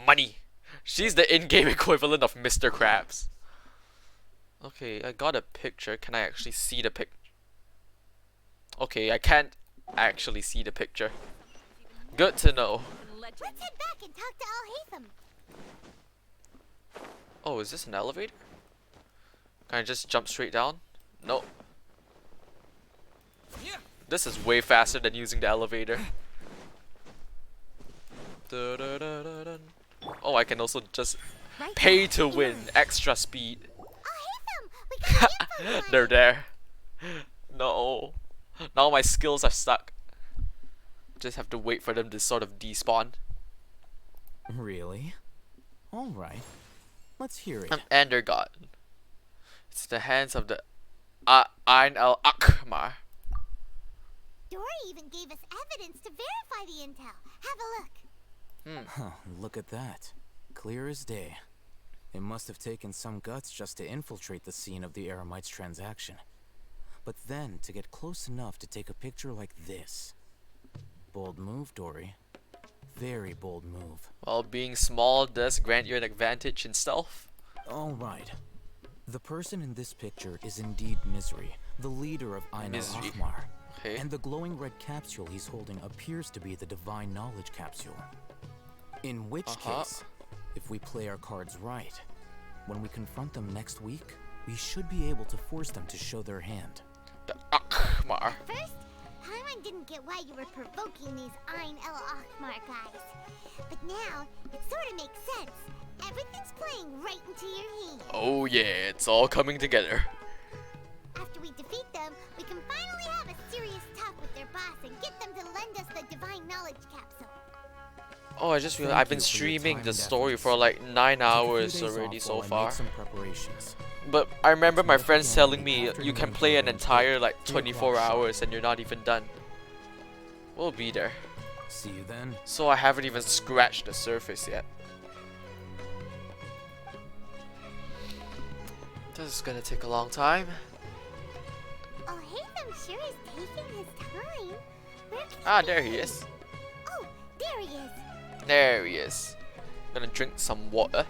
Money! She's the in-game equivalent of Mr. Krabs. Okay, I got a picture. Can I actually see the picture? Okay, I can't actually see the picture. Good to know. Let's head back and talk to Al Haytham. Oh, is this an elevator? Can I just jump straight down? No. This is way faster than using the elevator. Oh, I can also just pay to win extra speed. They're there. No. Now my skills are stuck. Just have to wait for them to sort of despawn. Really? Alright. Let's hear it. And they're gone. It's the hands of the Ain El Ahmar. Dory even gave us evidence to verify the intel. Have a look. Huh, look at that. Clear as day. It must have taken some guts just to infiltrate the scene of the Eremites transaction. But then to get close enough to take a picture like this. Bold move, Dory. Very bold move. Well, being small does grant you an advantage in stealth. Alright. The person in this picture is indeed Misery, the leader of Ain al-Ahmar. Okay. And the glowing red capsule he's holding appears to be the Divine Knowledge Capsule. In which case, if we play our cards right, when we confront them next week, we should be able to force them to show their hand. The Ahmar. First, Paimon didn't get why you were provoking these Ain al-Ahmar guys. But now, it sort of makes sense. Everything's playing right into your hand. Oh yeah, it's all coming together. After we defeat them, we can finally have a serious talk with their boss and get them to lend us the Divine Knowledge Capsule. Oh, I just realized I've been streaming the story for like 9 hours already so far. But I remember my friends telling me you can play an entire like 24 hours and you're not even done. We'll be there. See you then. So I haven't even scratched the surface yet. This is gonna take a long time. Oh, Haytham sure is taking his time. There he is. Oh, there he is. There he is. Gonna drink some water.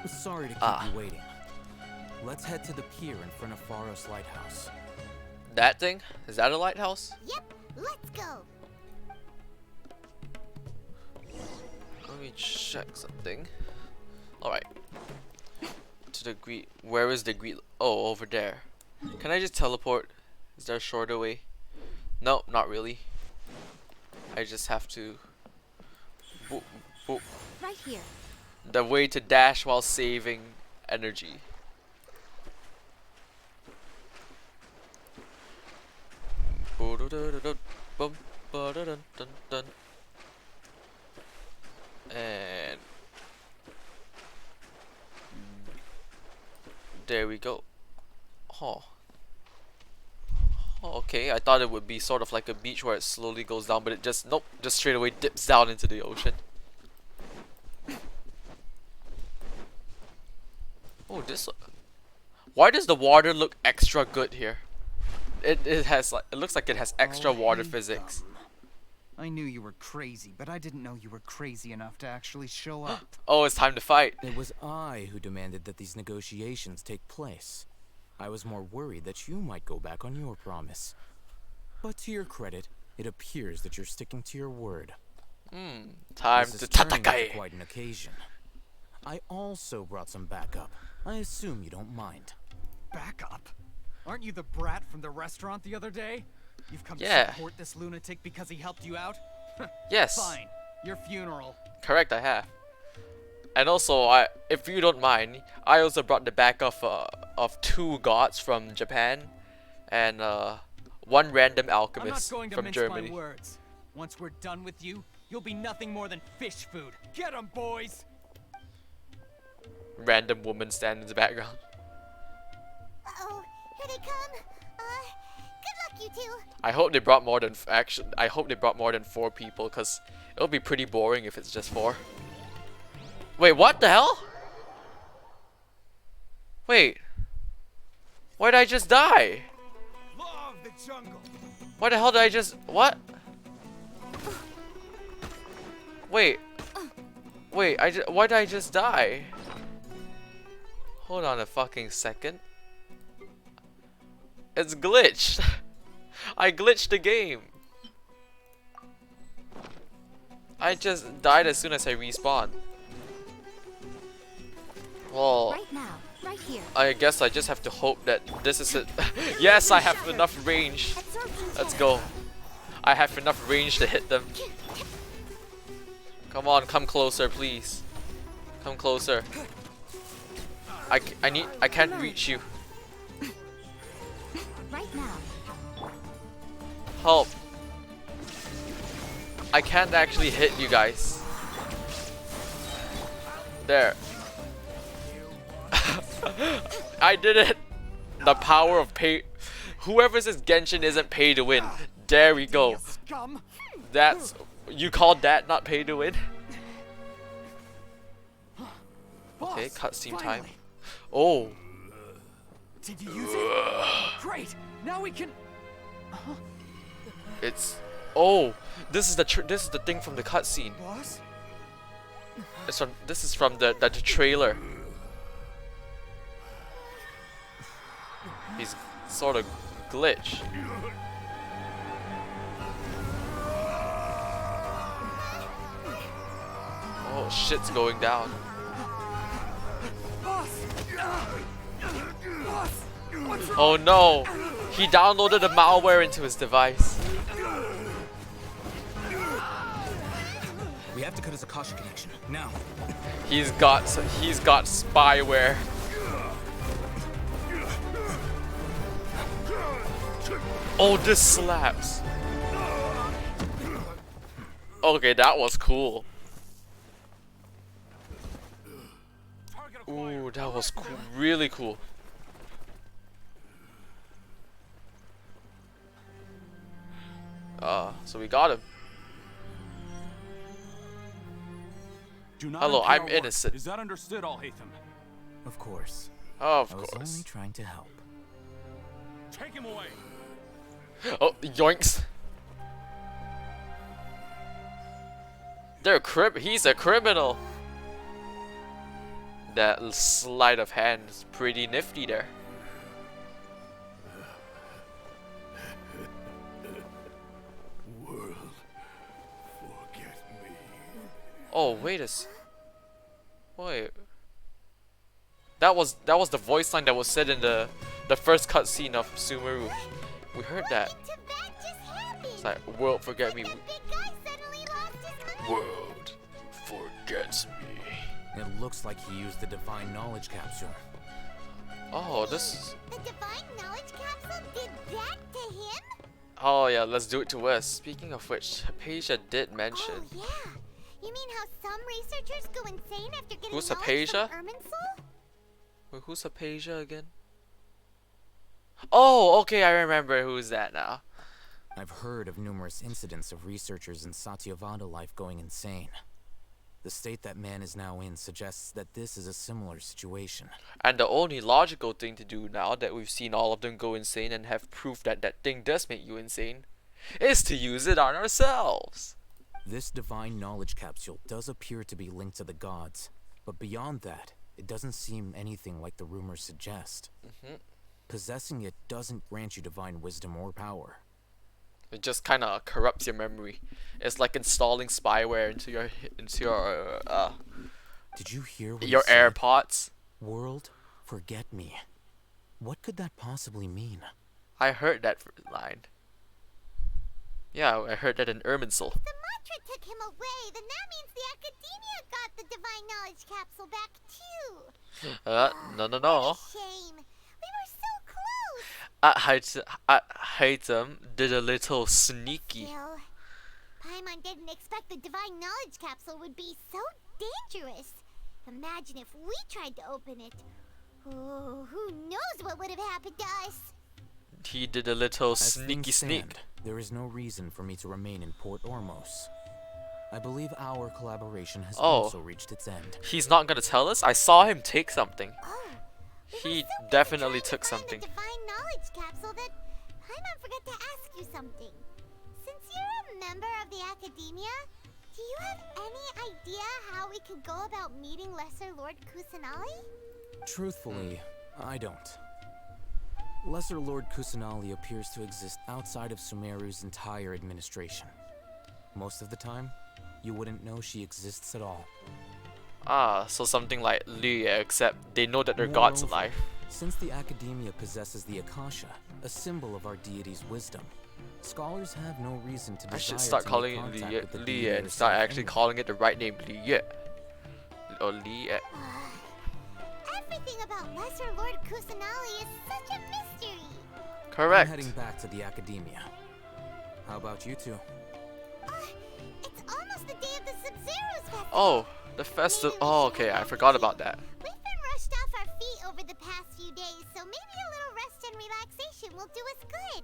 Sorry to keep you waiting. Let's head to the pier in front of Faros Lighthouse. That thing? Is that a lighthouse? Yep, let's go. Let me check something. Alright. To the greet. Where is the greet? Oh, over there. Can I just teleport? Is there a shorter way? Nope, not really. I just have to. Boop, boop. Right here. The way to dash while saving energy. And there we go. Oh. Okay, I thought it would be sort of like a beach where it slowly goes down, but it just, nope, just straight away dips down into the ocean. Oh, this. Why does the water look extra good here? It has like, it looks like it has extra water physics. I knew you were crazy, but I didn't know you were crazy enough to actually show up. Oh, it's time to fight. It was I who demanded that these negotiations take place. I was more worried that you might go back on your promise. But to your credit, it appears that you're sticking to your word. Time to tatakai. Quite an occasion. I also brought some backup. I assume you don't mind. Backup? Aren't you the brat from the restaurant the other day? You've come to support this lunatic because he helped you out? Yes. Fine. Your funeral. Correct, I have. And also, if you don't mind, I also brought the backup of 2 gods from Japan and 1 random alchemist I'm not going to from mince Germany. my words. Once we're done with you, you'll be nothing more than fish food. Get 'em, boys! Random woman standing in the background. Uh-oh, here they come. Good luck, you two. I hope they brought more than I hope they brought more than 4 people, cause it'll be pretty boring if it's just 4. Wait, what the hell? Wait. Why did I just die? Law of the jungle. Why the hell did I just what? Wait. Wait, why did I just die? Hold on a fucking second. It's glitched. I glitched the game. I just died as soon as I respawned. Well, Right now, right here. I guess I just have to hope that this is it. Yes, I have enough range. Let's go. I have enough range to hit them. Come on, come closer, please. Come closer. I can't reach you. Right now. Help. I can't actually hit you guys. There. I did it. The power of pay. Whoever says Genshin isn't pay to win. There we go. That's. You called that not pay to win? Okay, cutscene time. Oh. Did you use it? Great! Now we can... It's... Oh! This is the thing from the cutscene. Boss? This is from the trailer. He's sort of glitch. Oh, shit's going down. Oh no! He downloaded the malware into his device. We have to cut his Akasha connection now. He's got spyware. Oh, this slaps. Okay, that was cool. Ooh, that was cool. Really cool. So we got him. Hello, I'm innocent. Is that understood, Al-Haytham? Of course. Of I was course. only trying to help. Take him away. Oh, yoinks. He's a criminal. That sleight of hand is pretty nifty there. World, forget me. Oh, wait wait. That was the voice line that was said in the first cutscene of Sumeru. We heard that. It's like, world forget me. World forgets me. It looks like he used the divine knowledge capsule. Oh, this is... The divine knowledge capsule did that to him? Oh yeah, let's do it to us. Speaking of which, Hypatia did mention... Oh yeah. You mean how some researchers go insane after getting Who's knowledge Hypatia? from Irminsul? Wait, who's Hypatia again? Oh, okay, I remember who's that now. I've heard of numerous incidents of researchers in Satyavada life going insane. The state that man is now in suggests that this is a similar situation. And the only logical thing to do now that we've seen all of them go insane and have proof that that thing does make you insane is to use it on ourselves. This divine knowledge capsule does appear to be linked to the gods, but beyond that, it doesn't seem anything like the rumors suggest. Possessing it doesn't grant you divine wisdom or power. It just kind of corrupts your memory. It's like installing spyware into your Did you hear what your he said? AirPods? World, forget me. What could that possibly mean? I heard that line. Yeah, I heard that in Irminsul. If the mantra took him away, then that means the academia got the divine knowledge capsule back too. No. What a shame. We were so close. Haytham did a little sneaky. Still, Paimon didn't expect the divine knowledge capsule would be so dangerous. Imagine if we tried to open it. Oh, who knows what would have happened to us? He did a little As sneaky things sneak. stand, there is no reason for me to remain in Port Ormos. I believe our collaboration has also reached its end. He's not gonna tell us? I saw him take something. Oh, He definitely took something. The divine knowledge capsule that Paimon forgot to ask you something. Since you're a member of the academia, do you have any idea how we could go about meeting Lesser Lord Kusanali? Truthfully, I don't. Lesser Lord Kusanali appears to exist outside of Sumeru's entire administration. Most of the time, you wouldn't know she exists at all. Ah, so something like Liya, except they know that they're gods alive. Since the academia possesses the Akasha, a symbol of our deity's wisdom, scholars have no reason to desire I should start to calling make it contact Liya, with the Liya deity and start herself actually anyway. calling it the right name, Liya. Or Liya. Everything about Lesser Lord Kusanali is such a mystery. Correct. I'm heading back to the academia. How about you two? It's almost the day of the Sub-Zero's festival. Oh, the festival. Oh, okay, I forgot about that. We've been rushed off our feet over the past few days, so maybe a little rest and relaxation will do us good.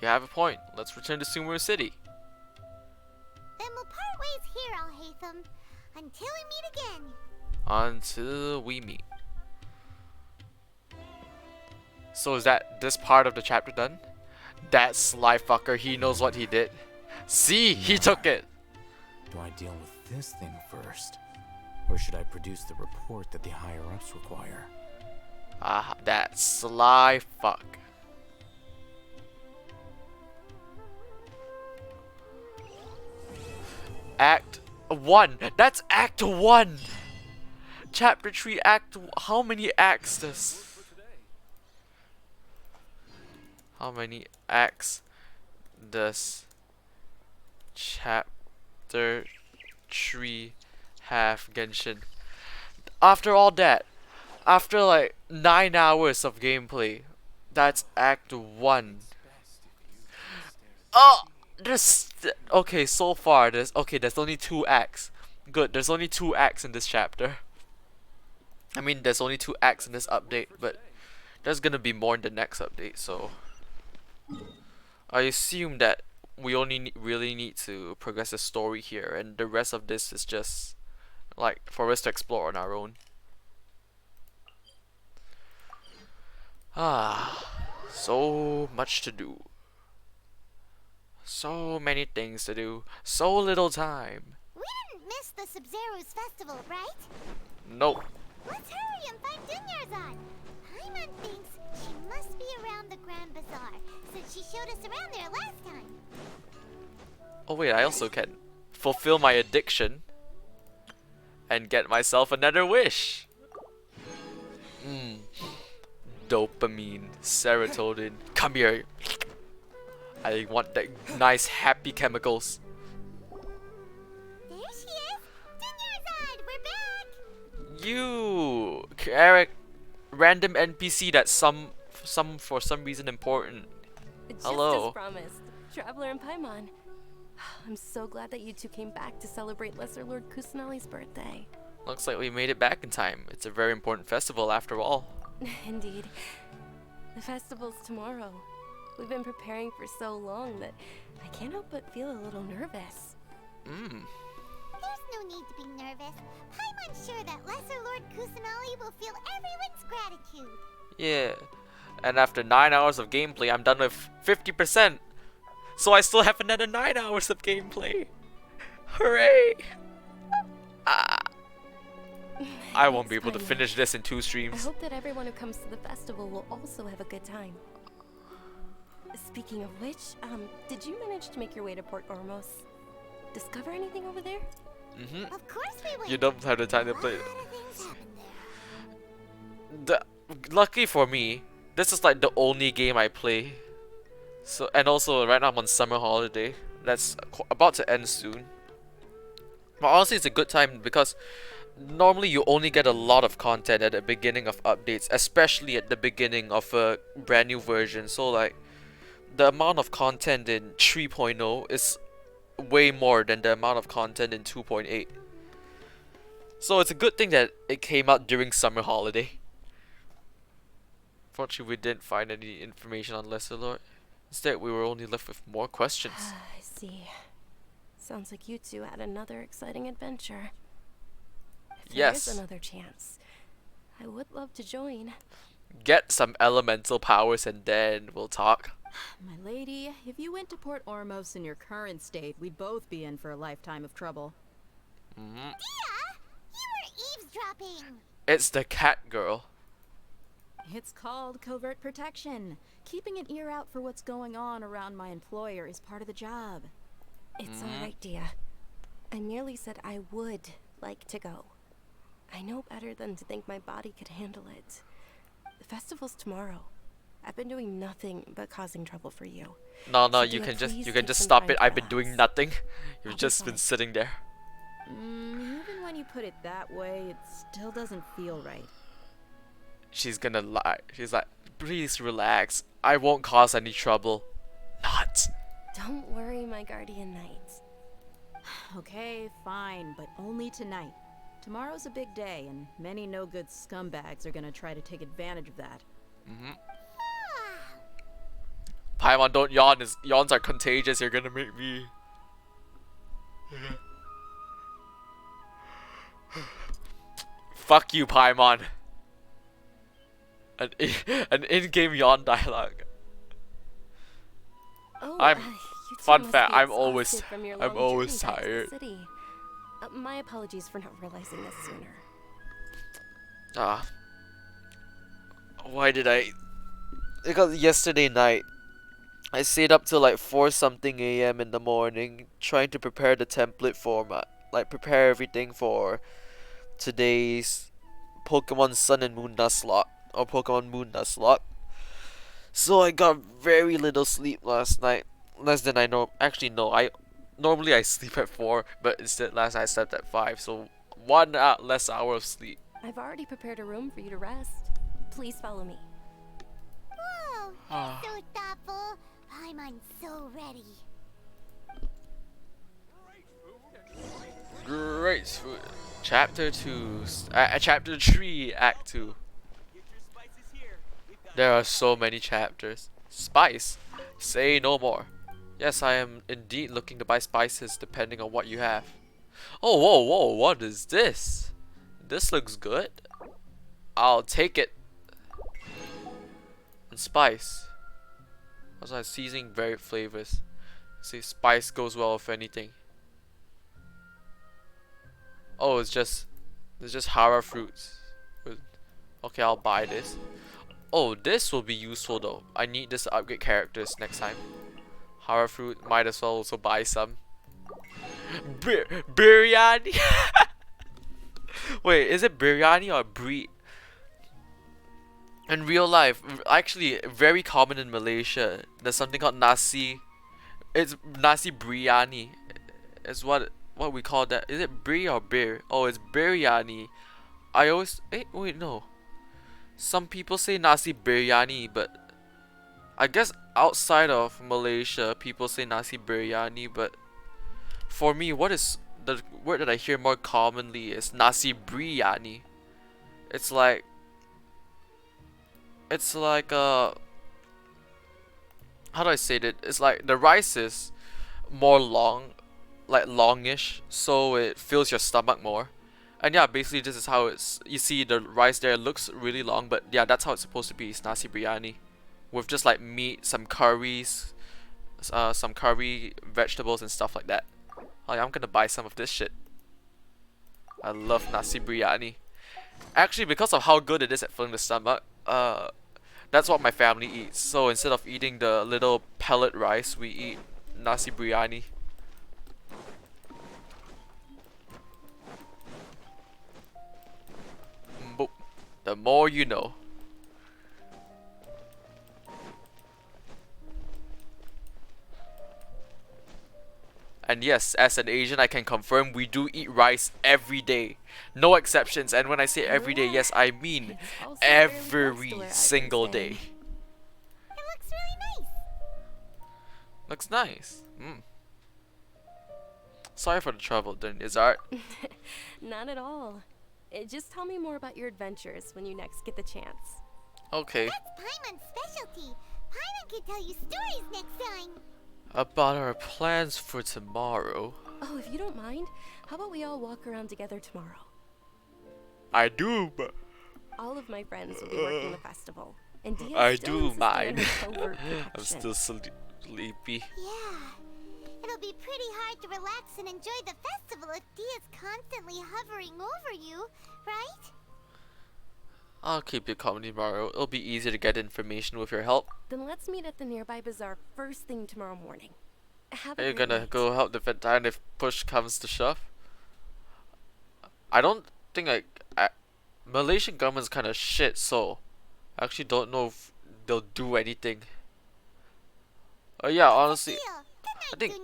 You have a point. Let's return to Sumeru City. Then we'll part ways here, Al-Haytham, until we meet again. Until we meet. So is that this part of the chapter done? That sly fucker, he knows what he did. See, he took it. Do I deal with this thing first? Or should I produce the report that the higher-ups require? Ah, that sly fuck. Act 1. That's Act 1. Chapter 3, Act. How many acts does? How many acts does Chapter 3 have, Genshin? After all that, after like 9 hours of gameplay, that's Act 1. Oh, there's okay. So far, there's only 2 acts. Good. There's only 2 acts in this chapter. I mean, there's only 2 acts in this update, but there's gonna be more in the next update. So I assume that we only really need to progress the story here, and the rest of this is just like for us to explore on our own. So much to do. So many things to do. So little time. We didn't miss the Sub-Zero's festival, right? Nope. Let's hurry and find Dunyarzad. Paimon thinks she must be around the Grand Bazaar, since she showed us around there last time. Oh wait, I also can fulfill my addiction and get myself another wish. Dopamine, serotonin. Come here. I want that nice happy chemicals. There she is! Dunyarzad, we're back! You, Eric, random NPC that's for some reason important. Hello. Just as promised, Traveler and Paimon. I'm so glad that you two came back to celebrate Lesser Lord Kusanali's birthday. Looks like we made it back in time. It's a very important festival after all. Indeed. The festival's tomorrow. We've been preparing for so long that I can't help but feel a little nervous. There's no need to be nervous. Paimon's sure that Lesser Lord Kusanali will feel everyone's gratitude. Yeah. And after 9 hours of gameplay, I'm done with 50%. So I still have another 9 hours of gameplay. Hooray! I won't be able to finish this in 2 I streams. hope that everyone who comes to the festival will also have a good time. Speaking of which, did you manage to make your way to Port Ormos? Discover anything over there? Of course we will. You don't have the time to play it. Lucky for me, this is like the only game I play. So, and also right now I'm on summer holiday. That's about to end soon. But honestly, it's a good time because normally you only get a lot of content at the beginning of updates, especially at the beginning of a brand new version. So like, the amount of content in 3.0 is way more than the amount of content in 2.8. So it's a good thing that it came out during summer holiday. Fortunately, we didn't find any information on Lesser Lord. Instead, we were only left with more questions. I see. Sounds like you two had another exciting adventure. If Yes. there is another chance, I would love to join. Get some elemental powers and then we'll talk. My lady, if you went to Port Ormos in your current state, we'd both be in for a lifetime of trouble. Dia, you were eavesdropping. It's the cat girl. It's called covert protection. Keeping an ear out for what's going on around my employer is part of the job. It's alright, Dia. I merely said I would like to go. I know better than to think my body could handle it. The festival's tomorrow. I've been doing nothing but causing trouble for you. No, So you Dia, can please just take some stop time it. to I've been relax. doing nothing. You've I'll just be been fine. sitting there. Even when you put it that way, it still doesn't feel right. She's gonna lie. She's like, please relax. I won't cause any trouble. Not. Don't worry, my guardian knight. Okay, fine, but only tonight. Tomorrow's a big day, and many no-good scumbags are gonna try to take advantage of that. Paimon, don't yawn. Yawns are contagious. You're gonna make me. Fuck you, Paimon. an in-game yawn dialogue. Oh, I'm you two fun must fact. be I'm always exhausted from your long journey back to the tired. city. My apologies for not realizing this sooner. Ah, why did I? Because yesterday night I stayed up till like 4 something a.m. in the morning trying to prepare the template format, like prepare everything for today's Pokemon Sun and Moon Nuzlocke or Pokemon Moon Nuzlocke. So I got very little sleep last night, less than I know. Actually, no, normally I sleep at 4, but instead last night I slept at 5, so 1 less hour of sleep. I've already prepared a room for you to rest. Please follow me. Whoa, you're so thoughtful. Paimon's so ready. Great food. Chapter 2, Chapter 3, Act 2. There are so many chapters. Spice? Say no more. Yes, I am indeed looking to buy spices depending on what you have. Oh, whoa, whoa, what is this? This looks good. I'll take it. And spice. Also, I'm seasoning varied flavors. See, spice goes well with anything. Oh, it's just Hara fruits. Okay, I'll buy this. Oh, this will be useful though. I need this to upgrade characters next time. Hara fruit, might as well also buy some. Biryani? Wait, is it biryani or brie? In real life, actually very common in Malaysia. There's something called nasi. It's nasi biryani. It's what we call that. Is it brie or beer? Oh, it's biryani. I always wait, no. Some people say nasi biryani, but I guess outside of Malaysia, people say nasi biryani. But for me, what is the word that I hear more commonly is nasi biryani. It's like how do I say it? It's like the rice is more long, like longish, so it fills your stomach more. And yeah, basically this is how it's. You see the rice there looks really long, but yeah, that's how it's supposed to be. It's nasi biryani, with just like meat, some curries, some curry, vegetables and stuff like that. Oh yeah, I'm gonna buy some of this shit. I love nasi biryani. Actually, because of how good it is at filling the stomach, that's what my family eats. So instead of eating the little pellet rice, we eat nasi biryani. The more you know. And yes, as an Asian, I can confirm we do eat rice every day. No exceptions. And when I say every day, yes, I mean every single day. It looks really nice. Looks nice. Sorry for the trouble, Izard. Not at all. Just tell me more about your adventures when you next get the chance. Okay. That's Paimon's specialty. Paimon can tell you stories next time. About our plans for tomorrow. Oh, if you don't mind, how about we all walk around together tomorrow? I do, but all of my friends will be working the festival. And Dia I still do mind. I'm I'm still sleepy. Yeah. It'll be pretty hard to relax and enjoy the festival if Dia's constantly hovering over you, right? I'll keep you company tomorrow. It'll be easier to get information with your help. Then let's meet at the nearby bazaar first thing tomorrow morning. Are you gonna go help the Ventine if push comes to shove? I don't think Malaysian government's kind of shit, so I actually don't know if they'll do anything. Yeah, honestly, I think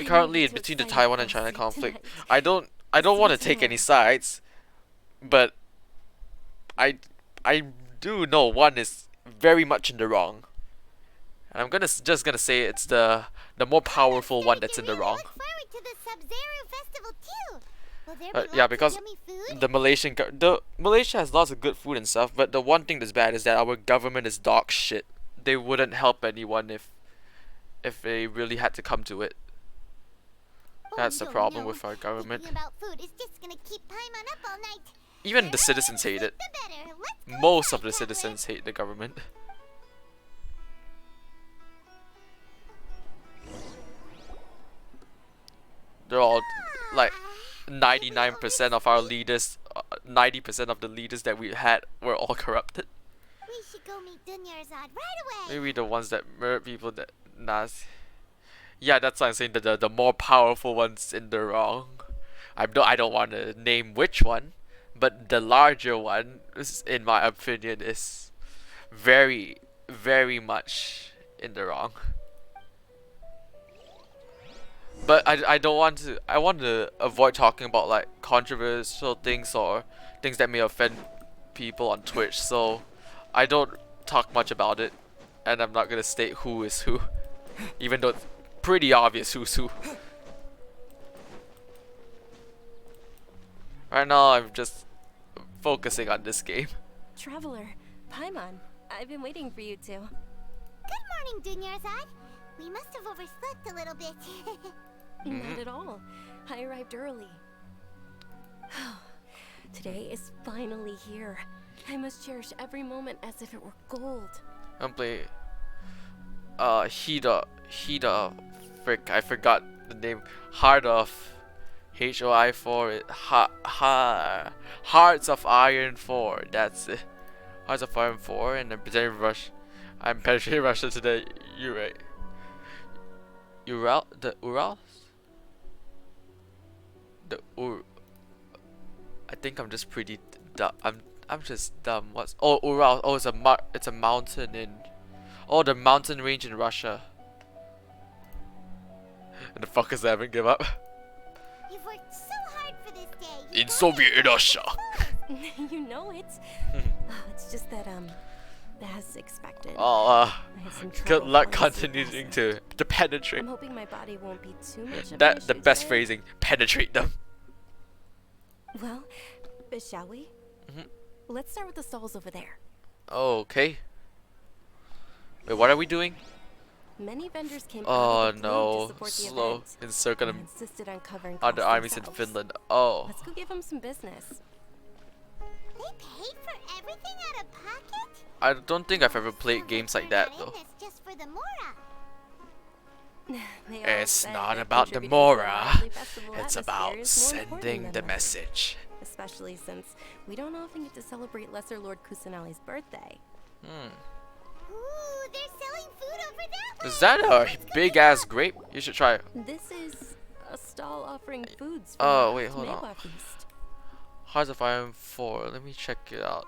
currently between the Taiwan and China conflict, I don't want to take any sides, but I do know one is very much in the wrong, and I'm just gonna say it's the more powerful one that's in the wrong. Yeah, because Malaysia has lots of good food and stuff, but the one thing that's bad is that our government is dog shit. They wouldn't help anyone if they really had to come to it. That's the problem with our government. Thinking about food is just gonna keep Paimon up all night. Even the citizens hate it. Most of the citizens hate the government. They're all like 99% of our leaders, 90% of the leaders that we had were all corrupted. We should go meet Dunyarzad right away. Maybe the ones that murder people that yeah, that's why I'm saying that the more powerful ones in the wrong. I don't want to name which one, but the larger one, in my opinion, is very, very much in the wrong. But I don't want to. I want to avoid talking about like controversial things or things that may offend people on Twitch. So I don't talk much about it, and I'm not gonna state who is who, even though it's pretty obvious who's who. Right now, I'm just focusing on this game. Traveler, Paimon, I've been waiting for you two. Good morning, Dunyarzad. We must have overslept a little bit. Not at all. I arrived early. Today is finally here. I must cherish every moment as if it were gold. I'm playing Hida, frick, I forgot the name. Heart of HOI4, Hearts of Iron 4, that's it. Hearts of Iron 4, and then I'm penetrating Russia today, you're right. Urals? I think I'm just pretty dumb. I'm just dumb. What's Ural? Oh, it's a mountain in. Oh, the mountain range in Russia. And the fuckers haven't give up. You've worked so hard for this day. In Soviet Russia. You know it. It's just that as expected. Good luck continuing to penetrate. I'm hoping my body won't be too much of That the best phrasing. Penetrate them. Well, shall we? Let's start with the stalls over there. Okay. Wait, what are we doing? Many vendors came out of the no, to support the slow. event. Encircle them. Insisted on covering Other costs armies in themselves. Finland. Oh. Let's go give them some business. They paid for everything out of pocket? I don't think I've ever played games like that though. Just for the mora. It's not about the mora. It's about sending the message. Especially since we don't often get to celebrate Lesser Lord Kusanali's birthday. Ooh, they're selling food over that way. Is that a big ass grape? You should try it. This is a stall offering foods. Oh wait, hold on. Meee feast. Hearts of Iron 4. Let me check it out.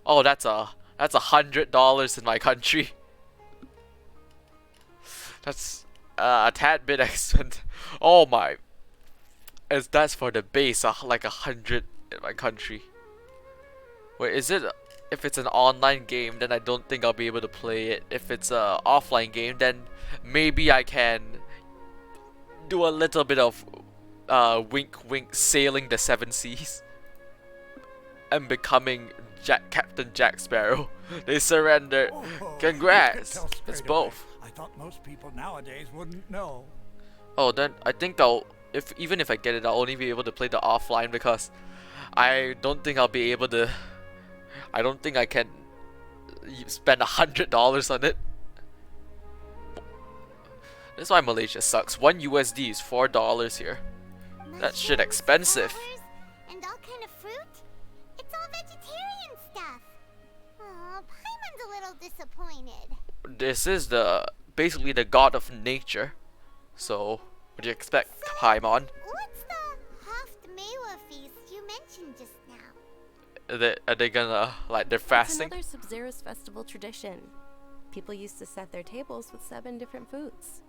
Oh, that's $100 in my country. That's a tad bit expensive. Oh my. As that's for the base, like 100 in my country. Wait, is it? If it's an online game, then I don't think I'll be able to play it. If it's a offline game, then maybe I can do a little bit of wink wink sailing the 7 seas and becoming Captain Jack Sparrow. They surrendered. Congrats. It's both. I thought most people nowadays wouldn't know. Oh, then I think even if I get it, I'll only be able to play the offline because I don't think I'll be able to. I don't think I can spend $100 on it. That's why Malaysia sucks. 1 USD is $4 here. That shit expensive. And all kind of fruit? It's all vegetarian stuff. Oh, Paimon's a little disappointed. This is basically the god of nature. So, what do you expect, Paimon? What's the Haft Mewa feast you mentioned just now? Are they gonna, like, they're fasting? It's another Sub-Zero's festival tradition. People used to set their tables with 7 different foods.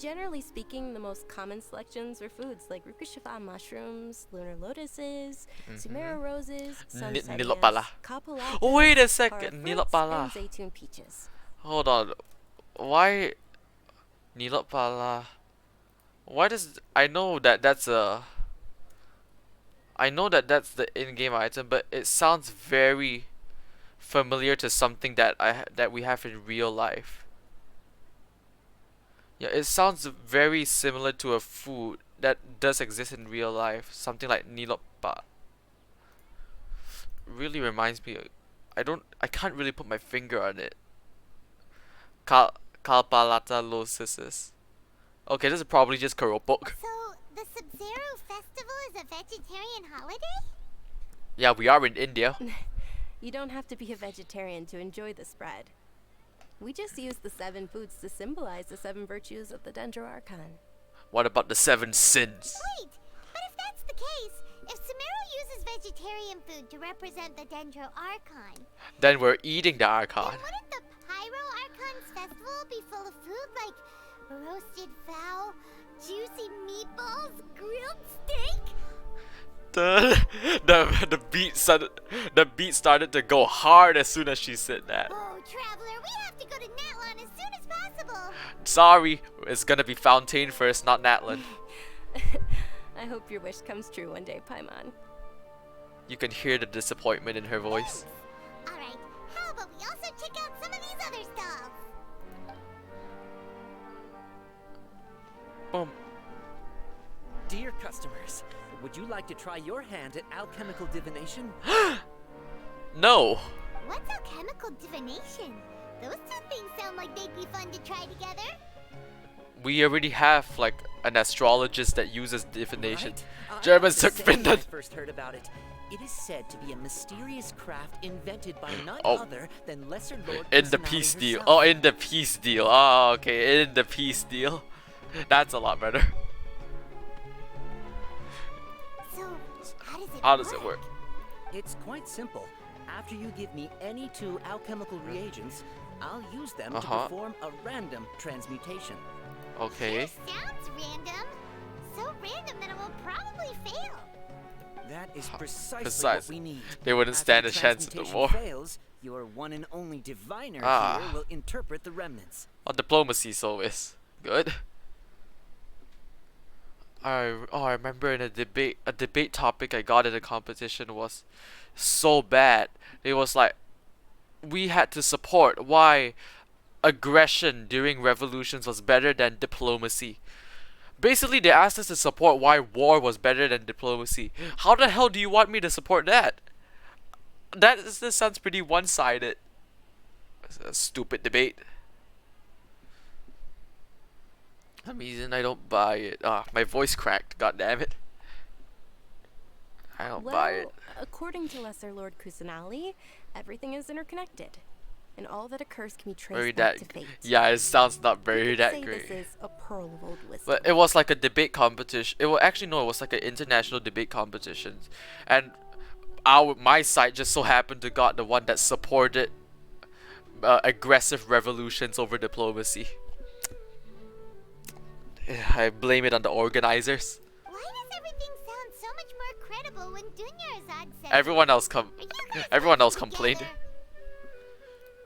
Generally speaking, the most common selections were foods like Rukushifa mushrooms, lunar lotuses, Sumera roses, Nilopala. kapulaka, Oh, wait a second, fruits, Nilopala. and zaytun peaches. Hold on. Why Nilopala? Why does I know that that's the in-game item, but it sounds very familiar to something that we have in real life. Yeah, it sounds very similar to a food that does exist in real life. Something like Nilopa. Really reminds me. I can't really put my finger on it. Kalpalatalosis. Okay, this is probably just Keropok. So, the Sub-Zero Festival is a vegetarian holiday? Yeah, we are in India. You don't have to be a vegetarian to enjoy the spread. We just use the 7 foods to symbolize the 7 virtues of the Dendro Archon. What about the 7 sins? Wait, but if that's the case, if Sumeru uses vegetarian food to represent the Dendro Archon, then we're eating the Archon. Then wouldn't the Pyro Archon's festival be full of food like roasted fowl, juicy meatballs, grilled steak? The beat started to go hard as soon as she said that. Oh, Traveler, we have to go to Natlan as soon as possible. Sorry, it's gonna be Fontaine first, not Natlan. I hope your wish comes true one day, Paimon. You can hear the disappointment in her voice. Alright, how about we also check out some of these other stalls? Boom. Dear customers, would you like to try your hand at alchemical divination? No. What's alchemical divination? Those two things sound like they'd be fun to try together. We already have like an astrologist that uses divination. Right? Germans took Finland. When I first heard about it. It is said to be a mysterious craft invented by none other than Lesser Lord in the peace deal. Oh, in the peace deal. Oh, okay, in the peace deal. That's a lot better. So, how does it work? It's quite simple. After you give me any 2 alchemical reagents, I'll use them to perform a random transmutation. Okay. Sure sounds random. So random that it will probably fail. That is precisely what we need. They wouldn't stand a chance at the war. Fails, your one and only diviner here will interpret the remnants. Oh, diplomacy is always good. I remember in a debate topic I got in a competition was so bad. It was like we had to support why aggression during revolutions was better than diplomacy. Basically, they asked us to support why war was better than diplomacy. How the hell do you want me to support that? This sounds pretty one-sided. It's a stupid debate. The reason I don't buy it. My voice cracked. God damn it. I don't buy it. According to Lesser Lord Kusanali, everything is interconnected, and all that occurs can be traced back to fate. Yeah, it sounds not very that great. This is a pearl of old wisdom. But it was like a debate competition. It was like an international debate competition, and my side just so happened to got the one that supported aggressive revolutions over diplomacy. I blame it on the organizers. Why does everything sound so much more credible when Dunyarzad says everyone else complained.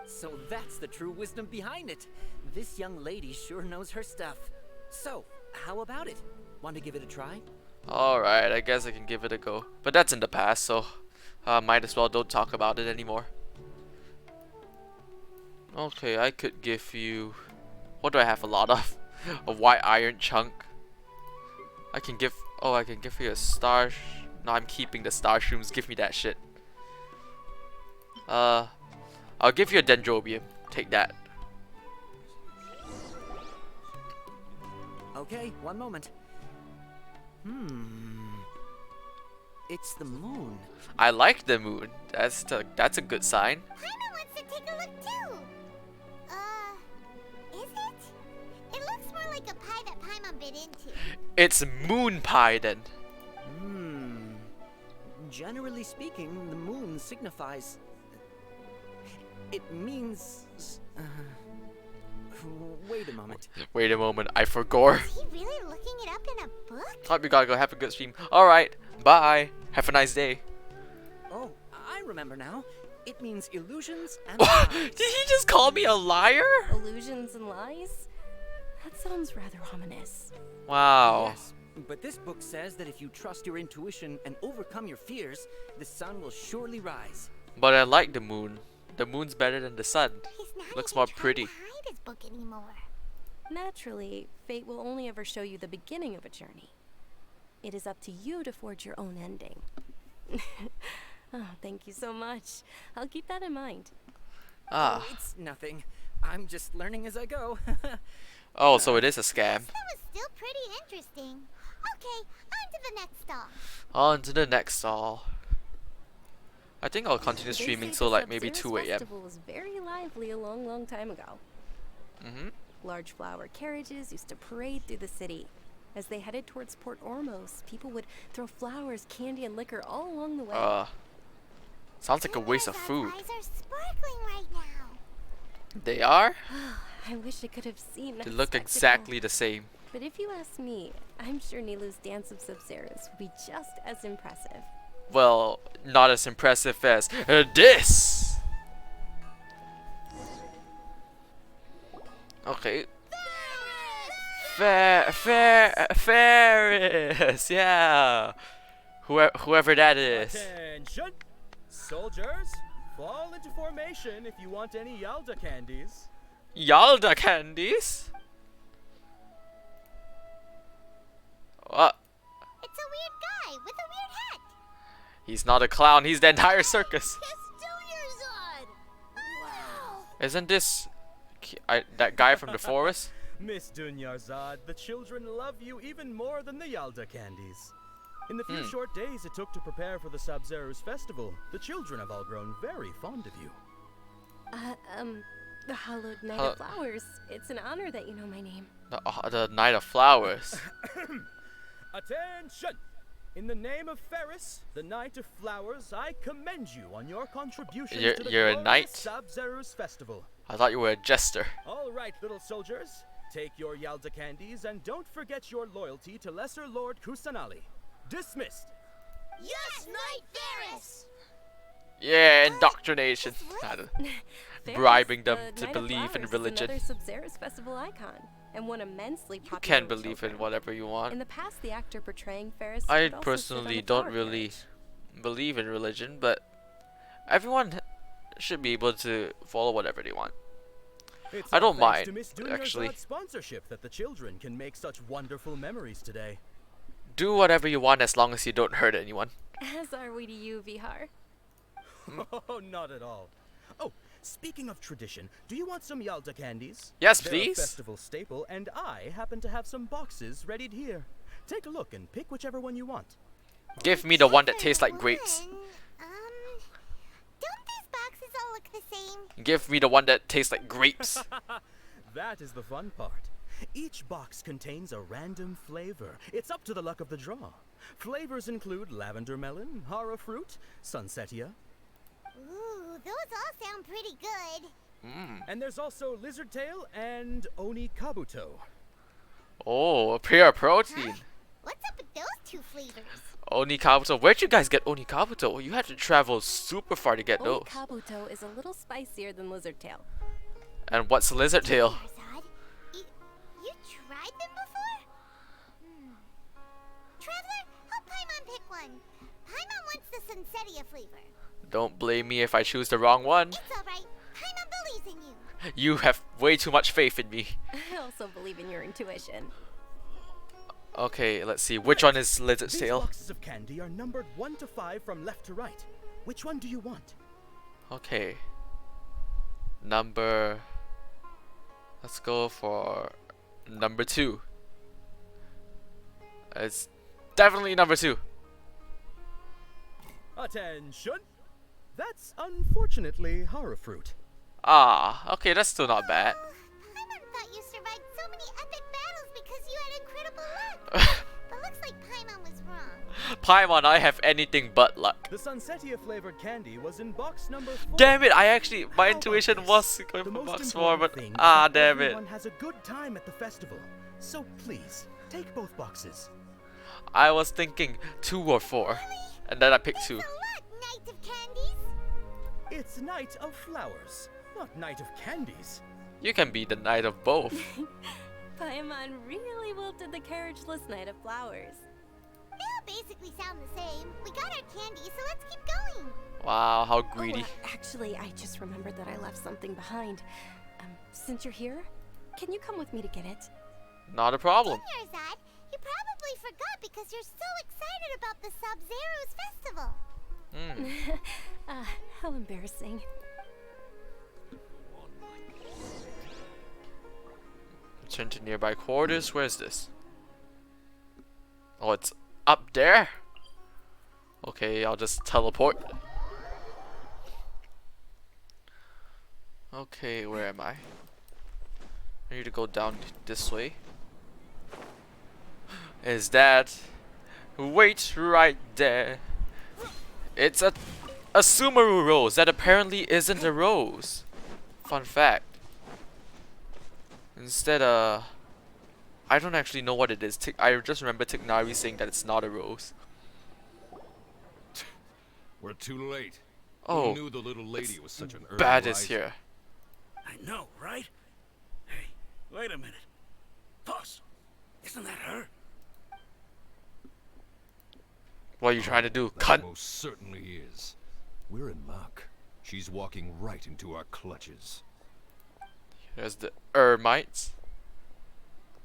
So that's the true wisdom behind it. This young lady sure knows her stuff. So, how about it? Want to give it a try? Alright, I guess I can give it a go. But that's in the past, so might as well don't talk about it anymore. Okay, I could give you... What do I have a lot of? A white iron chunk. I can give you a star. No, I'm keeping the star shrooms. Give me that shit. I'll give you a dendrobium. Take that. Okay, one moment. It's the moon. I like the moon. That's a good sign. Paimon wants to take a look too. Is it? It looks more like a pie that Paimon bit into. It's moon pie then. Generally speaking, the moon signifies... It means... Wait a moment. Wait a moment, I forgot. Is he really looking it up in a book? Thought we gotta go have a good stream. Alright, bye. Have a nice day. Oh, I remember now. It means illusions and lies. lies. Did he just call me a liar? Illusions and lies? That sounds rather ominous. Wow. Yes, but this book says that if you trust your intuition and overcome your fears, the sun will surely rise. But I like the moon. The moon's better than the sun. Looks more pretty. Hide his book anymore. Naturally, fate will only ever show you the beginning of a journey. It is up to you to forge your own ending. Oh, thank you so much. I'll keep that in mind. Oh, it's nothing. I'm just learning as I go. Oh, so it is a scam. That was still pretty interesting. Okay, on to the next stall. On to the next stall. I think I'll continue streaming till like maybe 2 a.m. The festival was very lively a long time ago. Large flower carriages used to parade through the city. As they headed towards Port Ormos, people would throw flowers, candy, and liquor all along the way. Sounds like a waste of food. Eyes are sparkling right now. They are? I wish I could have seen that They look spectacle. exactly the same. But if you ask me, I'm sure Nilu's dance of Sub-Zeros would be just as impressive. Well, not as impressive as this. Okay. Ferris, yeah. Whoever that is. Attention! Soldiers, fall into formation if you want any Yalda candies. Yalda candies? What? It's a weird guy with a weird hat. He's not a clown, he's the entire circus. Wow. Isn't this that guy from the forest? Miss Dunyarzad, the children love you even more than the Yalda candies. In the few short days it took to prepare for the Sub-Zeros festival, the children have all grown very fond of you. The Hallowed Night of Flowers. It's an honor that you know my name. The Night of Flowers. Attention! In the name of Ferris, the Knight of Flowers, I commend you on your contribution to the You're a knight? Sub-Zeros festival. I thought you were a jester. All right, little soldiers. Take your Yalda candies and don't forget your loyalty to Lesser Lord Kusanali. Dismissed. Yes, Knight Ferris. Yeah, indoctrination. Bribing them the to Night of believe in Flowers religion. Is another Sub-Zeros festival icon, and one immensely popular. You can with believe children. in whatever you want. In the past, the actor portraying Ferris. I would also sit on personally the don't flower really carriage. believe in religion, but everyone should be able to follow whatever they want. It's I don't all thanks mind, to Miss actually. Dunyarzad's sponsorship that the children can make such wonderful memories today. Do whatever you want as long as you don't hurt anyone. As are we to you, Vihar. Oh, not at all. Oh, speaking of tradition, do you want some Yalda candies? Yes, They're please. a festival staple, and I happen to have some boxes readied here. Take a look and pick whichever one you want. Give me the one that tastes like grapes. Don't these boxes all look the same? Give me the one that tastes like grapes. That is the fun part. Each box contains a random flavor. It's up to the luck of the draw. Flavors include lavender melon, hara fruit, sunsetia. Ooh, those all sound pretty good. And there's also lizard tail and oni kabuto. Oh, a pure protein. What's up with those two flavors? Oni kabuto. Where'd you guys get oni kabuto? You had to travel super far to get those. Kabuto is a little spicier than lizard tail. And what's lizard tail? You tried them before? Traveler, help Paimon pick one. Paimon wants the Sunsetia flavor. Don't blame me if I choose the wrong one. It's alright. Paimon believes in you. You have way too much faith in me. I also believe in your intuition. Okay, let's see. Which one is lizard These tail? boxes of candy are numbered 1 to 5 from left to right. Which one do you want? Okay. Let's go for number 2. It's definitely number 2. Attention! That's unfortunately hara fruit. Ah, okay, that's still not bad. Paimon thought you survived so many epic battles because you had incredible luck. But looks like Paimon was wrong. Paimon, I have anything but luck. The Sunsetia flavored candy was in box number 4. Damn it, my intuition was going for box 4, but damn it. Everyone has a good time at the festival. So please, take both boxes. I was thinking 2 or 4, and then I picked 2. Knight of Candies? It's Night of Flowers, not Night of Candies. You can be the knight of both. Paimon really wilted the carriageless Night of Flowers. They all basically sound the same. We got our candy, so let's keep going. Wow, how greedy. Actually, I just remembered that I left something behind. Since you're here, can you come with me to get it? Not a problem. Dunyarzad, you probably totally forgot because you're so excited about the Sub-Zero's festival. How embarrassing. Return to nearby quarters. Where is this? Oh, it's up there? Okay, I'll just teleport. Okay, where am I? I need to go down this way. Is that? Wait right there. It's a Sumeru rose that apparently isn't a rose. Fun fact. Instead, I don't actually know what it is. I just remember Tignari saying that it's not a rose. We're too late. Oh, Who knew the little lady was such an early bad is riser? here. I know, right? Hey, wait a minute. Boss, isn't that her? What are you trying to do? That most certainly is. We're in luck. She's walking right into our clutches. There's the Ermites.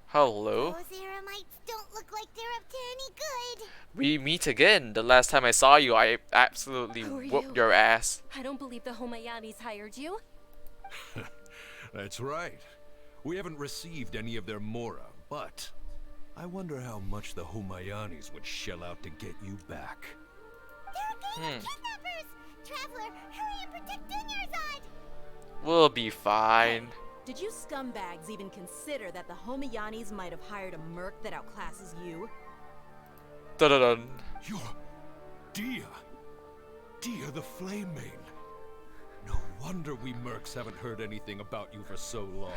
Hello. Those Eremites don't look like they're up to any good. We meet again. The last time I saw you, I absolutely whooped your ass. I don't believe the Homayanis hired you. That's right. We haven't received any of their mora, but I wonder how much the Homayanis would shell out to get you back. They're a gang of kidnappers! Traveler, hurry and protect Dunyarzad! We'll be fine. Did you scumbags even consider that the Homayanis might have hired a merc that outclasses you? Dun-dun-dun. You're Dia. Dia the Flame Main. No wonder we mercs haven't heard anything about you for so long.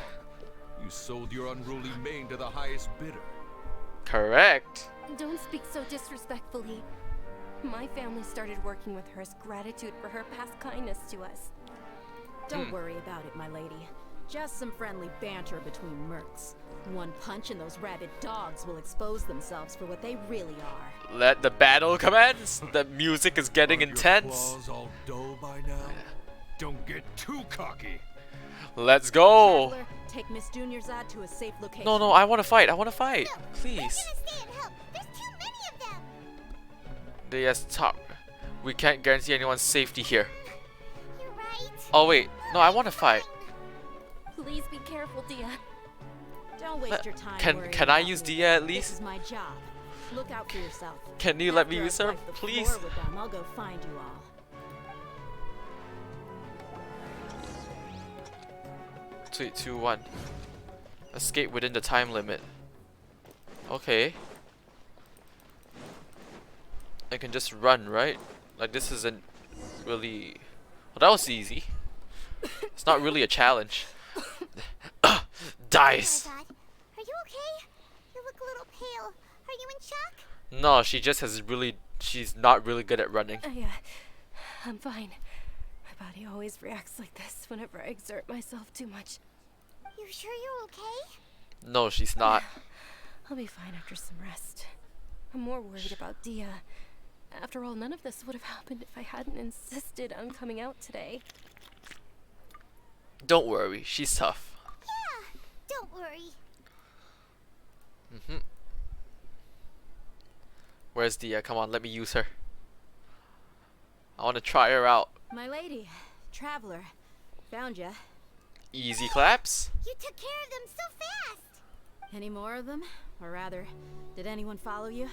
You sold your unruly mane to the highest bidder. Correct. Don't speak so disrespectfully. My family started working with her as gratitude for her past kindness to us. Don't worry about it, my lady. Just some friendly banter between mercs. One punch and those rabid dogs will expose themselves for what they really are. Let the battle commence. The music is getting intense. Your claws all dull by now? Don't get too cocky. Let's go. Traveler, take Miss Dunyarzad to a safe location. No, I want to fight. I want to fight. Please. We're gonna stay and help. There's too many of them. Yes, talk. We can't guarantee anyone's safety here. You're right. Oh wait, no, I want to fight. Please be careful, Dia. Don't waste your time. Can I use Dia at least? This is my job. Look out for yourself. Can you let me After use I've her, wiped the please? floor with them, I'll go find you all. 3, 2, 1. Escape within the time limit. Okay. I can just run, right? Like this isn't really. Well, that was easy. It's not really a challenge. Dice. Oh my God. Are you okay? You look a little pale. Are you in shock? No, she just has really. She's not really good at running. Yeah, I'm fine. My body always reacts like this whenever I exert myself too much. You sure you're okay? No, she's not. I'll be fine after some rest. I'm more worried about Dia. After all, none of this would have happened if I hadn't insisted on coming out today. Don't worry, she's tough. Yeah, don't worry. Where's Dia? Come on, let me use her. I want to try her out. My lady, Traveler, found ya. Easy claps. You took care of them so fast. Any more of them? Or rather, did anyone follow you?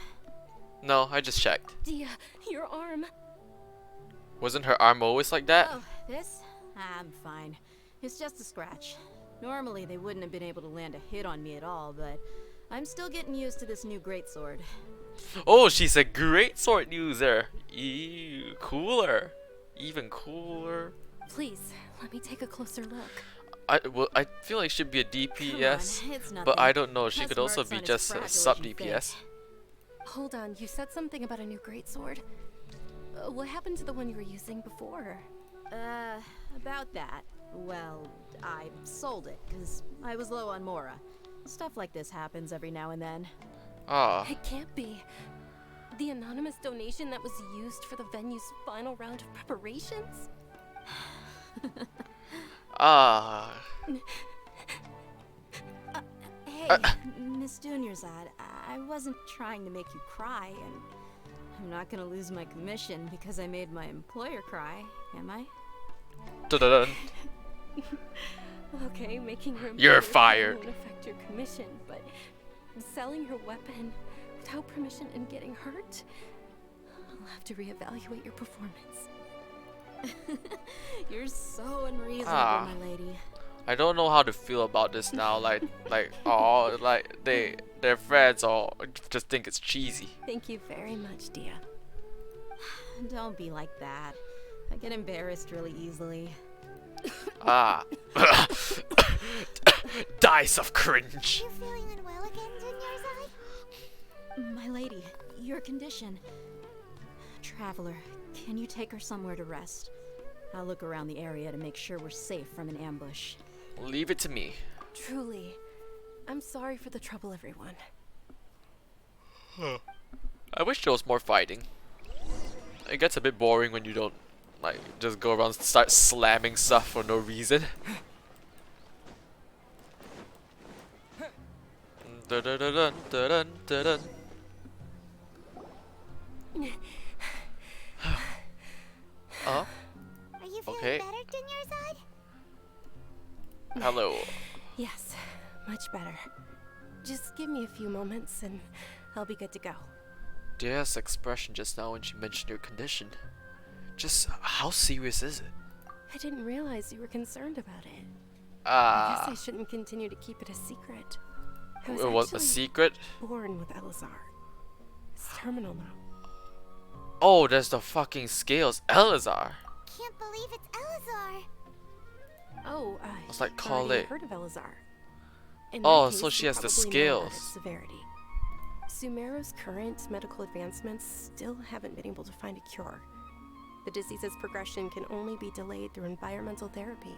No, I just checked. Dia, your arm. Wasn't her arm always like that? Oh, this? I'm fine. It's just a scratch. Normally, they wouldn't have been able to land a hit on me at all, but I'm still getting used to this new greatsword. Oh, she's a great sword user. Ew, cooler. Even cooler. Please, let me take a closer look. I feel like it should be a DPS, Come on, it's but nothing. I don't know. She Us could also mercs be aren't as just fragile a as sub you think. DPS. Hold on, you said something about a new greatsword. What happened to the one you were using before? About that. Well, I sold it, because I was low on mora. Stuff like this happens every now and then. Ah. It can't be. The anonymous donation that was used for the venue's final round of preparations? Hey, Miss Dunyarzad, I I wasn't trying to make you cry, and I'm not gonna lose my commission because I made my employer cry, am I? Dun-dun-dun. Okay, making your You're employer fired. won't affect your commission, but selling your weapon without permission and getting hurt, I'll have to reevaluate your performance. You're so unreasonable, Ah. my lady. I don't know how to feel about this now. Oh, like their friends or just think it's cheesy. Thank you very much, Dia. Don't be like that. I get embarrassed really easily. Ah. Dice of cringe. You feeling unwell again, Dunyarzad? My lady, your condition. Traveler, can you take her somewhere to rest? I'll look around the area to make sure we're safe from an ambush. Leave it to me. Truly, I'm sorry for the trouble, everyone. I wish there was more fighting. It gets a bit boring when you don't just go around and start slamming stuff for no reason. Dun, dun, dun, dun, dun, dun, dun. Oh? Are you feeling Okay. better, Dunyarzad? Hello. Yes, much better. Just give me a few moments and I'll be good to go. Dia's expression just now when she mentioned your condition. Just how serious is it? I didn't realize you were concerned about it. I Ah. guess I shouldn't continue to keep it a secret. I It was a actually secret? born with Elazar. It's terminal now. Oh, there's the fucking scales. Elazar. Can't believe it's Elazar. Oh, What's that you've called already it? heard of Elazar. In Oh, that so case, she you has the probably know about its scales. severity. Sumeru's current medical advancements still haven't been able to find a cure. The disease's progression can only be delayed through environmental therapy.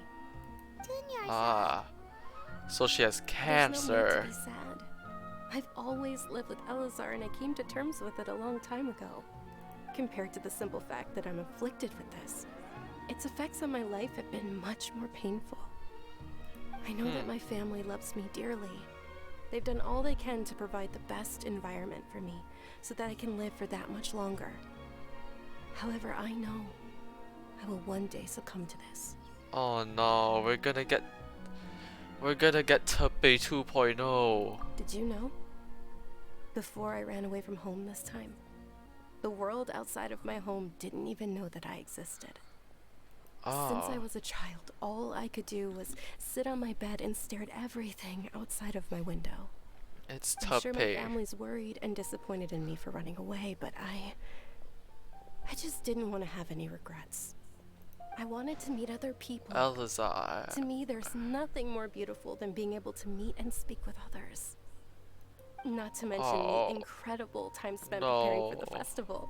Dunyarzad. Ah. So she has There's no need to cancer. be sad. I've always lived with Elazar and I came to terms with it a long time ago. Compared to the simple fact that I'm afflicted with this, its effects on my life have been much more painful. I know that my family loves me dearly. They've done all they can to provide the best environment for me so that I can live for that much longer. However, I know I will one day succumb to this. Oh no, we're gonna get Tepe 2.0. Did you know? Before I ran away from home this time, the world outside of my home didn't even know that I existed. Since I Oh. was a child, all I could do was sit on my bed and stare at everything outside of my window. It's I'm sure my Tepe. family's worried and disappointed in me for running away, but I just didn't want to have any regrets. I wanted to meet other people. Elazar. To me, there's nothing more beautiful than being able to meet and speak with others. Not to mention Oh. the incredible time spent preparing for the No. festival.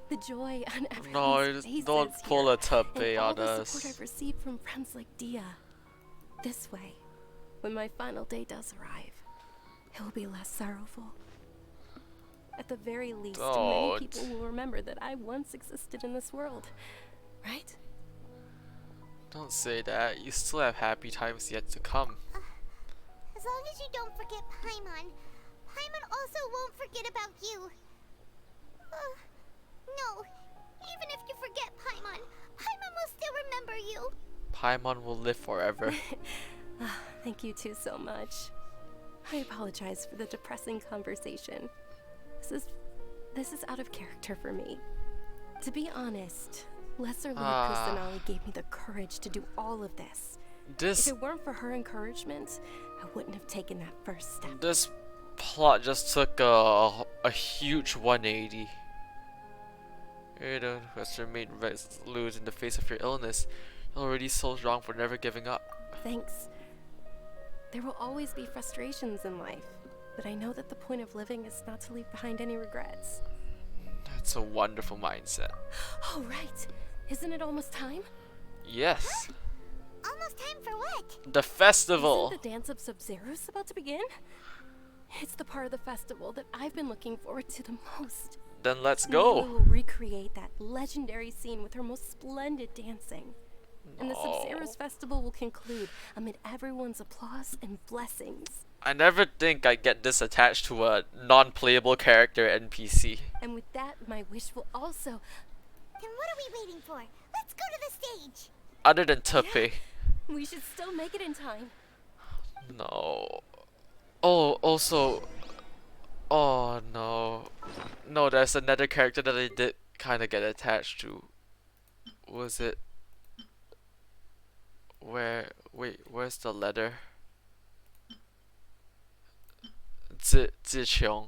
The joy on everyone's No, faces don't pull here, a Tepe and all on the support us. I've received from friends like Dia. This way, when my final day does arrive, it will be less sorrowful. At the very least, many Don't. people will remember that I once existed in this world, right? Don't say that. You still have happy times yet to come. As long as you don't forget Paimon, Paimon also won't forget about you. No, even if you forget Paimon, Paimon will still remember you. Paimon will live forever. Thank you two so much. I apologize for the depressing conversation. This is out of character for me. To be honest, Lesser Lord Kusanali gave me the courage to do all of this. This If it weren't for her encouragement, I wouldn't have taken that first step. this plot just took a huge 180. Ada has remained resolute in the face of your illness. You're already so strong for never giving up. Thanks. There will always be frustrations in life, but I know that the point of living is not to leave behind any regrets. That's a wonderful mindset. Oh, right. Isn't it almost time? Yes. Almost time for what? The festival. Isn't the dance of Sub-Zero's about to begin? It's the part of the festival that I've been looking forward to the most. Then let's Meee go. will recreate that legendary scene with her most splendid dancing. And the No. Sub-Zero's festival will conclude amid everyone's applause and blessings. I never think I'd get this attached to a non-playable character NPC. And with that, my wish will also... Then what are we waiting for? Let's go to the stage! Other than Tepe. We should still make it in time. No. Oh, also... Oh, no. No, there's another character that I did kind of get attached to. Was it... Where... Wait, where's the letter? Ziqiong.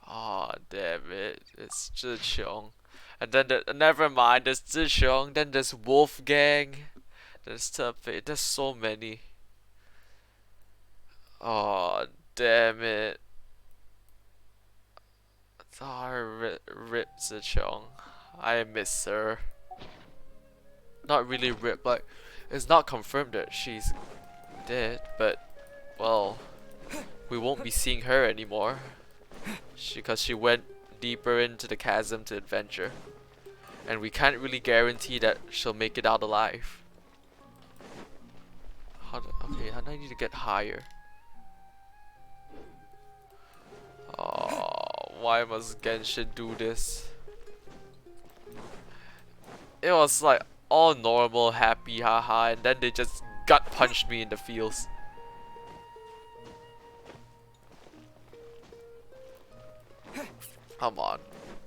Oh, damn it. It's Ziqiong. And then, never mind, there's Ziqiong, then there's Wolfgang. There's Tepe, there's so many. Oh, damn it. Oh, rip Ziqiong. I miss her. Not really rip, but it's not confirmed that she's dead, but, well, we won't be seeing her anymore. Because she went deeper into the chasm to adventure. And we can't really guarantee that she'll make it out alive. Okay, how do I need to get higher? Oh, why must Genshin do this? It was like all normal, happy, haha, and then they just gut punched me in the feels. Come on,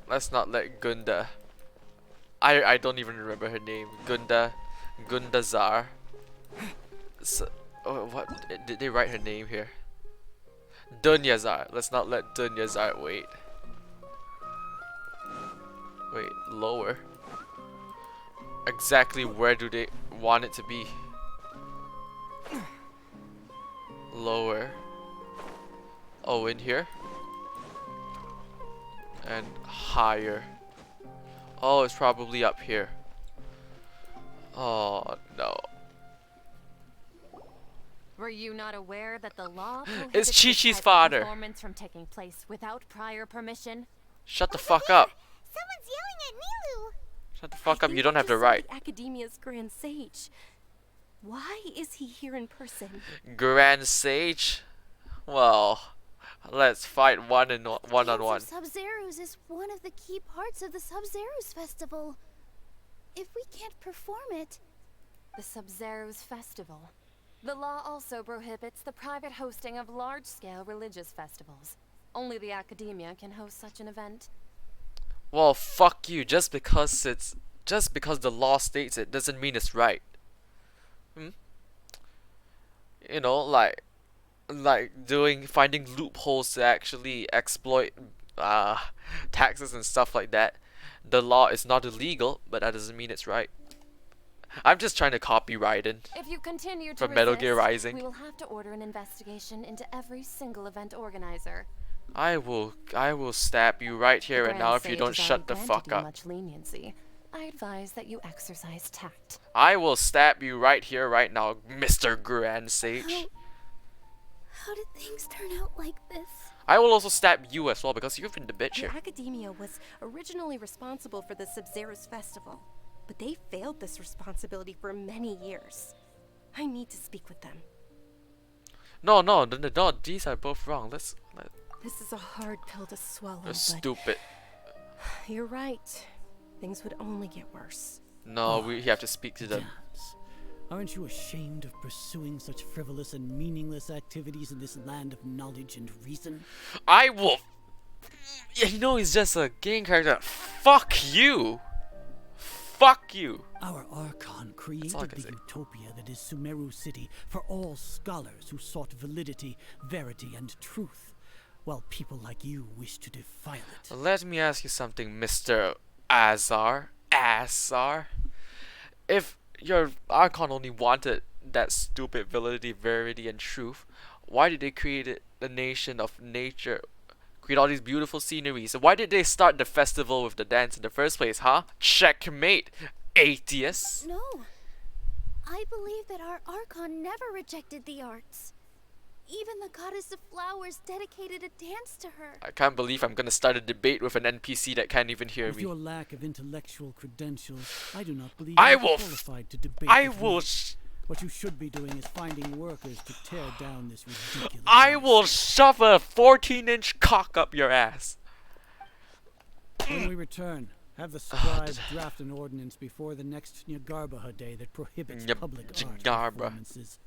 let's not let Gunda. I don't even remember her name. Gundazar. So, oh, what did they write her name here? Dunyazar. Let's not let Dunyazar wait. Wait, lower. Exactly where do they want it to be? Lower. Oh, in here? And higher. Oh, it's probably up here. Oh, no. Were you not aware that the law It's prohibits this Chi-Chi's type of father. performance from taking place without prior permission? Shut the fuck up. Someone's yelling at Nilu! Shut the fuck up, you don't have the Just right. the Academia's Grand Sage. Why is he here in person? Grand Sage? Well, let's fight one on one. Sub-Zeros is one of the key parts of the Sub-Zeros festival. If we can't perform it... The Sub-Zeros Festival. The law also prohibits the private hosting of large-scale religious festivals. Only the Academia can host such an event. Well, fuck you. Just because the law states it doesn't mean it's right. You know, like finding loopholes to actually exploit taxes and stuff like that. The law is not illegal, but that doesn't mean it's right. I'm just trying to copy Raiden If you continue to from Metal Gear resist, Rising. we will have to order an investigation into every single event organizer. I will stab you right here and now if you don't shut the fuck up. Much leniency. I advise that you exercise tact. I will stab you right here, right now, Mr. Grand Sage. How did things turn out like this? I will also stab you as well because you've been the bitch here. The Academia was originally responsible for the Sub-Zeros Festival, but they failed this responsibility for many years. I need to speak with them. No, these are both wrong. This is a hard pill to swallow. You're stupid. You're right. Things would only get worse. No, we have to speak to them. Aren't you ashamed of pursuing such frivolous and meaningless activities in this land of knowledge and reason? I will... Yeah, you know he's just a game character. Fuck you! Fuck you! Our Archon created the utopia that is Sumeru City for all scholars who sought validity, verity, and truth, while people like you wish to defile it. Let me ask you something, Mr. Azar. If your Archon only wanted that stupid validity, verity, and truth, why did they create the nation of nature? Create all these beautiful sceneries. Why did they start the festival with the dance in the first place, huh? Checkmate, atheists. No. I believe that our Archon never rejected the arts. Even the goddess of flowers dedicated a dance to her. I can't believe I'm gonna start a debate with an NPC that can't even hear With me. your lack of intellectual credentials, I do not believe I you are will qualified to debate. What you should be doing is finding workers to tear down this ridiculous I will shove a 14-inch cock up your ass. When we return, have the scribe draft an ordinance before the next Nyagarbaha day that prohibits public art performances.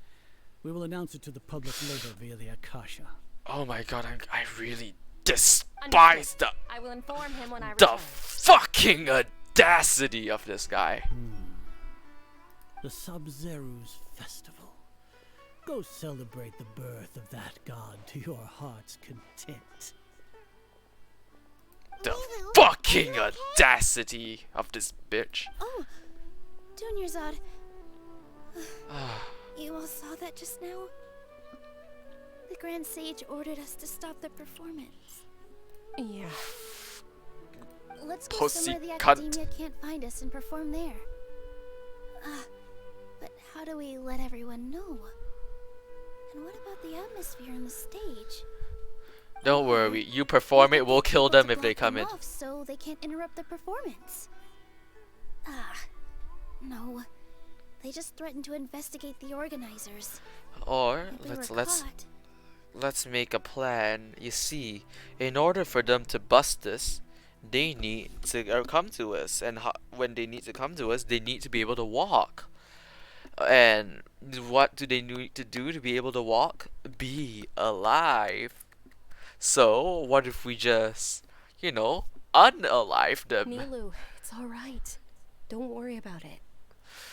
We will announce it to the public later via the Akasha. Oh my god, I really despise I will inform him when I the return. fucking audacity of this guy. The Sub-Zeru's festival. Go celebrate the birth of that god to your heart's content. The fucking audacity of this bitch. Oh, Dunyarzad. You all saw that just now? The Grand Sage ordered us to stop the performance. Yeah. Let's go Pussy somewhere the cunt. Academia can't find us and perform there. But how do we let everyone know? And what about the atmosphere on the stage? Don't worry, you perform it, we'll kill them if they come in. So they can't interrupt the performance. No. They just threatened to investigate the organizers. Or If we let's make a plan. You see, in order for them to bust us, they need to come to us, and when they need to come to us, they need to be able to walk. And what do they need to do to be able to walk? Be alive. So what if we just, you know, unalive them? Nilu, it's alright. Don't worry about it.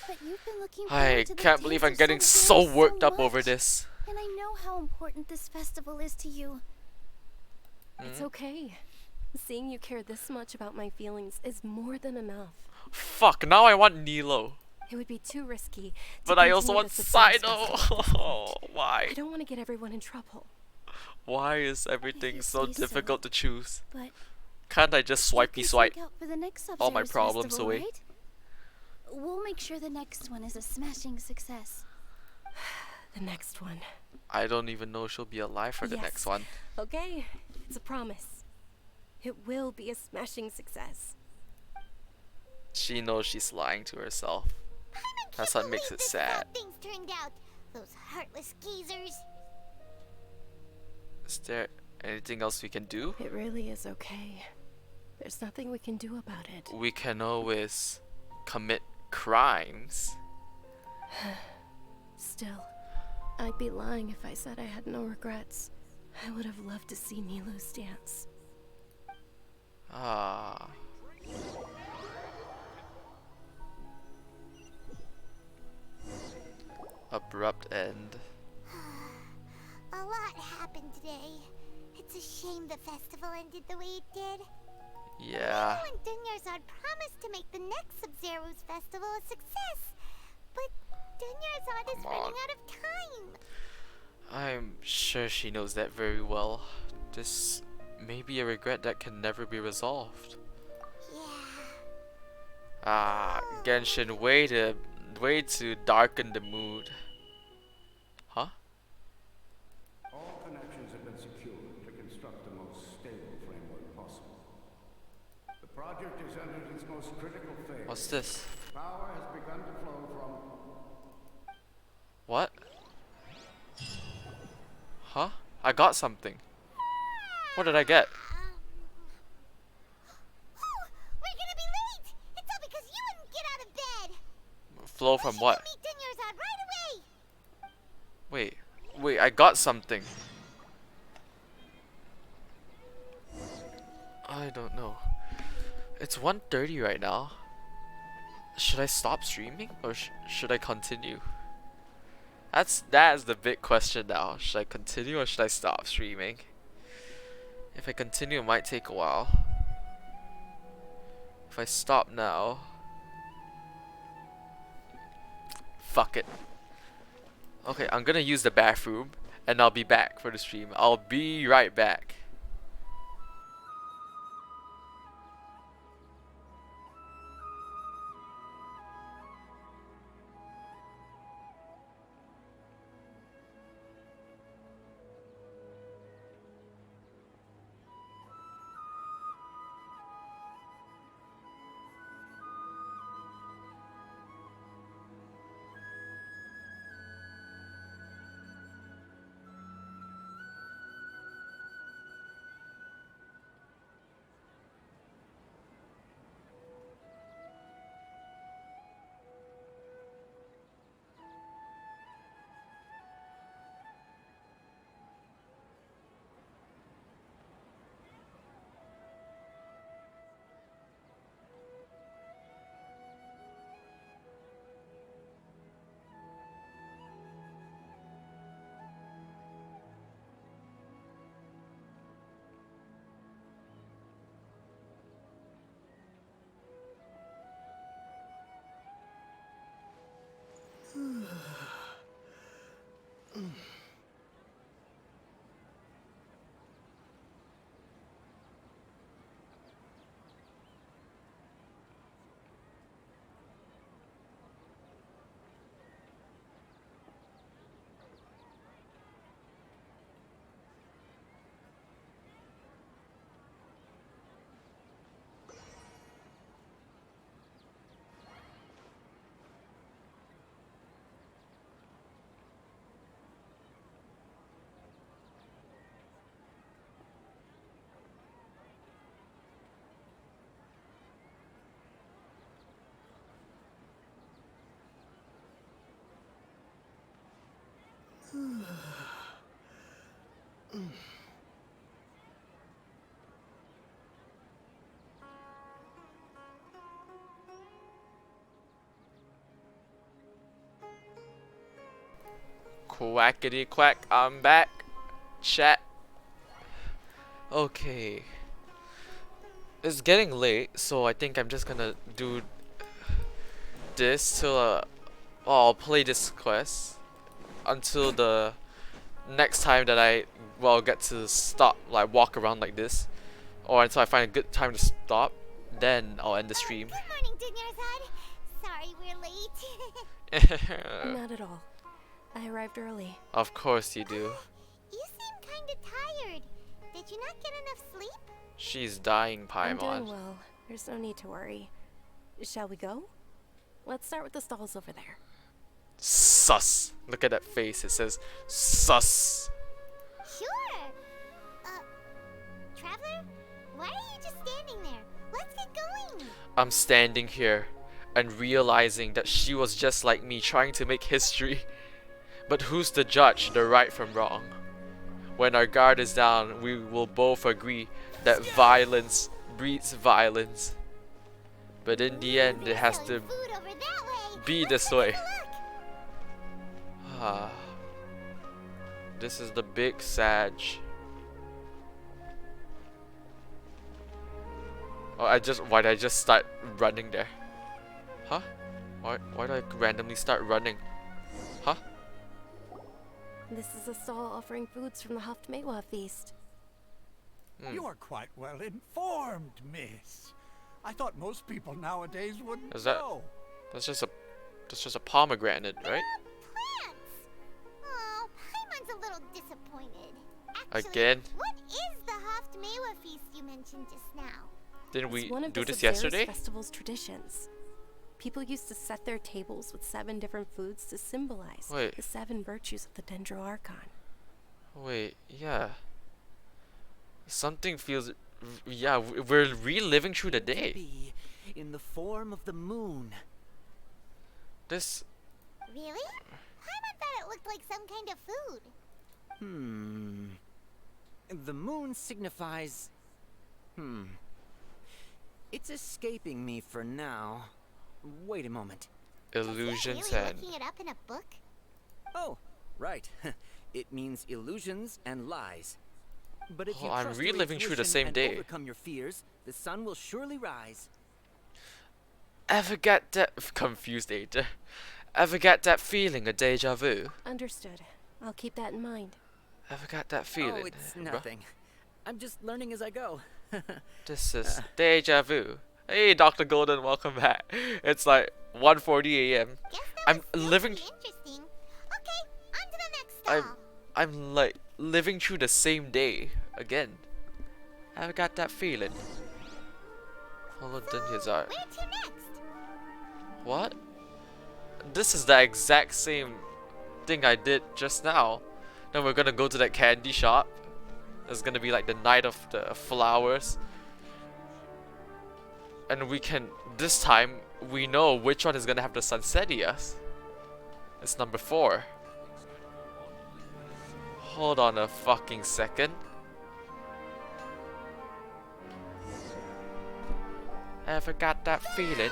But you've been looking I can't believe I'm getting so worked up over this. And I know how important this festival is to you. It's okay. Seeing you care this much about my feelings is more than enough. Fuck, now I want Nilo. It would be too risky. But I also want Sino. Why? I don't want to get everyone in trouble. Why is everything so difficult to choose? But can't I just swipey swipe all my problems festival, away? Right? We'll make sure the next one is a smashing success. The next one. I don't even know if she'll be alive for the next one. Okay, it's a promise. It will be a smashing success. She knows she's lying to herself. That's what makes it sad. Things turned out. Those heartless geezers. Is there anything else we can do? It really is okay. There's nothing we can do about it. We can always commit crimes. Still, I'd be lying if I said I had no regrets. I would have loved to see Nilu's dance. Ah. Abrupt end. A lot happened today. It's a shame the festival ended the way it did. Yeah. Nilu and Dunyarzad promised to make the next Sub-Zeru's festival a success, but Dunyarzad is running out of time. I'm sure she knows that very well. This may be a regret that can never be resolved. Ah, Genshin, way to darken the mood. Huh? All connections have been secured to construct the most stable framework possible. The project is entered its most critical phase. What's this? Power has begun to flow from... What? Huh? I got something. What did I get? We're gonna be late! It's all because you wouldn't get out of bed! Flow from what? Meet Dunyarzad right away! Wait, I got something. I don't know. It's 1:30 right now. Should I stop streaming or should I continue? That is the big question now. Should I continue or should I stop streaming? If I continue, it might take a while. If I stop now, fuck it. Okay, I'm gonna use the bathroom and I'll be back for the stream. I'll be right back. Quackity quack, I'm back. Chat. Okay. It's getting late, so I think I'm just gonna do this till I'll play this quest until the next time that I get to stop, like walk around like this, or until I find a good time to stop. Then I'll end the stream. Good morning, Dunyarzad. Sorry we're late. Not at all. I arrived early. Of course you do. You seem kinda tired. Did you not get enough sleep? She's dying, Paimon. I'm doing well. There's no need to worry. Shall we go? Let's start with the stalls over there. Sus. Look at that face. It says sus. Sure. Traveler? Why are you just standing there? Let's get going. I'm standing here and realizing that she was just like me, trying to make history. But who's to judge the right from wrong? When our guard is down, we will both agree that violence breeds violence. But in the end, it has to be this way. This is the big Sag. Oh, why did I just start running there? Huh? Why did I randomly start running? Huh? This is a stall offering foods from the meee feast. You are quite well informed, miss. I thought most people nowadays wouldn't know. That's just a pomegranate, right? Plants. Oh, Paimon's a little disappointed. Actually, Again? What is the meee feast you mentioned just now? Didn't we one of do the this yesterday? Festival's traditions. People used to set their tables with 7 different foods to symbolize the 7 virtues of the Dendroarchon. Wait, yeah. Something feels... Yeah, we're reliving through the day. In the form of the moon. This... Really? Paimon thought it looked like some kind of food. The moon signifies... It's escaping me for now. Wait a moment. Illusions really and... looking it up in a book? Oh, right. It means illusions and lies. But if you I'm trust your reliving through the intuition same and day. overcome your fears, the sun will surely rise. Ever get that... Confused Ada. Ever get that feeling of deja vu? Understood. I'll keep that in mind. Ever got that feeling? Oh, it's nothing. I'm just learning as I go. This is deja vu. Hey, Dr. Golden, welcome back. It's like 1:40 a.m. I'm living... Interesting. Okay, on to the next stall. I'm like living through the same day again. I've got that feeling. Follow Dunyarzad. Where to next? What? This is the exact same thing I did just now. Then we're gonna go to that candy shop. It's gonna be like the night of the flowers. And we can, this time, we know which one is gonna have the sunsettias. It's number 4. Hold on a fucking second. Ever got that feeling?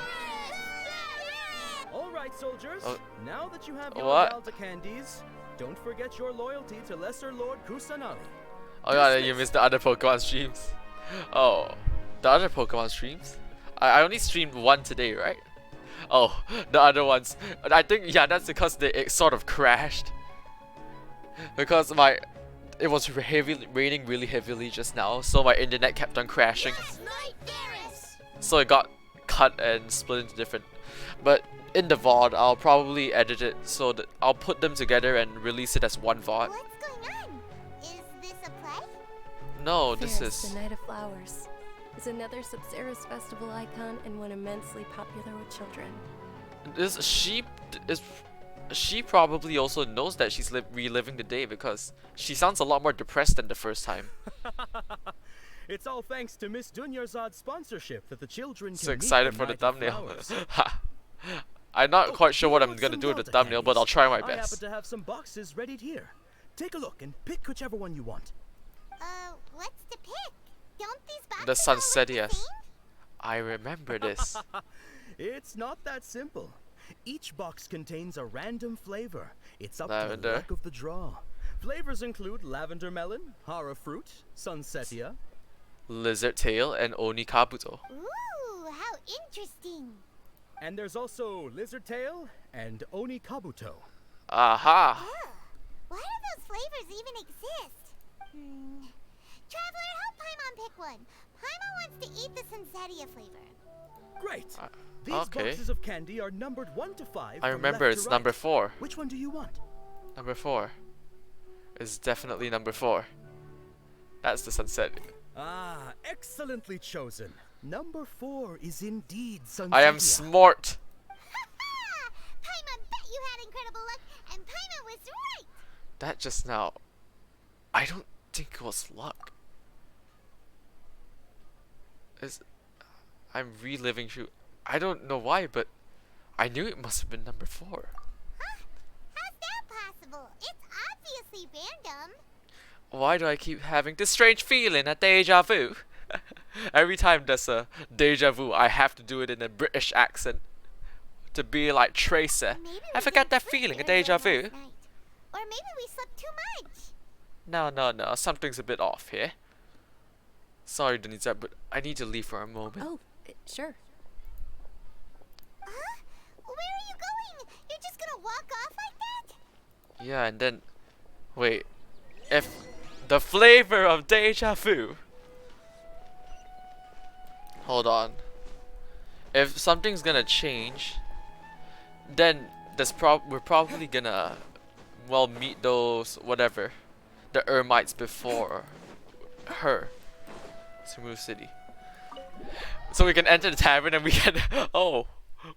Alright, soldiers. Now that you have your Yalda candies, don't forget your loyalty to Lesser Lord Kusanagi. Oh yeah, you missed the other Pokemon streams. Oh, the other Pokemon streams? I only streamed one today, right? Oh, the other ones. I think, yeah, that's because it sort of crashed. Because it was raining really heavily just now, so my internet kept on crashing. So it got cut and split into different. But in the VOD, I'll probably edit it so that I'll put them together and release it as one VOD. What's going on? Is this a play? No, this Ferris, is... the Night of Flowers. Is another Sabzeruz festival icon and one immensely popular with children. She probably also knows that she's reliving the day because she sounds a lot more depressed than the first time. It's all thanks to Miss Dunyarzad's sponsorship that the children can So excited meet for the Night of thumbnail. Flowers. I'm not quite sure what I'm gonna do with the thumbnail, but I'll try my I happen best. to have some boxes readied here. Take a look and pick whichever one you want. The Sunsettias. I remember this. It's not that simple. Each box contains a random flavor. It's up to the Lavender. luck of the draw. Flavors include lavender melon, hara fruit, sunsettia, Lizard Tail and Oni Kabuto. Ooh, how interesting. and there's also lizard tail and oni kabuto. Aha! Why do those flavors even exist? Traveler, help Paimon pick one. Paimon wants to eat the Sunsettia flavor. Great. These okay. boxes of candy are numbered 1 to 5. I from remember left it's to number right. 4. Which one do you want? Number 4. It's definitely number 4. That's the sunset. Ah, excellently chosen. Number 4 is indeed Sunsettia. I am smart. Paimon bet you had incredible luck, and Paimon was right. That just now, I don't think it was luck. I'm reliving through. I don't know why, but I knew it must have been number 4. Huh? How's that possible? It's obviously random. Why do I keep having this strange feeling, a deja vu? Every time there's a deja vu, I have to do it in a British accent to be like Tracer. I forgot that feeling, a deja vu. Or maybe we slept too much. No, something's a bit off here. Sorry, Denise, but I need to leave for a moment. Oh, sure. Huh? Where are you going? You're just gonna walk off like that? Yeah, and then, wait, if the flavor of deja vu. Hold on. If something's gonna change, then we're probably gonna, well, meet those whatever, the Ermites before her. Smooth City. So we can enter the tavern and we can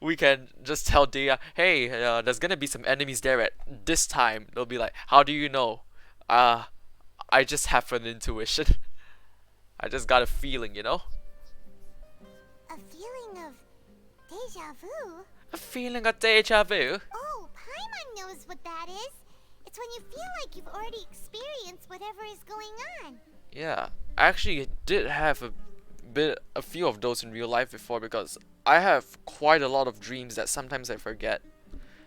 we can just tell Dia, hey, there's gonna be some enemies there at this time. They'll be like, how do you know? I just have an intuition. I just got a feeling, you know? A feeling of deja vu? A feeling of deja vu? Oh, Paimon knows what that is. It's when you feel like you've already experienced whatever is going on. Yeah, I actually did have a few of those in real life before, because I have quite a lot of dreams that sometimes I forget.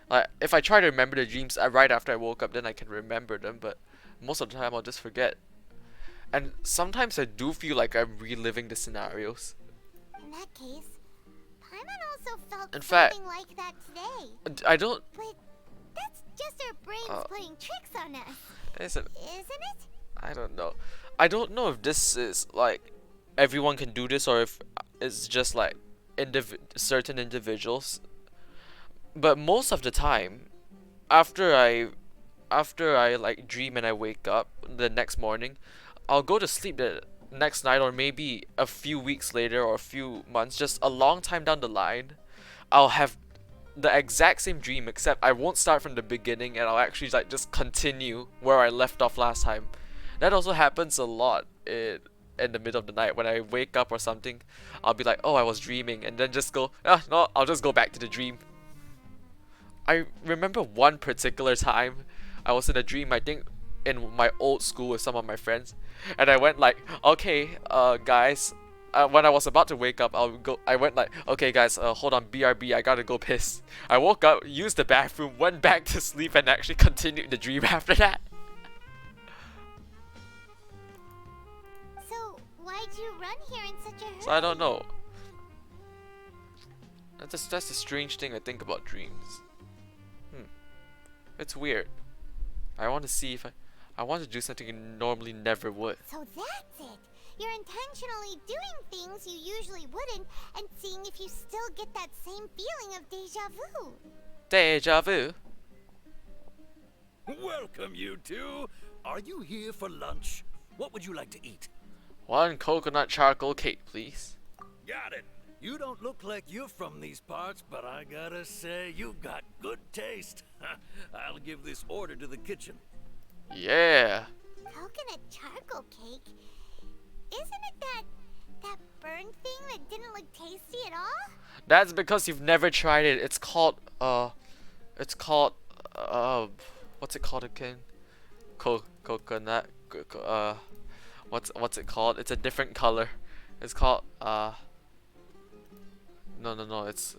Like, if I try to remember the dreams right after I woke up, then I can remember them, but most of the time I'll just forget. And sometimes I do feel like I'm reliving the scenarios. In that case, Paimon also felt In fact, something like that today. I don't... But that's just our brains playing tricks on us. Isn't it? I don't know. I don't know if this is like everyone can do this or if it's just like certain individuals. But most of the time, after I like dream and I wake up the next morning, I'll go to sleep the next night, or maybe a few weeks later or a few months, just a long time down the line, I'll have the exact same dream, except I won't start from the beginning and I'll actually like just continue where I left off last time. That also happens a lot in the middle of the night. When I wake up or something, I'll be like, oh, I was dreaming, and then just go, no, I'll just go back to the dream. I remember one particular time I was in a dream, I think in my old school with some of my friends, and I went like, okay, guys, when I was about to wake up, I went like, okay guys, hold on, BRB, I gotta go piss. I woke up, used the bathroom, went back to sleep, and actually continued the dream after that. So, why'd you run here in such a hurry? So I don't know. That's a strange thing I think about dreams. It's weird. I want to see if I want to do something you normally never would. So that's it. You're intentionally doing things you usually wouldn't and seeing if you still get that same feeling of deja vu. Deja vu? Welcome, you two. Are you here for lunch? What would you like to eat? 1 coconut charcoal cake, please. Got it. You don't look like you're from these parts, but I gotta say, you've got good taste. I'll give this order to the kitchen. Yeah. Coconut charcoal cake? Isn't it that burned thing that didn't look tasty at all? That's because you've never tried it. It's called what's it called again? Coconut. What's it called? It's a different color. It's called no, it's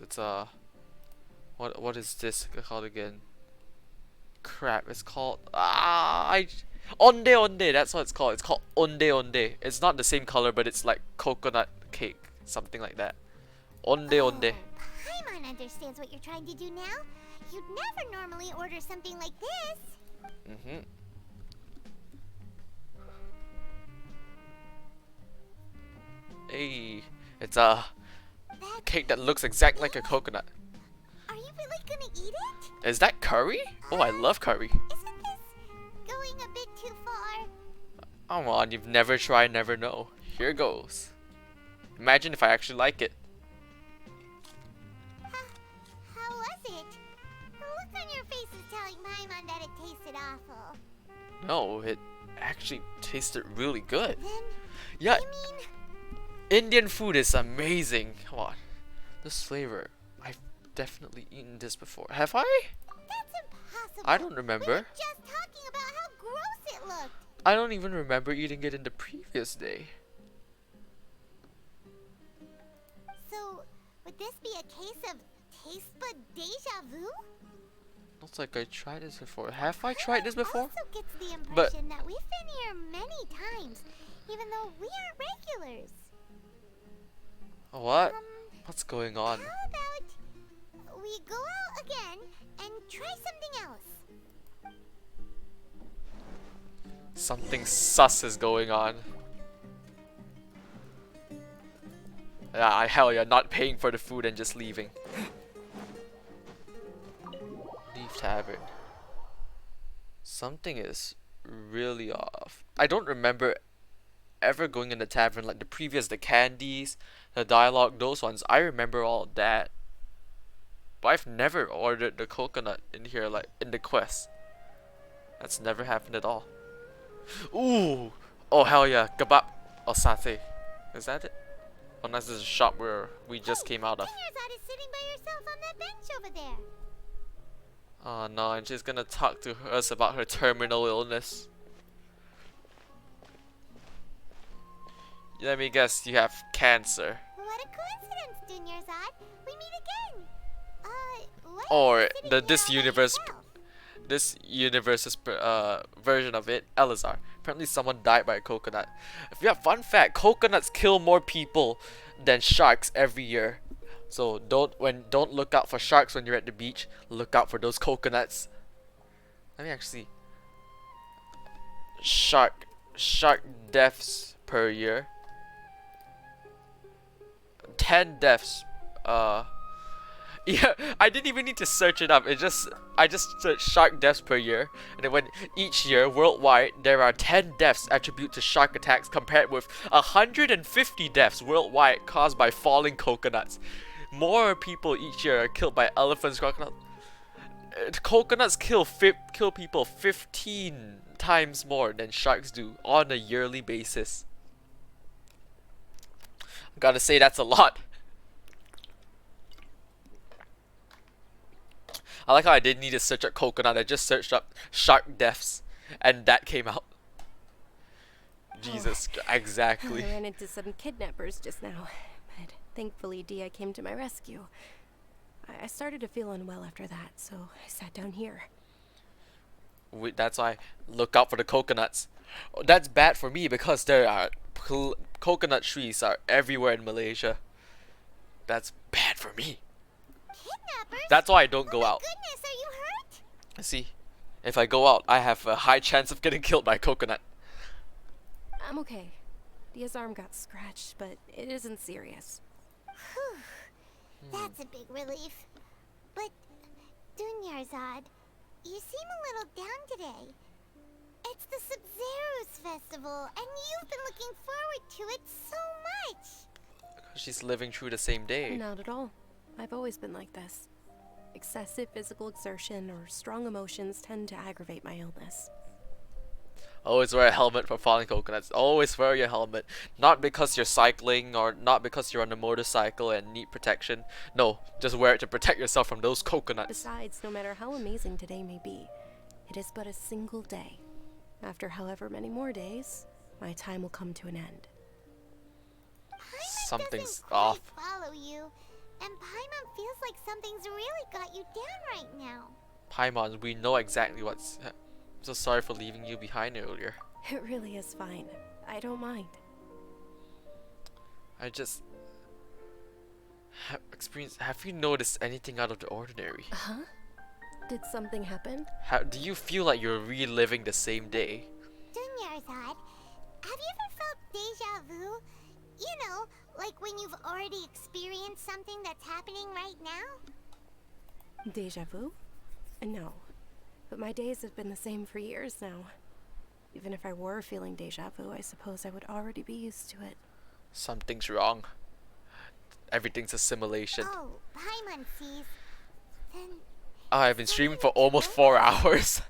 what is this called again? Crap, it's called onde onde, that's what it's called. It's called onde onde. It's not the same color, but it's like coconut cake, something like that. Onde onde. Paimon understands what you're trying to do now. You'd never normally order something like this. Hey, it's a cake that looks exactly like a coconut. Are you really gonna eat it? Is that curry? Oh, I love curry. Isn't this going a bit too far? Come on, you've never tried, never know. Here goes. Imagine if I actually like it. How was it? The look on your face is telling Paimon that it tasted awful. No, it actually tasted really good. Then, Yeah, you mean Indian food is amazing. Come on. This flavor, I've definitely eaten this before. Have I? that's impossible? I don't remember. We were just talking about how gross it looked. I don't even remember eating it in the previous day. So, would this be a case of taste bud deja vu? Looks like I tried this before. Have I tried this before? Also gets the But impression that we've been here many times, even though we aren't regulars. what? What's going on? How about we go out again and try something else? Something sus is going on. Yeah, hell yeah, not paying for the food and just leaving. Leave tavern. Something is really off. I don't remember ever going in the tavern like the candies, the dialogue, those ones. I remember all that. But I've never ordered the coconut in here, like in the quest. That's never happened at all. Ooh! Oh hell yeah, kebab or satay. Is that it? Unless there's a shop where we just came out of. Is sitting by yourself on that bench over there. Oh no, and she's gonna talk to us about her terminal illness. Let me guess, you have cancer. What a coincidence, Dunyarzad. We meet again. Why Or are you sitting this here all by universe, yourself? this universe's version of it, Elazar. Apparently someone died by a coconut. Yeah, fun fact, coconuts kill more people than sharks every year. So don't look out for sharks when you're at the beach. Look out for those coconuts. Let me actually shark deaths per year. 10 deaths. Yeah, I didn't even need to search it up. I just searched shark deaths per year, and then when each year worldwide there are 10 deaths attributed to shark attacks, compared with 150 deaths worldwide caused by falling coconuts. More people each year are killed by elephants, crocodiles. Coconuts kill people 15 times more than sharks do on a yearly basis. Gotta say, that's a lot. I like how I didn't need to search up coconut, I just searched up shark deaths, and that came out. Jesus, exactly. I ran into some kidnappers just now, but thankfully Dia came to my rescue. I started to feel unwell after that, so I sat down here. That's why, look out for the coconuts. That's bad for me because there are coconut trees are everywhere in Malaysia. That's bad for me. Kidnappers? That's why I don't go out. Goodness, are you hurt? See, if I go out, I have a high chance of getting killed by a coconut. I'm okay. Dia's arm got scratched, but it isn't serious. Whew. That's a big relief. But, Dunyarzad, you seem a little down today. It's the Sub-Zero's festival, and you've been looking forward to it so much. She's living through the same day. Not at all. I've always been like this. Excessive physical exertion or strong emotions tend to aggravate my illness. Always wear a helmet for falling coconuts. Always wear your helmet. Not because you're cycling or not because you're on a motorcycle and need protection. No, just wear it to protect yourself from those coconuts. Besides, no matter how amazing today may be, it is but a single day. After however many more days, my time will come to an end. Something's doesn't off. quite follow you, and Paimon feels like something's really got you down right now. Paimon, we know exactly what's... I'm so sorry for leaving you behind earlier. It really is fine. I don't mind. I just... Have you noticed anything out of the ordinary? Huh? Did something happen? Do you feel like you're reliving the same day? Dunyarzad, have you ever felt deja vu? You know, like when you've already experienced something that's happening right now? Deja vu? No. But my days have been the same for years now. Even if I were feeling deja vu, I suppose I would already be used to it. Something's wrong. Everything's a simulation. Oh, Paimon sees. Then... Oh, I've been streaming for almost 4 hours.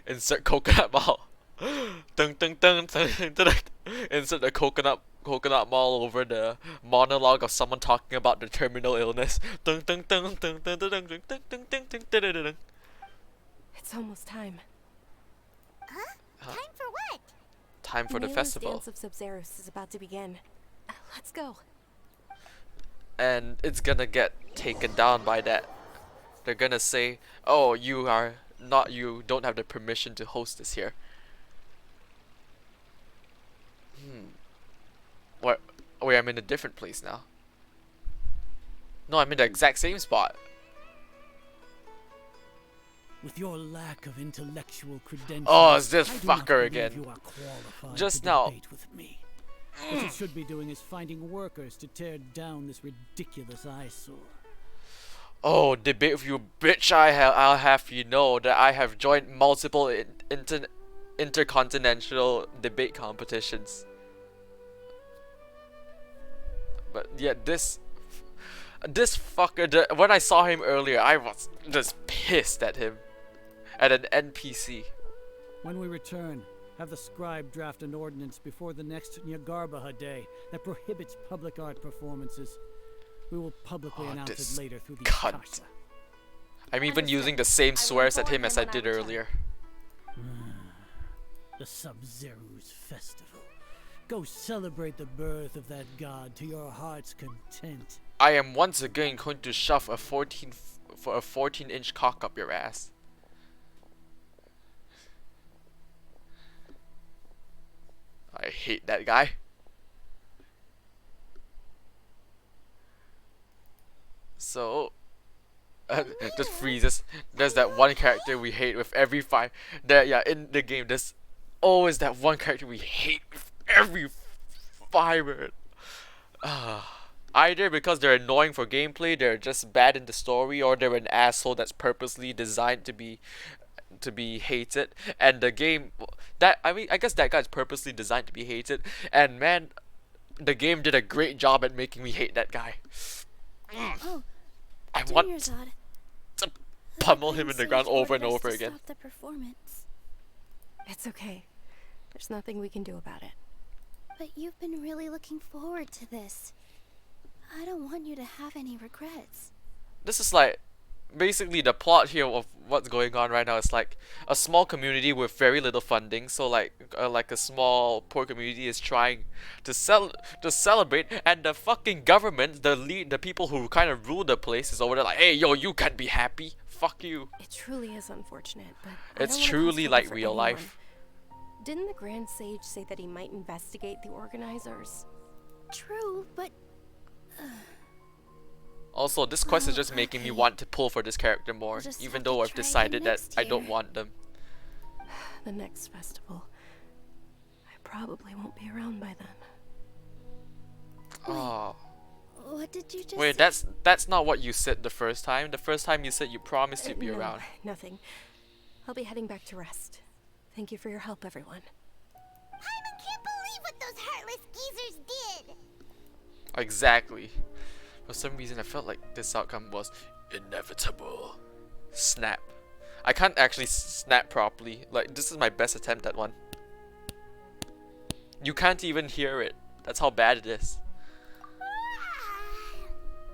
Insert coconut mall. Dun, dun, dun, dun, dun, dun. Insert the coconut mall over the monologue of someone talking about the terminal illness. Dun, dun, dun, dun, dun, dun, dun, dun, dun, dun, dun, dun, dun, dun. It's almost time. Huh? Time for what? Time for the Meelee's festival. Dance of Sub-Zeros is about to begin. Let's go. And it's gonna get taken down by that. They're gonna say, oh, you don't have the permission to host this here. Wait, I'm in a different place now. No, I'm in the exact same spot. With your lack of intellectual credentials, Oh, it's this I do not fucker believe again. you are qualified Just to now. debate with me. What you should be doing is finding workers to tear down this ridiculous eyesore. Oh, debate with you, bitch! I'll have you know that I have joined multiple intercontinental debate competitions. But yeah, this fucker. When I saw him earlier, I was just pissed at him, at an NPC. When we return, have the scribe draft an ordinance before the next Nyargarbaha Day that prohibits public art performances. We will publicly announce it later through the cunt. I'm even using the same swears at him as I did earlier. The Sub-Zero's festival. Go celebrate the birth of that god to your heart's content. I am once again going to shove a 14-inch cock up your ass. I hate that guy. So, just freezes. There's that one character we hate with every five. In the game, there's always that one character we hate with every fiber. Either because they're annoying for gameplay, they're just bad in the story, or they're an asshole that's purposely designed to be hated. And the game, I guess that guy's purposely designed to be hated. And man, the game did a great job at making me hate that guy. Oh, I want to pummel him in the ground over and over again. Stop the performance. It's okay. There's nothing we can do about it. But you've been really looking forward to this. I don't want you to have any regrets. This is like basically the plot here of what's going on right now. Is like a small community with very little funding. So like a small poor community is trying to celebrate, and the fucking government, the people who kind of rule the place, is over there like, hey yo, you can't be happy. Fuck you. It truly is unfortunate, but it's truly like real life. Didn't the Grand Sage say that he might investigate the organizers? True, but... Also, this quest is just making me want to pull for this character more, even though I've decided that I don't want them. The next festival. I probably won't be around by then. Oh. What did you just Wait, say? that's not what you said the first time. The first time you said you promised you'd be No, around. Nothing. I'll be heading back to rest. Thank you for your help, everyone. Paimon can't believe what those heartless geezers did! Exactly. For some reason, I felt like this outcome was inevitable. Snap. I can't actually snap properly. Like, this is my best attempt at one. You can't even hear it. That's how bad it is.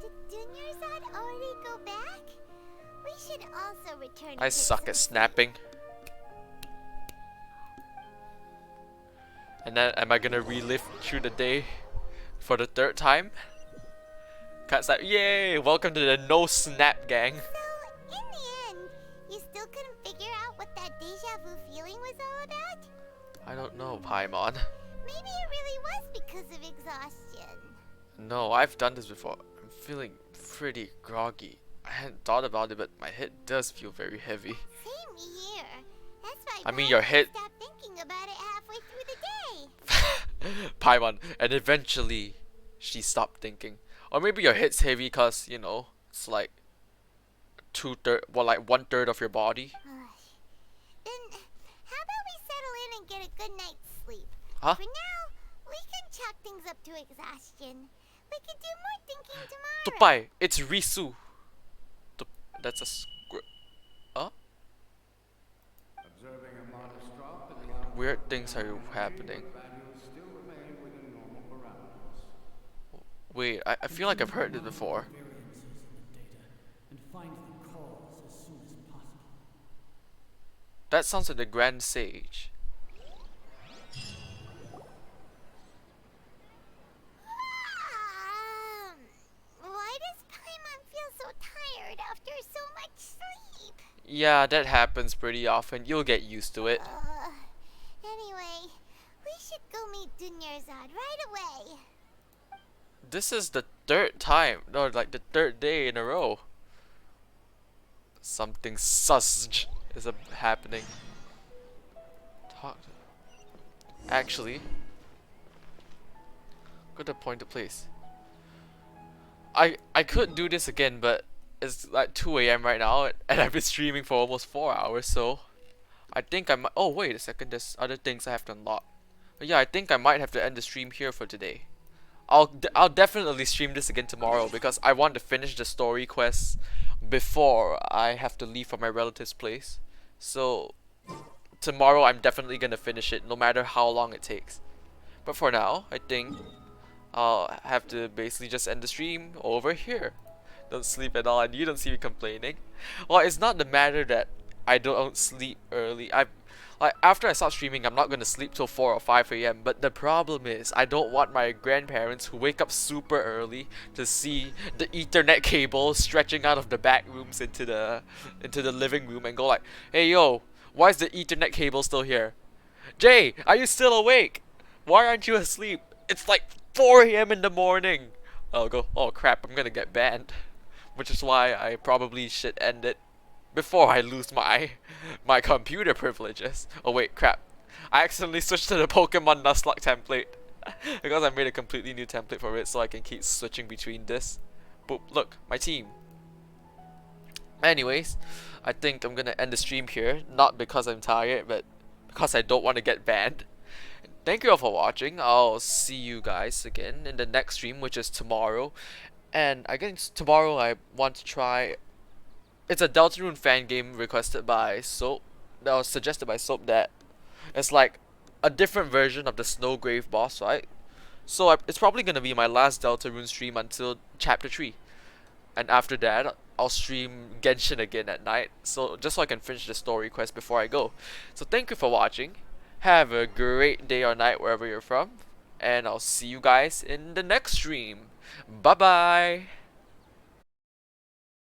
Did Dunyarzad already go back? We should also return. I suck at snapping. And then, am I gonna relive through the day? For the third time? Cat snap, yay! Welcome to the no snap gang. So, in the end, you still couldn't figure out what that deja vu feeling was all about? I don't know, Paimon. Maybe it really was because of exhaustion. No, I've done this before. I'm feeling pretty groggy. I hadn't thought about it, but my head does feel very heavy. Same here. That's why I mean, your head... Stop thinking about it halfway through the day. Paimon, and eventually she stopped thinking. Or maybe your head's heavy cause, you know, it's like 1/3 of your body. Then, how about we settle in and get a good night's sleep? Huh? For now, we can chalk things up to exhaustion. We can do more thinking tomorrow. Tupai, it's Risu. That's a script. Huh? Observing a modest drop in the Weird things are happening. values still remain within normal parameters. Wait, I feel like I've heard this before. Variances in the data and find the cause as soon as possible. That sounds like the Grand Sage. Why does Paimon feel so tired after so much sleep? Yeah, that happens pretty often. You'll get used to it. Anyway, we should go meet Dunyarzad right away. This is the third time, no, like the third day in a row. Something sus is happening. Actually, go to point of place. I could do this again, but it's like 2 AM right now, and I've been streaming for almost 4 hours, so I think I might. Oh wait a second, there's other things I have to unlock. But yeah, I think I might have to end the stream here for today. I'll definitely stream this again tomorrow because I want to finish the story quests before I have to leave for my relative's place. So tomorrow I'm definitely gonna finish it no matter how long it takes. But for now, I think I'll have to basically just end the stream over here. Don't sleep at all, and you don't see me complaining. Well, it's not the matter that I don't sleep early. Like after I start streaming, I'm not gonna sleep till 4 or 5 AM. But the problem is, I don't want my grandparents who wake up super early to see the Ethernet cable stretching out of the back rooms into the living room and go like, "Hey yo, why is the Ethernet cable still here? Jay, are you still awake? Why aren't you asleep? It's like 4 AM in the morning." I'll go, "Oh crap, I'm gonna get banned," which is why I probably should end it before I lose my computer privileges. Oh wait, crap. I accidentally switched to the Pokemon Nuzlocke template because I made a completely new template for it so I can keep switching between this. But look, my team. Anyways, I think I'm gonna end the stream here, not because I'm tired, but because I don't want to get banned. Thank you all for watching. I'll see you guys again in the next stream, which is tomorrow. And I guess tomorrow I want to try... It's a Deltarune fan game requested by Soap. That was suggested by Soap, that it's like a different version of the Snowgrave boss fight. So it's probably going to be my last Deltarune stream until chapter 3. And after that, I'll stream Genshin again at night. So just so I can finish the story quest before I go. So thank you for watching. Have a great day or night wherever you're from. And I'll see you guys in the next stream. Bye bye.